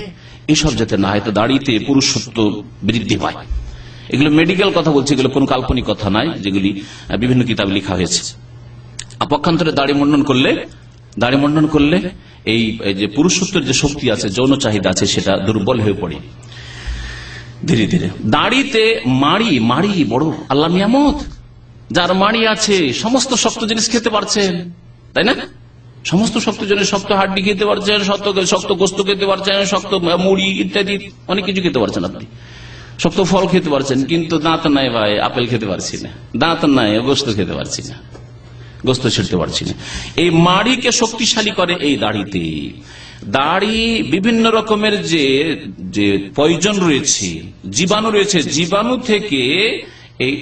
এসব যাতে না হয়। তো দাড়িতে পুরুষত্ব বৃদ্ধি পায়। এগুলো মেডিকেল কথা বলছে, এগুলো কোন কাল্পনিক কথা নয়, যেগুলি বিভিন্ন কিতাবে লেখা হয়েছে। পক্ষান্তরে দাড়ি মুন্ডন করলে এই যে পুরুষত্বের যে শক্তি আছে, যৌন চাহিদা আছে, সেটা দুর্বল হয়ে পড়ে ধীরে ধীরে। দাড়িতে মাড়ি বড় আল্লাহ নিয়ামত। যার মাড়ি আছে সমস্ত শক্ত জিনিস খেতে পারছেন, তাই না? সমস্ত শক্ত জিনিস, শক্ত হাড্ডি খেতে পারছেন, শক্ত গোস্ত খেতে পারছেন, শক্ত মুড়ি ইত্যাদি অনেক কিছু খেতে পারছেন আপনি, শক্ত ফল খেতে পারছেন। কিন্তু দাঁত নাই ভাই, আপেল খেতে পারছি না, দাঁত নাই, গোস্ত খেতে পারছি না, গোস্ত ছিঁড়তে পারছি না। এই মাড়িকে শক্তিশালী করে এই দাড়িতে। দাড়ি বিভিন্ন রকমের যে পয়জন রয়েছে, জীবাণু রয়েছে, জীবাণু থেকে এই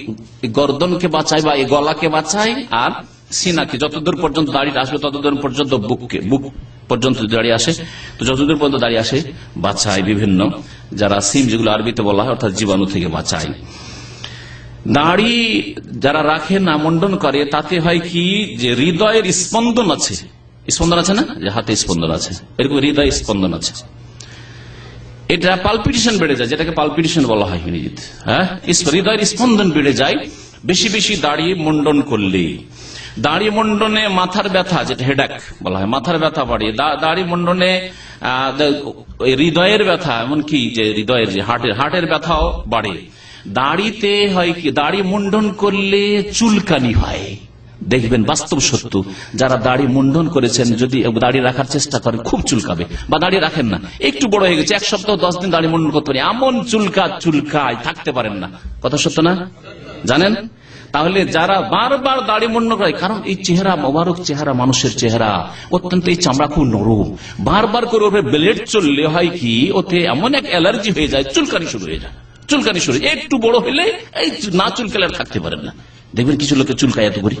গর্দনকে বাঁচায় বা এই গলাকে বাঁচায়, আর সিনাকে, যতদূর পর্যন্ত দাড়িটা আসবে ততদূর পর্যন্ত, বুক পর্যন্ত দাড়ি আসে, তো যতদূর পর্যন্ত দাড়ি আসে বাঁচায় বিভিন্ন যারা সিম, যেগুলো আরবিতে বলা হয়, অর্থাৎ জীবাণু থেকে বাঁচায়। দাড়ি যারা রাখে না, মুন্ডন করে, তাতে হয় কি যে হৃদয়ের স্পন্দন আছে না, যে হাতে স্পন্দন আছে, এরকম হৃদয় স্পন্দন আছে, এটা পালপিটেশন বেড়ে যায়, যেটাকে পালপিটেশন বলা হয় ইংরেজিতে। হ্যাঁ, হৃদয়ের স্পন্দন বেড়ে যায় বেশি বেশি দাড়ি মুন্ডন করলে। দাড়ি মুন্ডনে মাথার ব্যথা, যেটা হেডেক বলা হয়, মাথার ব্যথা বাড়ে। দাড়ি মুন্ডনে হৃদয়ের ব্যথা, এমনকি যে হৃদয়ের যে হার্টের ব্যথাও বাড়ে। দাড়িতে হয় কি, দাড়ি মুন্ডন করলে চুলকানি হয়। দেখবেন বাস্তব সত্য, যারা দাড়ি মুন্ডন করেছেন যদি দাড়ি রাখার চেষ্টা করেন খুব চুলকাবে, বা দাড়ি রাখেন না, একটু বড় হয়ে গেছে, 1 সপ্তাহ 10 দিন দাড়ি মুন্ডন করতে পারে, এমন চুলকায় থাকতে পারেন না। কথা সত্য না? জানেন? তাহলে যারা বারবার দাড়ি মুন্ডন করে, কারণ এই চেহারা, মোবারক চেহারা, মানুষের চেহারা অত্যন্ত, এই চামড়া খুব নরম, বারবার করে ওর ব্লেড চললে হয় কি, ওতে এমন এক অ্যালার্জি হয়ে যায়, চুলকানি শুরু হয়ে যায়। একটু বড় হলে এই না চুলকালে থাকতে পারেন না। দেখবেন কিছু লোকে চুলকায় এত করে,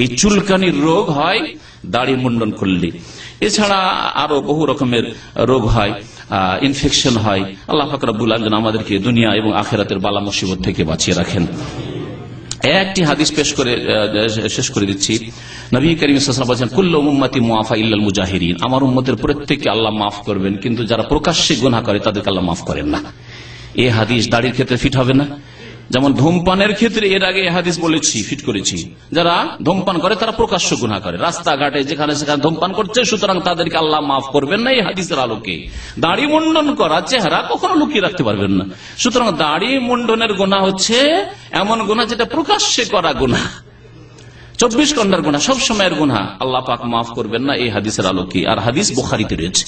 এই চুলকানির রোগ হয় দাড়ি মুন্ডন করলে। এছাড়া আরো বহু রকমের রোগ হয়, ইনফেকশন হয়। আল্লাহ পাক রব্বুল আলামিন আমাদেরকে দুনিয়া এবং আখিরাতের বালা মুসিবত থেকে বাঁচিয়ে রাখেন। একটি হাদিস পেশ করে শেষ করে দিচ্ছি। নবী করিম সাল্লাল্লাহু আলাইহি ওয়াসাল্লাম বলেছেন, কুল্লু উম্মতি মুআফা ইল্লাল মুজাহিরিন, আমার উম্মতের প্রত্যেককে আল্লাহ মাফ করবেন, কিন্তু যারা প্রকাশ্যে গুনাহ করে তাদেরকে আল্লাহ মাফ করেন না। এই হাদিস দাড়ির ক্ষেত্রে ফিট হবে না। যেমন ধূমপানের ক্ষেত্রে এর আগে হাদিস বলেছি, ফিট করেছি, যারা ধূমপান করে তারা প্রকাশ্য গুনাহ করে, রাস্তাঘাটে যেখানে সেখানে ধূমপান করছে, সুতরাং তাদেরকে আল্লাহ মাফ করবেন না এই হাদিসের আলোকে। দাড়ি মুন্ডন করা, চেহারা কখনো লুকিয়ে রাখতে পারবেন না, সুতরাং দাড়ি মুন্ডনের গুনাহ হচ্ছে এমন গুনাহ যেটা প্রকাশ্যে করা গুনাহ, 24 ঘন্টার গুনাহ, সব সময়ের গুনাহ, আল্লাহ পাক মাফ করবেন না এই হাদিসের আলোকে। আর হাদিস বুখারীতে রয়েছে,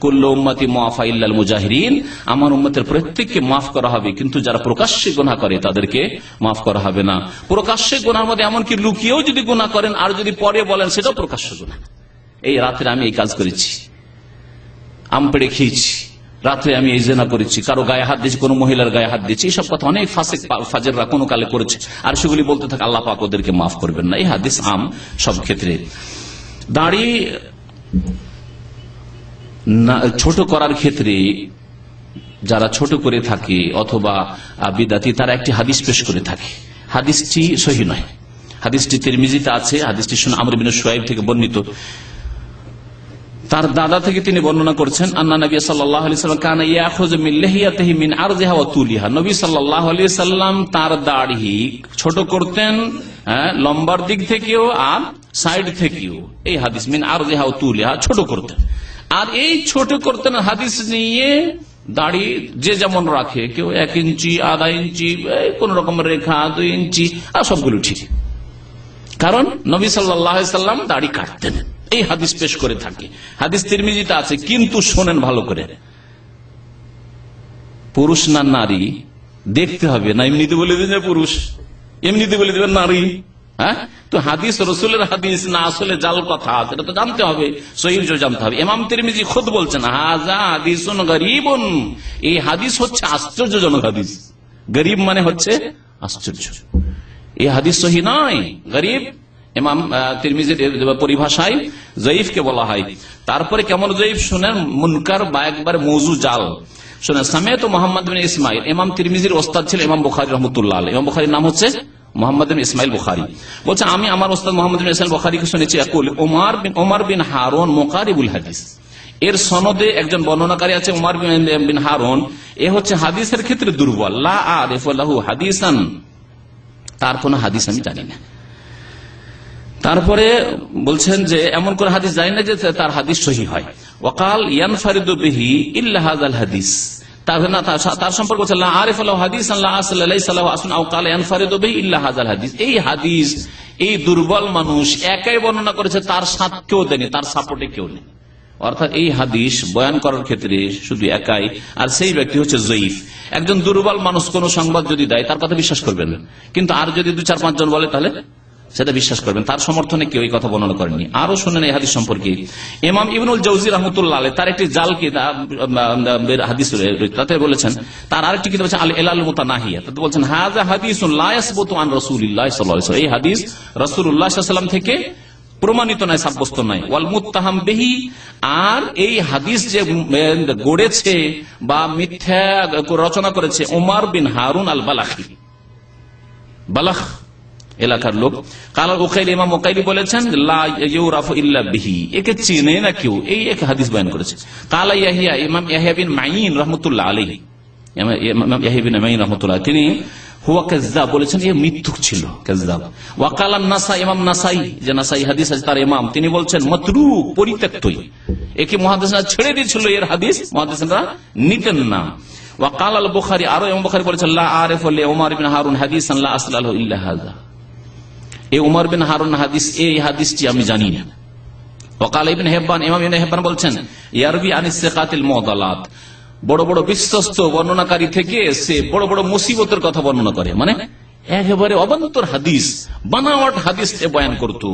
কুল্লু উম্মতি মুআফা ইল্লাল মুজাহিরিন, আমার উম্মতের প্রত্যেককে মাফ করা হবে, কিন্তু যারা প্রকাশ্যে গুনাহ করে তাদেরকে মাফ করা হবে না। প্রকাশ্যে গুনাহর মধ্যে এমনকি লুকিয়েও যদি গুনাহ করেন আর যদি পরে বলেন, সেটাও প্রকাশ্য গুনাহ। এই রাত্রে আমি এই কাজ করেছি, আম পেড়ে খেয়েছি, রাত্রে আমি এই জেনা করেছি, কারো গায়ে হাত দিয়েছি, কোনো মহিলার গায়ে হাত দিয়েছি, এইসব কথা অনেক ফাসিক ফাজেররা কোনো কালে করেছে, আর সেগুলি বলতে থাকে, আল্লাহ পাক ওদেরকে মাফ করবেন না। এই হাদিস আম সব ক্ষেত্রে। দাড়ি ছোট করার ক্ষেত্রে যারা ছোট করে থাকে অথবা বিদাতি, তারা একটি হাদিস পেশ করে থাকে, হাদিসটি সহিহ নয়, হাদিসটি তিরমিজিতে আছে, হাদিসটি শুনে আমর ইবনে শুআইব থেকে বর্ণিত, তার দাদা থেকে তিনি বর্ণনা করছেন, আন্না নবী সাল্লাল্লাহু আলাইহি ওয়াসাল্লাম কানা ইয়াখুযু মিন লিহিয়াতিহি মিন আরজিহা ওয়া তুলিহা, নবী সাল্লাল্লাহু আলাইহি ওয়াসাল্লাম তার দাড়ি ছোট করতেন, লম্বার দিক থেকেও আর সাইড থেকেও। এই হাদিস মিন আরজিহা ওয়া তুলিহা, ছোট করতেন। আর এই ছোট করতেন হাদিস নিয়ে দাড়ি যে যেমন রাখে, কেউ 1 ইঞ্চি, আধা ইঞ্চি, কোন রকমের রেখা, 2 ইঞ্চি, আর সবগুলো ঠিক, কারণ নবী সাল্লাল্লাহু আলাইহি ওয়াসাল্লাম দাড়ি কাটতেন। এই হাদিস পেশ করে থাকে, হাদিস তিরমিজিতে আছে। কিন্তু শোনেন ভালো করে, পুরুষ না নারী দেখতে হবে না এমনিতে বলে দেবেন পুরুষ, এমনিতে বলে দেবেন নারী। হ্যাঁ, তো হাদিস রসুলের হাদিস না আসলে জাল কথা, সেটা তো জানতে হবে, সহিহ জানতে হবে। ইমাম তিরমিজি খুদ বলছেন হাযা হাদিসুন গরীবুন, এই হাদিস হচ্ছে আশ্চর্যজনক হাদিস। গরীব মানে হচ্ছে আশ্চর্য, এই হাদিস সহিহ নয়, গরীব। ইমাম তিরমিজির পরিভাষায় জয়ীফ কে বলা হয়। তারপরে কেমন জয়ীফ শুনেন, মুনকার বা একবার মওযু জাল শুনেন। সামিআতু মুহাম্মদ বিন ইসমাইল, ইমাম তিরমিজির ওস্তাদ ছিল ইমাম বুখারী রাহমাতুল্লাহ আলাইহি। ইমাম বুখারীর নাম হচ্ছে মুহাম্মদ বিন ইসমাইল বুখারী। বলছে আমি আমার ওস্তাদ মুহাম্মদ বিন ইসমাইল বুখারীকে শুনেছি ইয়াকুল ওমর বিন হারুন মুকারিবুল হাদিস, এর সনদে একজন বর্ণনাকারী আছে ওমর বিন হারুন, এ হচ্ছে হাদিসের ক্ষেত্রে দুর্বল। লা আরিফু লাহু হাদিসান, তার কোন হাদিস আমি জানি না। তারপরে বলছেন যে এমন কোন হাদিস জানি না যে তার হাদিস সহিহ হয়। ওয়াকাল ইয়ানফারিদু বিহি ইল্লা হাযাল হাদিস, তার সম্পর্কে বলছেন লা আরিফু লাহু হাদিসান লা আসলা লাইসা লাহু আসলুন আও ক্বালা ইয়ানফারিদু বিহি ইল্লা হাযাল হাদিস। এই হাদিস এই দুর্বল মানুষ একাই বর্ণনা করেছে, তার সাথে কেউ দেয়নি, তার সাপোর্টে কেউ নেই। অর্থাৎ এই হাদিস বয়ান করার ক্ষেত্রে শুধু একাই, আর সেই ব্যক্তি হচ্ছে জয়ীফ। একজন দুর্বল মানুষ কোন সংবাদ যদি দেয় তার কথা বিশ্বাস করবেন, কিন্তু আর যদি 2-4-5 জন বলে তাহলে সেটা বিশ্বাস করবেন। তার সমর্থনে কেউ এই কথা বর্ণনা করেনি। আরো শুনেন এই হাদিস সম্পর্কে ইমাম ইবনুল জাওজি রাহমাতুল্লাহ আলাইহি তার একটি জাল কিতাব হাদিস তাতে বলেছেন, তার আরেকটি কিতাব আছে আল ইলাল মুতানাহিয়া, তাতে বলছেন হাযা হাদিসুন লা ইয়াসবুতু আন রাসূলিল্লাহ সাল্লাল্লাহু আলাইহি ওয়াসাল্লাম, এই হাদিস রাসূলুল্লাহ সাল্লাল্লাহু আলাইহি ওয়াসাল্লাম থেকে প্রমাণিত নয়, সাব্যস্ত নয়। ওয়াল মুত্তাহাম বিহি, আর এই হাদিস যে গড়েছে বা মিথ্যা রচনা করেছে ওমর বিন হারুন আল বালাখি, বালাখ এলাকার লোক। কালাল উকাইলি, ইমাম উকাইলি বলেছেন লা ইউরাফু ইল্লা বিহি, একে চিনে না কেউ, এই এক হাদিস বয়ান করেছে। কালা ইয়াহিয়া, ইমাম ইয়াহিয়া বিন মাইন রাহমাতুল্লাহ আলাইহি, ইমাম ইয়াহিয়া বিন মাইন রাহমাতুল্লাহ, তিনি হুয়া কাযযাব বলেছেন, এ মিথ্যুক ছিল, কাযযাব। ওয়া কালা নাসাই, ইমাম নাসাই, যে নাসাই হাদিস আছে তার ইমাম, তিনি বলছেন মাতরুক, পরিত্যক্তই, একে মুহাদ্দিসরা ছেড়ে দিয়েছিল, এর হাদিস মুহাদ্দিসরা নিতেন না। ওয়া কালা আল বুখারী, আর ইমাম বুখারী বলেছেন লা আরিফু লি উমর বিন হারুন হাদিসান লা আসলা লাহু ইল্লা হাযা, এই উমর বিন হারুন হাদিস, এই হাদিসটি আমি জানি না। ওয়াকাল ইবনে হিব্বান, ইমাম ইবনে হিব্বান বলছেন ইয়ারবি আনিস সিকাতিল মুদালাত, বড় বড় বিশ্বস্ত বর্ণনাকারী থেকে সে বড় বড় মুসিবতের কথা বর্ণনা করে, মানে একেবারে অবান্তর হাদিস, বানাওয়াট হাদিস বয়ান করতো।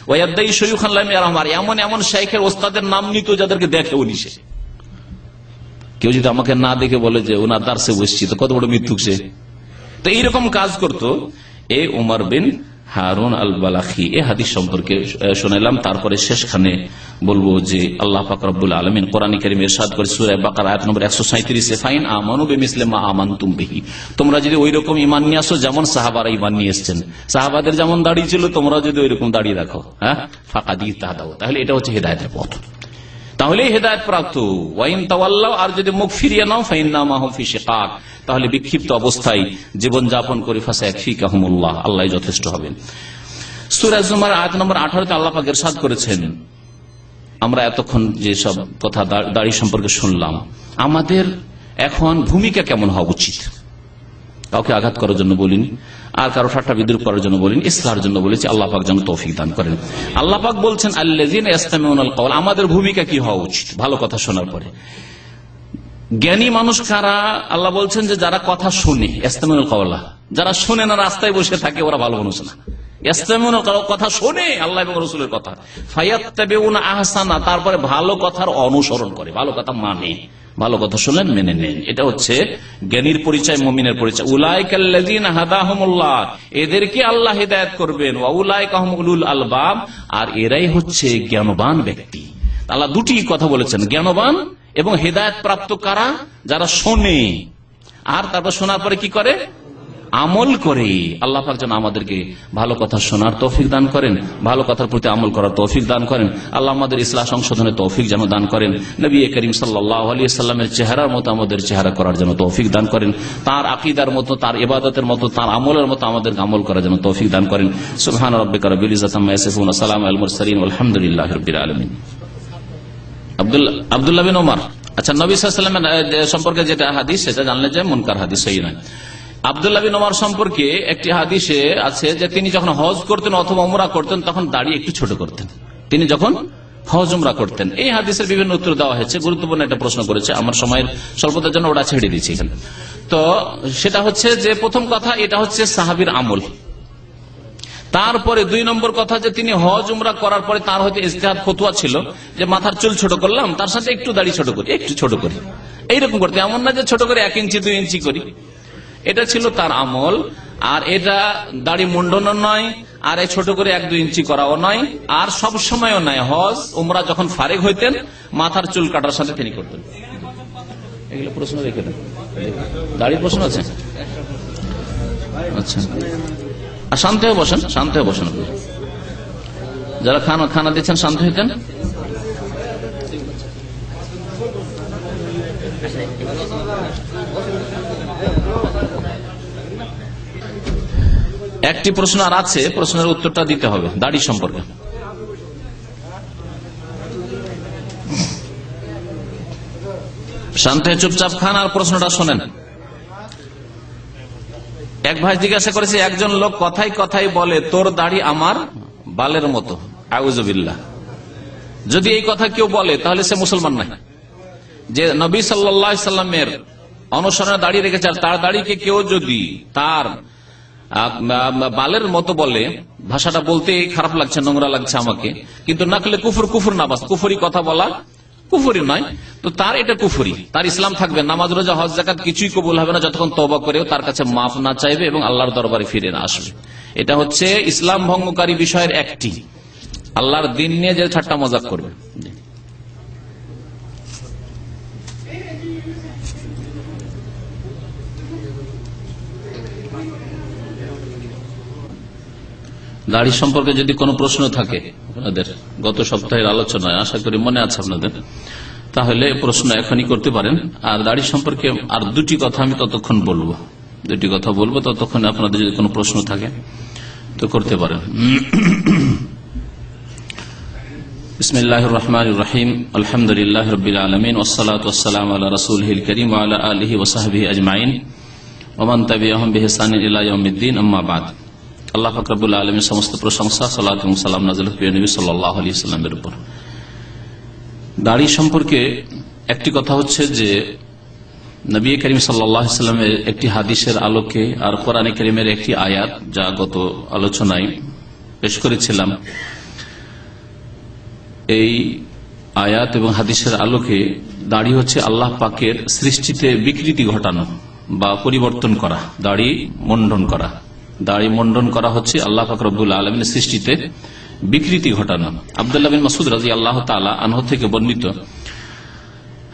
ওয়ায়াদাই শাইখুন লাম ইয়ারহাম, এমন এমন শাইখের ওস্তাদের নাম নিত যাদেরকে দেখে উনি সে। কেউ যদি আমাকে না দেখে বলে যে ওনার দার্সে বসছি, তো কত বড় মিথ্যুক সে। তো এইরকম কাজ করতো এই উমর বিন হারুন আল বালাখি। এই হাদিস সম্পর্কে শোনালাম। তারপরে শেষখানে বলবো যে আল্লাহ পাক রব্বুল আলামিন কোরআন কারীমে ইরশাদ করে সূরা বাকারা আয়াত নম্বর 137, ফাইন আমানু বিমিসলি মা আমানতুম বিহি, তোমরা যদি ওইরকম ঈমান নিয়ে আসো যেমন সাহাবারা ঈমান নিয়ে এসেছেন, সাহাবাদের যেমন দাড়ি ছিল তোমরা যদি ওইরকম দাড়ি রাখো, হ্যাঁ, ফাকাদ ইহতাদাউ, তাহলে এটা হচ্ছে হেদায়েতের পথ, তাহলে হেদায়েত প্রাপ্ত। ওয়াইন তাওয়াল্লাউ, আর যদি মুখ ফিরিয়ে নাও, ফাইন্নামা হুম ফি শিকাক, তাহলে বিক্ষিপ্ত অবস্থায় জীবন যাপন করে ফাসায়াকফিকাহুমুল্লাহ, আল্লাহ যথেষ্ট হবেন। সূরা জুমার আয়াত নম্বর 18 আল্লাহ পাক ইরশাদ করেছেন, আমরা এতক্ষণ যে সব কথা দাড়ি সম্পর্কে শুনলাম, আমাদের এখন ভূমিকা কেমন হওয়া উচিত? কাউকে আঘাত করার জন্য বলিনি, আর কারো ঠাট্টা বিদ্রুপ করার জন্য বলিনি, ইসলাহের জন্য বলেছি। আল্লাহ পাক যেন তৌফিক দান করেন। আল্লাহ পাক বলছেন আল্লাযীনা ইয়াসতামিউনাল কওল, আমাদের ভূমিকা কি হওয়া উচিত ভালো কথা শোনার পরে? জ্ঞানী মানুষ কারা? আল্লাহ বলছেন যে যারা কথা শুনে, ইয়াসতামিউনাল কওলা, যারা শুনে না রাস্তায় বসে থাকে ওরা ভালো মানুষ না। ইয়াসতামিউনাল কওল, কথা শুনে আল্লাহ এবং রাসূলের কথা, ফায়াত্তাবিউনা আহসানা, তারপরে ভালো কথার অনুসরণ করে, ভালো কথা মানে, ভালো কথা শুনলেন মেনে নেন, এটা হচ্ছে জ্ঞানীর পরিচয়, মুমিনের পরিচয়। উলাইকাল্লাযীনা হাদাহুমুল্লাহ, এদেরকে আল্লাহ হিদায়াত করবেন। ওয়া উলাইকা হুম উলুল আলবাব, আর এরাই হচ্ছে জ্ঞানবান ব্যক্তি। আল্লাহ দুটি কথা বলেছেন, জ্ঞানবান এবং হিদায়াত প্রাপ্ত কারা? যারা শোনে আর তারপর শোনার পরে কি করে? আমল করে। আল্লাহ পাক যেন আমাদেরকে ভালো কথা শোনার তৌফিক দান করেন, ভালো কথার প্রতি আমল করার তৌফিক দান করেন। আল্লাহ আমাদের ইসলাহ সংশোধনের তৌফিক যেন দান করেন। নবী করিম সাল্লাল্লাহু আলাইহি ওয়াসাল্লামের চেহারার মতো আমাদের চেহারা করার জন্য তৌফিক দান করেন। তার আকীদার মতো, তার ইবাদতের মতো, তার আমলের মতো আমাদের আমল করার জন্য তৌফিক দান করেন। সুবহান রাব্বিকা রাব্বিল ইজ্জাতি আম্মা ইয়াসিফুন ওয়া সালামুন আলাল মুরসালিন ওয়ালহামদুলিল্লাহি রাব্বিল আলামিন। আব্দুল্লাহ বিন ওমর, আচ্ছা, নবী সাল্লাল্লাহু আলাইহি ওয়াসাল্লাম সম্পর্কে যেটা হাদিস সেটা জানলে যে মুনকার হাদিস, সহিহ নয়। আব্দুল্লাহ বিন ওমর সম্পর্কে একটি হাদিসে আছে যে তিনি যখন হজ করতেন অথবা উমরা করতেন তখন দাড়ি একটু ছোট করতেন, তিনি যখন হজ উমরা করতেন। এই হাদিসের বিভিন্ন উত্তর দেওয়া হয়েছে। গুরুত্বপূর্ণ একটা প্রশ্ন করেছে, আমার সময়ের স্বল্পতার জন্য ওটা ছেড়ে দিচ্ছি এখানে। তো সেটা হচ্ছে যে প্রথম কথা, এটা হচ্ছে সাহাবীর আমল। তারপরে 2 নম্বর কথা যে তিনি হজ উমরা করার পরে তার হয়তো ইজতিহাদ ফতোয়া ছিল যে মাথার চুল ছোট করলাম, তার সাথে একটু দাড়ি ছোট করি, একটু ছোট করি, এইরকম করতে, এমন না যে ছোট করে 1 ইঞ্চি 2 ইঞ্চি করি। এটা ছিল তার আমল। আর এটা দাড়ি মুন্ডনও নয়, আর এই ছোট করে 1-2 ইঞ্চি করাও নয়, আর সব সময়ও নয়। হজ উমরা যখন ফারেক হইতেন মাথার চুল কাটার সাথে তিনি করতেন। এগুলো প্রশ্ন রেখে দেন, দাড়ির প্রশ্ন আছে? আচ্ছা, আর শান্ত হয়ে বসেন, শান্ত হয়ে বসেন। যারা খানা দিচ্ছেন শান্ত হইতেন। একটি প্রশ্ন আর আছে, প্রশ্নের উত্তরটা দিতে হবে দাড়ি সম্পর্কে। শান্ত হয়ে চুপচাপ খান আর প্রশ্নটা শোনেন। এক ভাই জিজ্ঞাসা করেছে, একজন লোক কথাই কথাই বলে তোর দাড়ি আমার বালের মতো, আউযুবিল্লাহ। যদি এই কথা কেউ বলে তাহলে সে মুসলমান নাই। যে নবী সাল্লাল্লাহু আলাইহি সাল্লামের অনুসরণে দাঁড়িয়ে রেখেছে, তার দাড়িকে কেউ যদি তার বালের মতো বলে, ভাষাটা বলতে খারাপ লাগছে, নোংরা লাগছে আমাকে, কিন্তু নাকলে কুফর না, বাস কুফরি কথা বলা কুফরি নয়, তো তার এটা কুফরি, তার ইসলাম থাকবে। নামাজ রোজা হজ যাকাত কিছুই কবুল হবে না যতক্ষণ তওবা করেও তার কাছে মাফ না চাইবে এবং আল্লাহর দরবারে ফিরে না আসবে। এটা হচ্ছে ইসলাম ভঙ্গকারী বিষয়ের একটি, আল্লাহর দিন নিয়ে যে ঠাট্টা মজাক করবে। দাড়ি সম্পর্কে যদি কোনো প্রশ্ন থাকে আপনাদের, গত সপ্তাহের আলোচনায় আশা করি মনে আছে আপনাদের, তাহলে প্রশ্ন এখনই করতে পারেন। আর দাড়ি সম্পর্কে আর 2টি কথা আমি ততক্ষণ বলবো, 2টি কথা বলবো, ততক্ষণ আপনাদের যদি কোনো প্রশ্ন থাকে তো করতে পারেন। বিসমিল্লাহির রহমানির রহিম, আলহামদুলিল্লাহি রাব্বিল আলামিন, ওয়াসসালাতু ওয়াসসালামু আলা রাসূলিহিল কারীম ওয়া আলা আলিহি ওয়া সাহবিহি আজমাইন ওয়া মান তাবিআহুম বিইহসানিন ইলা ইয়াউমিদ্দিন, আম্মা বাদ। আল্লাহ পাক রব্বুল আলামিনের সমস্ত প্রশংসা, সালাত এবং সালাম নাযিল প্রিয় নবী সাল্লাল্লাহু আলাইহি ওয়াসাল্লামের উপর। দাড়ি সম্পর্কে একটি কথা হচ্ছে যে নবী করিম সাল্লাল্লাহু আলাইহি ওয়াসাল্লামের একটি হাদিসের আলোকে আর কোরআনে কারীমের একটি আয়াত, যা গত আলোচনায় পেশ করেছিলাম, এই আয়াত এবং হাদিসের আলোকে দাড়ি হচ্ছে আল্লাহ পাকের সৃষ্টিতে বিকৃতি ঘটানো বা পরিবর্তন করা, দাড়ি মুন্ডন করা। দাড়ি মুন্ডন করা হচ্ছে আল্লাহ পাক রব্বুল আলামিনের সৃষ্টিতে বিকৃতি ঘটানো। আব্দুল্লাহ বিন মাসউদ রাদিয়াল্লাহু তাআলা আনহু থেকে বর্ণিত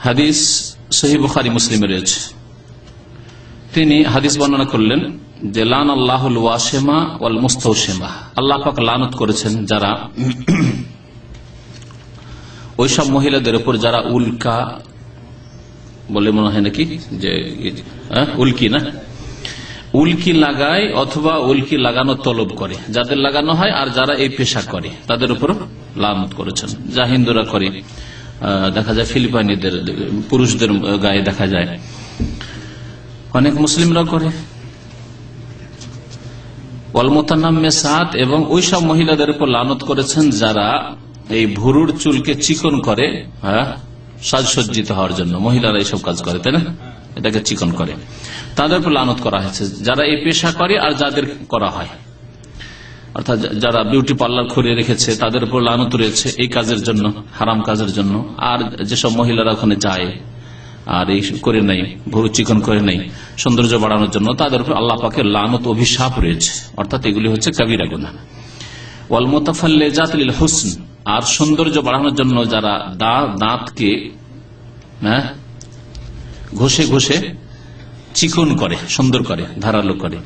হাদিস সহিহ বুখারী মুসলিমে রয়েছে। তিনি হাদিস বর্ণনা করলেন যে লান আল্লাহুল ওয়াশিমা ওয়াল মুস্তাওশিমা, আল্লাহ পাক লানত করেছেন যারা ওই সব মহিলাদের উপর যারা উল্কা বলে, মনে হয় নাকি যে উল্কি না, উল্কি লাগায় অথবা উল্কি লাগানো তলব করে, যাদের লাগানো হয় আর যারা এই পেশা করে তাদের উপর লানত করেছেন। যা হিন্দুরা করে, দেখা যায় ফিলিপাইনিদের পুরুষদের গায়ে দেখা যায়, অনেক মুসলিমরা করে। ওয়াল মুতানাম্মিসাত, এবং ওই সব মহিলাদের উপর লানত করেছেন যারা এই ভুরুর চুলকে চিকন করে সাজসজ্জিত হওয়ার জন্য। মহিলারা এইসব কাজ করে, তাই না, এটাকে চিকন করে, তাদের উপর লানত করা হয়েছে। যারা এই পেশা করে আর যাদের করা হয়, অর্থাৎ যারা বিউটি পার্লার খুলে রেখেছে তাদের উপর লানত রয়েছে এই কাজের জন্য, হারাম কাজের জন্য। আর যেসব মহিলারা ওখানে যায় আর এই করে নেই, ভুরু চিকন করে নেই সৌন্দর্য বাড়ানোর জন্য, তাদের উপর আল্লাহ পাকের লানত অভিশাপ রয়েছে, অর্থাৎ এগুলি হচ্ছে কাবিরা গুনাহ। ওয়াল মুতাফাল্লিজাত লিল হুসন, আর সৌন্দর্য বাড়ানোর জন্য যারা দাঁতকে ঘষে ঘষে চিকন করে, সুন্দর করে, ধারালো করে,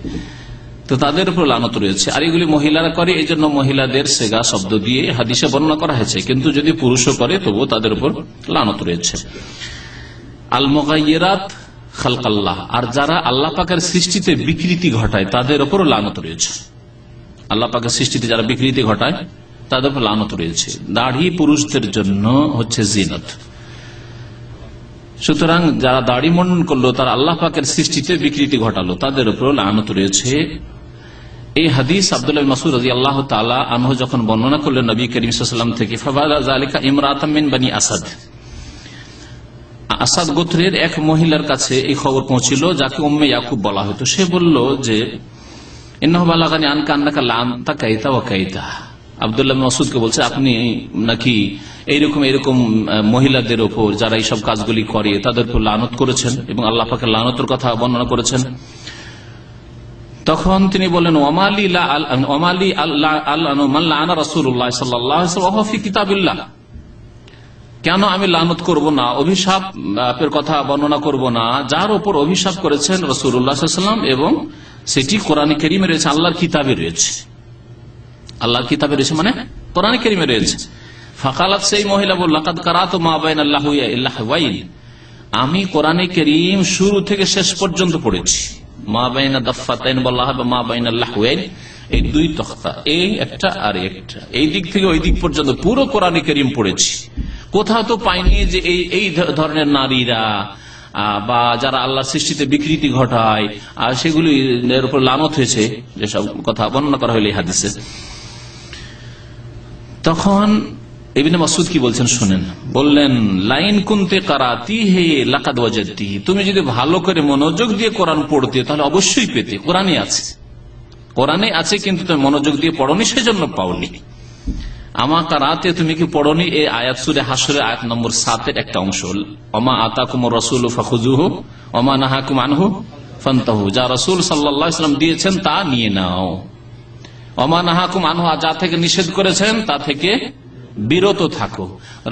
তো তাদের উপর লানত রয়েছে। আর এগুলি মহিলারা করে, এই জন্য মহিলাদের সেগা শব্দ দিয়ে হাদিসে বর্ণনা করা হয়েছে, কিন্তু যদি পুরুষও করে তবুও তাদের উপর লানত রয়েছে। আল মুগায়্যিরাত খালকাল্লাহ, আর যারা আল্লাহ পাকের সৃষ্টিতে বিকৃতি ঘটায় তাদের উপর লানত রয়েছে। আল্লাহ পাকের সৃষ্টিতে যারা বিকৃতি ঘটায় তাদের উপর লানত রয়েছে। দাড়ি পুরুষদের জন্য হচ্ছে জিনত, সুতরাং যারা দাড়ি মুন্ডন করলো তারা আল্লাহ পাকের সৃষ্টিতে বিকৃতি ঘটালো, তাদের উপর লানত রয়েছে। এই হাদিস আব্দুল্লাহ বিন মাসউদ রাদিয়াল্লাহু তাআলা আনহু যখন বর্ণনা করলেন নবী করিম সাল্লাল্লাহু আলাইহি ওয়াসাল্লাম থেকে, ফাবাদা যালিকা ইমরাতাম মিন বনি আসাদ, আসাদ গোত্রের এক মহিলার কাছে এই খবর পৌঁছিল, যাকে উম্মে ইয়াকুব বলা হতো। সে বলল যে ইন্নাহু বালাগানি আনকা আন্নাকা লানতা কাইতা ওয়া কাইতা। আব্দুল্লাহ ইবনে মাসউদকে বলছে, আপনি নাকি এইরকম মহিলাদের উপর যারা এইসব কাজগুলি করে তাদের উপর লানত করেছেন এবং আল্লাহ পাকের লানতের কথা বর্ণনা করেছেন। তখন তিনি বলেন, ওমালি মান লানা রাসূলুল্লাহ সাল্লাল্লাহু আলাইহি ওয়াসাল্লাম ওয়া ফি কিতাবিল্লাহ, কেন আমি লানত করব না, অভিশাপের কথা বর্ণনা করব না যার উপর অভিশাপ করেছেন রাসূলুল্লাহ সাল্লাল্লাহু আলাইহি ওয়াসাল্লাম এবং সেটি কোরআনে কারীমে রয়েছে, আল্লাহর কিতাবে রয়েছে। আল্লাহর কিতাবে রয়েছে মানে কোরআনে কারীমে রয়েছে। ফাকালাত, সেই মহিলা বলল, লাকাদ কারাতু মা বাইনা লাহওয়া ইল্লা হাওয়াইন, আমি কোরআনে কারীম শুরু থেকে শেষ পর্যন্ত পড়েছি। মা বাইনা দাফফাতাইন বলা হবে, মা বাইনা লাহওয়াইন, এই দুই তখতা, এই একটা আর একটা, এই দিক থেকে ওই দিক পর্যন্ত পুরো কোরআনে কারীম পড়েছি। কোথাও তো পাইনি যে এই ধরনের নারীরা বা যারা আল্লাহর সৃষ্টিতে বিকৃতি ঘটায় আর সেগুলি এর উপর লানত হয়েছে, যেসব কথা বর্ণনা করা হলো এই হাদিসে। তখন ইবনে মাসউদ কি বলছেন শুনেন, বললেন, লাইন কুনতে কারাতি হে লাকাদ ওয়াজাদতি, তুমি যদি ভালো করে মনোযোগ দিয়ে কোরআন পড়তে তাহলে অবশ্যই পেতে। কোরআনে আছে কিন্তু তুমি মনোযোগ দিয়ে পড়নি, সেজন্য পাওনি। আমা কারাতে, তুমি কি পড়নি, এই আয়াত সূরা হাশরের আয়াত নম্বর 7 একটা অংশ, ওমা আতাকুমুর রাসূলু ফাখুযুহু ওমা নাহাকুম আনহু ফান্তাহু, যা রাসূল সাল্লাল্লাহু আলাইহি ওয়াসাল্লাম দিয়েছেন তা নিয়ে নাও, ওমা নাহাকুম আনহু, যা থেকে নিষেধ করেছেন তা থেকে বিরত থাকো।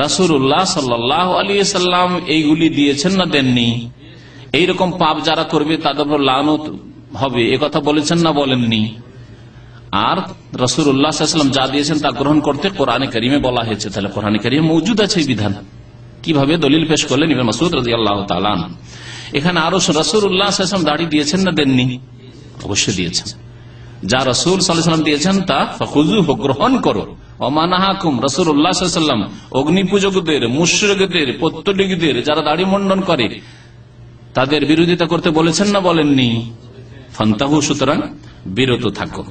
রাসূলুল্লাহ সাল্লাল্লাহু আলাইহি ওয়াসাল্লাম এইগুলি দিয়েছেন না দেননি? এইরকম পাপ যারা করবে তাদের উপর লানত হবে, এ কথা বলেছেন না বলেননি? আর রাসূলুল্লাহ সাল্লাল্লাহু আলাইহি ওয়াসাল্লাম যা দিয়েছেন তা গ্রহণ করতে কোরআনে কারীমে বলা হয়েছে, তাহলে কোরআনে কারীমে মওজুদ আছে এই বিধান। কিভাবে দলিল পেশ করলেন ইবনে মাসউদ রাদিয়াল্লাহু তাআলা আনহু। এখানে আরো রাসূলুল্লাহ সাল্লাল্লাহু আলাইহি ওয়াসাল্লাম দাড়ি দিয়েছেন না দেননি? অবশ্যই দিয়েছেন। যা রাসূল সাল্লাল্লাহু আলাইহি ওয়াসাল্লাম দিয়েছেন তা ফাখুযুহু, গ্রহণ করো। ওমা নাহাকুম, রাসূলুল্লাহ সাল্লাল্লাহু আলাইহি ওয়াসাল্লাম অগ্নি পূজকদের, মুশরিকদের, পত্তলিকদের যারা দাড়ি মুন্ডন করে তাদের বিরোধিতা করতে বলেছেন না বলেননি? ফান্তাহু, সুতরাং বিরত থাকো।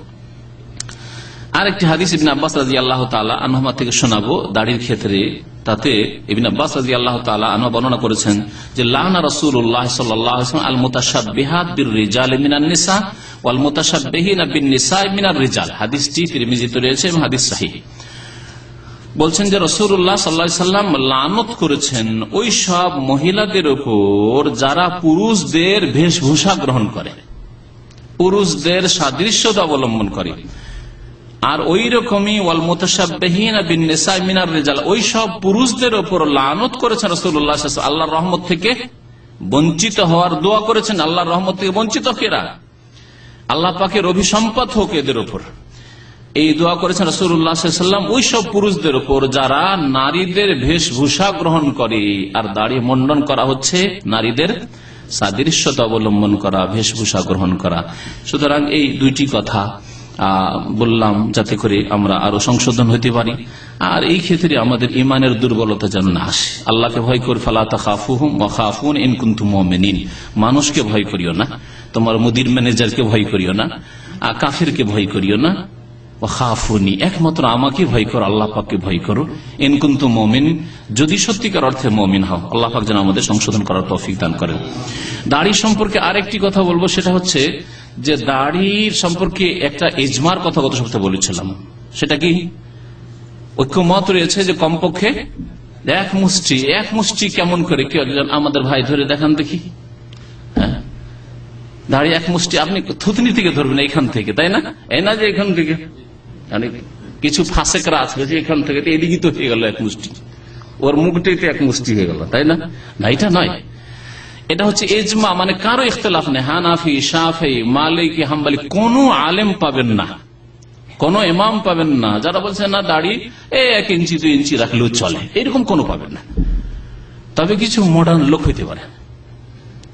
আরেকটি হাদিস ইবনে আব্বাস রাদিয়াল্লাহু তাআলা আনহুমা থেকে শোনাবো দাড়ির ক্ষেত্রে। তাতে ইবনে আব্বাস রাদিয়াল্লাহু তাআলা আনহু বর্ণনা করেছেন যে লানা রাসূলুল্লাহ সাল্লাল্লাহু আলাইহি ওয়াসাল্লাম আল মুতাশাব্বিহাত বির রিজাল মিনান নিসা ওয়াল মুতাশাব্বিহিনা বিন নিসা মিনার রিজাল। হাদিসটি তিরমিজিতে রয়েছে এবং হাদিস সহিহ। বলছেন যে রাসূলুল্লাহ সাল্লাল্লাহু আলাইহি ওয়াসাল্লাম লানত করেছেন ওই সব মহিলাদের উপর যারা পুরুষদের বেশভূষা গ্রহণ করে, পুরুষদের সাদৃশ্যতা অবলম্বন করে। আর ওই রকমই ওয়াল মুতাশাব্বিহিনা বিন নিসা মিনার রিজাল, ওই সব পুরুষদের উপর লানত করেছেন রাসূলুল্লাহ সাল্লাল্লাহু আলাইহি ওয়াসাল্লাম, আল্লাহর রহমত থেকে বঞ্চিত হওয়ার দোয়া করেছেন। আল্লাহর রহমত থেকে বঞ্চিত কেরা? আল্লাহ পাকের অভিসম্পাত হোক এদের উপর, এই দোয়া করেছেন রাসূলুল্লাহ সাল্লাল্লাহু আলাইহি ওয়াসাল্লাম ওই সব পুরুষদের উপর যারা নারীদের বেশভূষা গ্রহণ করে। আর দাড়ি মুন্ডন করা হচ্ছে নারীদের সাদৃশ্যতা অবলম্বন করা, বেশভূষা গ্রহণ করা। সুতরাং এই দুইটি কথা বললাম যাতে করে আমরা আরো সংশোধন হতে পারি। আর এই ক্ষেত্রে আমাদের ইমানের দুর্বলতা যেন না আসে। আল্লাহকে ভয় করি, ফালা তাখাফুহুম ওয়া খাফুন ইন কুনতুম মুমিনিন। মানুষকে ভয় করিও না, তোমার মুদির ম্যানেজারকে ভয় করিও না, কাফিরকে ভয় করিও না, ওয়া খাফুনি, একমাত্র আমাকে ভয় করো, আল্লাহ পাককে ভয় করো। ইন কুনতুম মুমিন, যদি সত্যিকার অর্থে মুমিন হও। আল্লাহ পাক যেন আমাদের সংশোধন করার তৌফিক দান করেন। দাড়ি সম্পর্কে আরেকটি কথা বলবো, সেটা হচ্ছে যে দাড়ির সম্পর্কে একটা ইজমার কথা গত সপ্তাহে বলেছিলাম। সেটা কি? ঐক্যমত রয়েছে যে কমপক্ষে এক মুষ্টি কেমন করে, কি একজন আমাদের ভাই ধরে দেখান দেখি। হ্যাঁ, দাড়ি এক মুষ্টি, আপনি থুতনি থেকে ধরবেন এইখান থেকে, তাই না? এই না যে এখান থেকে, মানে কিছু ফাঁসেকরা আছে এখান থেকে এদিকে তো হয়ে গেল এক মুষ্টি, ওর মুখটাই তো এক মুষ্টি হয়ে গেল, তাই না? না, এটা নয়। এটা হচ্ছে ইজমা, মানে কারো ইখতিলাফ নেই। হানাফি, শাফি, মালিকি, হাম্বলি কোন আলেম পাবেন না, কোন ইমাম পাবেন না যারা বলছে না দাড়ি 1 ইঞ্চি 2 ইঞ্চি রাখলেও চলে, এরকম কোন পাবেন না। তবে কিছু মডার্ন লোক হইতে পারে,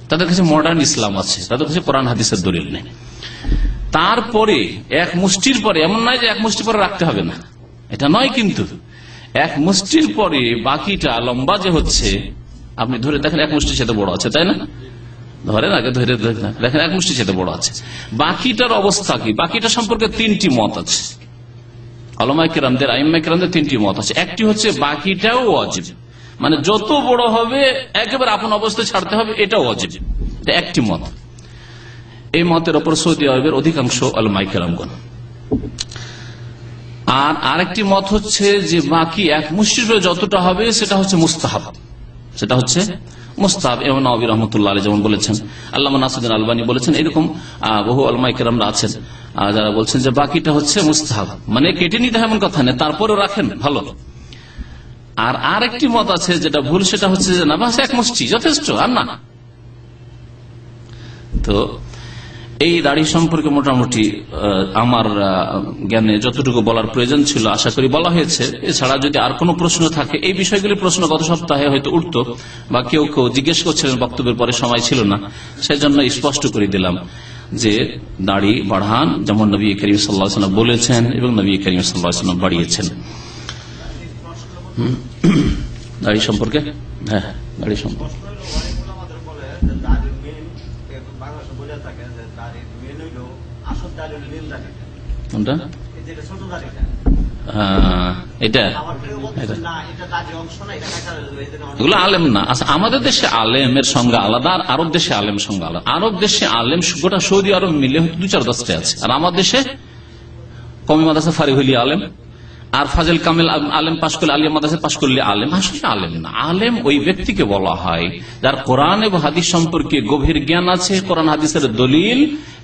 তাদের কাছে মডার্ন ইসলাম আছে, তাদের কাছে কোরআন হাদিসের দলিল নেই। তারপরে এক মুষ্টির পরে, এমন নয় যে এক মুষ্টি পরে রাখতে হবে না, এটা নয়, কিন্তু এক মুষ্টির পরে বাকিটা লম্বা যে হচ্ছে, আপনি ধরে দেখেন এক মুষ্টির সাথে বড় আছে, তাই না? ধরেন আগে ধরে দেখেন এক মুষ্টির সাথে বড় আছে। বাকিটার অবস্থা কি? বাকিটা সম্পর্কে 3টি মত আছে উলামায়ে কেরামদের, আইম্মায়ে কেরামদের 3টি মত আছে। একটি হচ্ছে বাকিটাও ওয়াজিব, মানে যত বড় হবে একেবারে আপন অবস্থায় ছাড়তে হবে, এটা ওয়াজিব। এটা একটি মত। এই মতের ওপর সৌদি আরবের অধিকাংশ উলামায়ে কেরামগণ। আর আরেকটি মত হচ্ছে যে বাকি এক মুষ্টির যতটা হবে সেটা হচ্ছে মুস্তাহাব, সেটা হচ্ছে মুস্তাহাব। ইমাম নববী রাহমাতুল্লাহ আলাইহি যেমন বলেছেন, আল্লামা নাসিরুদ্দিন আলবানী বলেছেন, এরকম বহু উলামায়ে কেরামরা আছেন যারা বলছেন যে বাকিটা হচ্ছে মুস্তাহাব, মানে কেটে নিতে হয় এমন কথা নেই, তারপরেও রাখেন ভালো। আর আরেকটি মত আছে যেটা ভুল, সেটা হচ্ছে যে না বাস এক মুষ্টি যথেষ্ট আর না। তো এই দাড়ি সম্পর্কে মোটামুটি আমার জ্ঞানে যতটুকু বলার প্রয়োজন ছিল আশা করি বলা হয়েছে। এছাড়া যদি আর কোনো প্রশ্ন থাকে, এই বিষয়গুলি প্রশ্ন গত সপ্তাহে হয়তো উঠতো বা কেউ কেউ জিজ্ঞেস করছিলেন, বক্তব্যের পরে সময় ছিল না, সেজন্য স্পষ্ট করে দিলাম যে দাড়ি বাড়ান যেমন নবী করিম সাল্লাল্লাহু আলাইহি ওয়াসাল্লাম বলেছেন এবং নবী করিম সাল্লাল্লাহু আলাইহি ওয়াসাল্লাম বাড়িয়েছেন। দাড়ি সম্পর্কে, হ্যাঁ দাড়ি সম্পর্কে এগুলো আলেম না। আচ্ছা, আমাদের দেশে আলেমের সংজ্ঞা আলাদা আর আরব দেশে আলেম সংজ্ঞা আলাদা। আরব দেশে আলেম গোটা সৌদি আরব মিলে হয়তো 2-4-10টা আছে, আর আমার দেশে কওমি মাদ্রাসা ফারিগ হইলে আলেম, আর ফাজিল কামিল আলেম পাশ করলে, আলিয়া মাদ্রাসা পাশ করলে আলেম। আসলে আলেম না, আলেম ওই ব্যক্তিকে বলা হয় যার কোরআন এবং হাদিস সম্পর্কে গভীর জ্ঞান আছে, কোরআন হাদিসের দলিল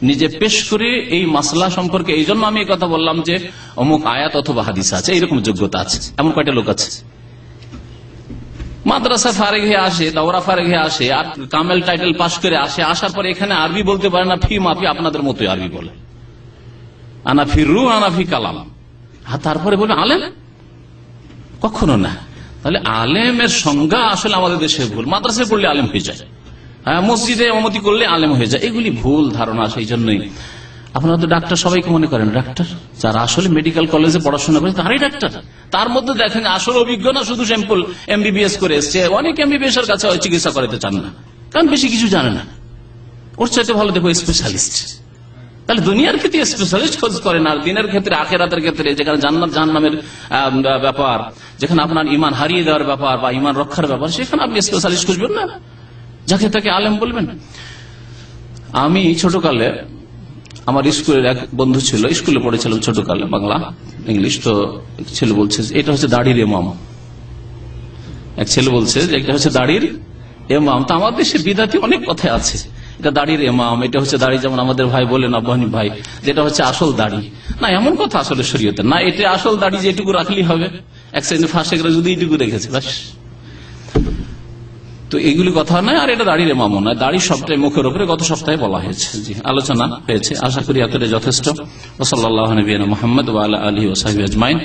নিজে পেশ করে এই মাসলা সম্পর্কে। এই জন্য আমি এই কথা বললাম যে অমুক আয়াত অথবা হাদিস আছে, এইরকম যোগ্যতা আছে। এমন কয়টা লোক আছে মাদ্রাসা ফারিগ হয়ে আসে, দাওরা ফারিগ হয়ে আসে, আর কামেল টাইটেল পাশ করে আসে, আসার পরে এখানে আরবি বলতে পারে না, ফি মাফি আপনাদের মতোই আরবি বলে, আনা ফি রু আনা ফি কালাম, তারপরে বলে আলেম? কখনো না। তাহলে আলেমের সংজ্ঞা আসলে আমাদের দেশে ভুল। মাদ্রাসায় পড়লে আলেম হয়ে যায়, মসজিদে ইমামতি করলে আলেম হয়ে যায়, এগুলি ভুল ধারণা। সেই জন্যই আপনারা তো ডাক্তার সবাইকে মনে করেন ডাক্তার, যারা আসলে মেডিকেল কলেজে পড়াশোনা করে তারাই ডাক্তার। তার মধ্যে দেখেন আসলে অভিজ্ঞ না, শুধু স্যাম্পল এমবিবিএস করে এসছে। অনেক এমবিবিএস এর কাছে চিকিৎসা করাতে চান না, কারণ বেশি কিছু জানে না। ওর চাইতে ভালো দেখো স্পেশালিস্ট। তাহলে দুনিয়ার ক্ষেত্রে স্পেশালিস্ট খোঁজ করেন, আর দিনের ক্ষেত্রে আখিরাতের ক্ষেত্রে যেখানে জান্নাত জাহান্নামের ব্যাপার, যেখানে আপনার ইমান হারিয়ে দেওয়ার ব্যাপার বা ইমান রক্ষার ব্যাপার, সেখানে আপনি স্পেশালিস্ট খুঁজবেন না, যাকে তাকে আলেম বলবেন। আমি ছোটকালে আমার স্কুলের এক বন্ধু ছিল, স্কুলে পড়েছিলাম ছোটকালে, বাংলা ইংলিশ। তো ছেলে বলছে এটা হচ্ছে দাড়ির ইমাম। এক ছেলে বলছে যে এটা হচ্ছে দাড়ির ইমাম। তো আমাদের দেশে বিদাতি অনেক কথা আছে, এটা দাড়ির ইমাম, এটা হচ্ছে দাড়ি, যেমন আমাদের ভাই বলেন আব্বাহানি ভাই, যেটা হচ্ছে আসল দাড়ি। না, এমন কথা আসলে শরীয়তে না। এটা আসল দাড়ি, যেটুকু রাখলেই হবে। এক শ্রেণী ফাঁসে গেলে যদি এইটুকু রেখেছে বাস। তো এইগুলি কথা নয়, আর এটা দাড়ির ইমামও নয়। দাড়ি সবটাই মুখের উপরে গত সপ্তাহে বলা হয়েছে, জি আলোচনা হয়েছে। আশা করি এতটাই যথেষ্ট। ওয়া সাল্লাল্লাহু আলা নবিয়িনা মুহাম্মদ ওয়া আলা আলিহি ওয়া সাহবিহি আজমাইন।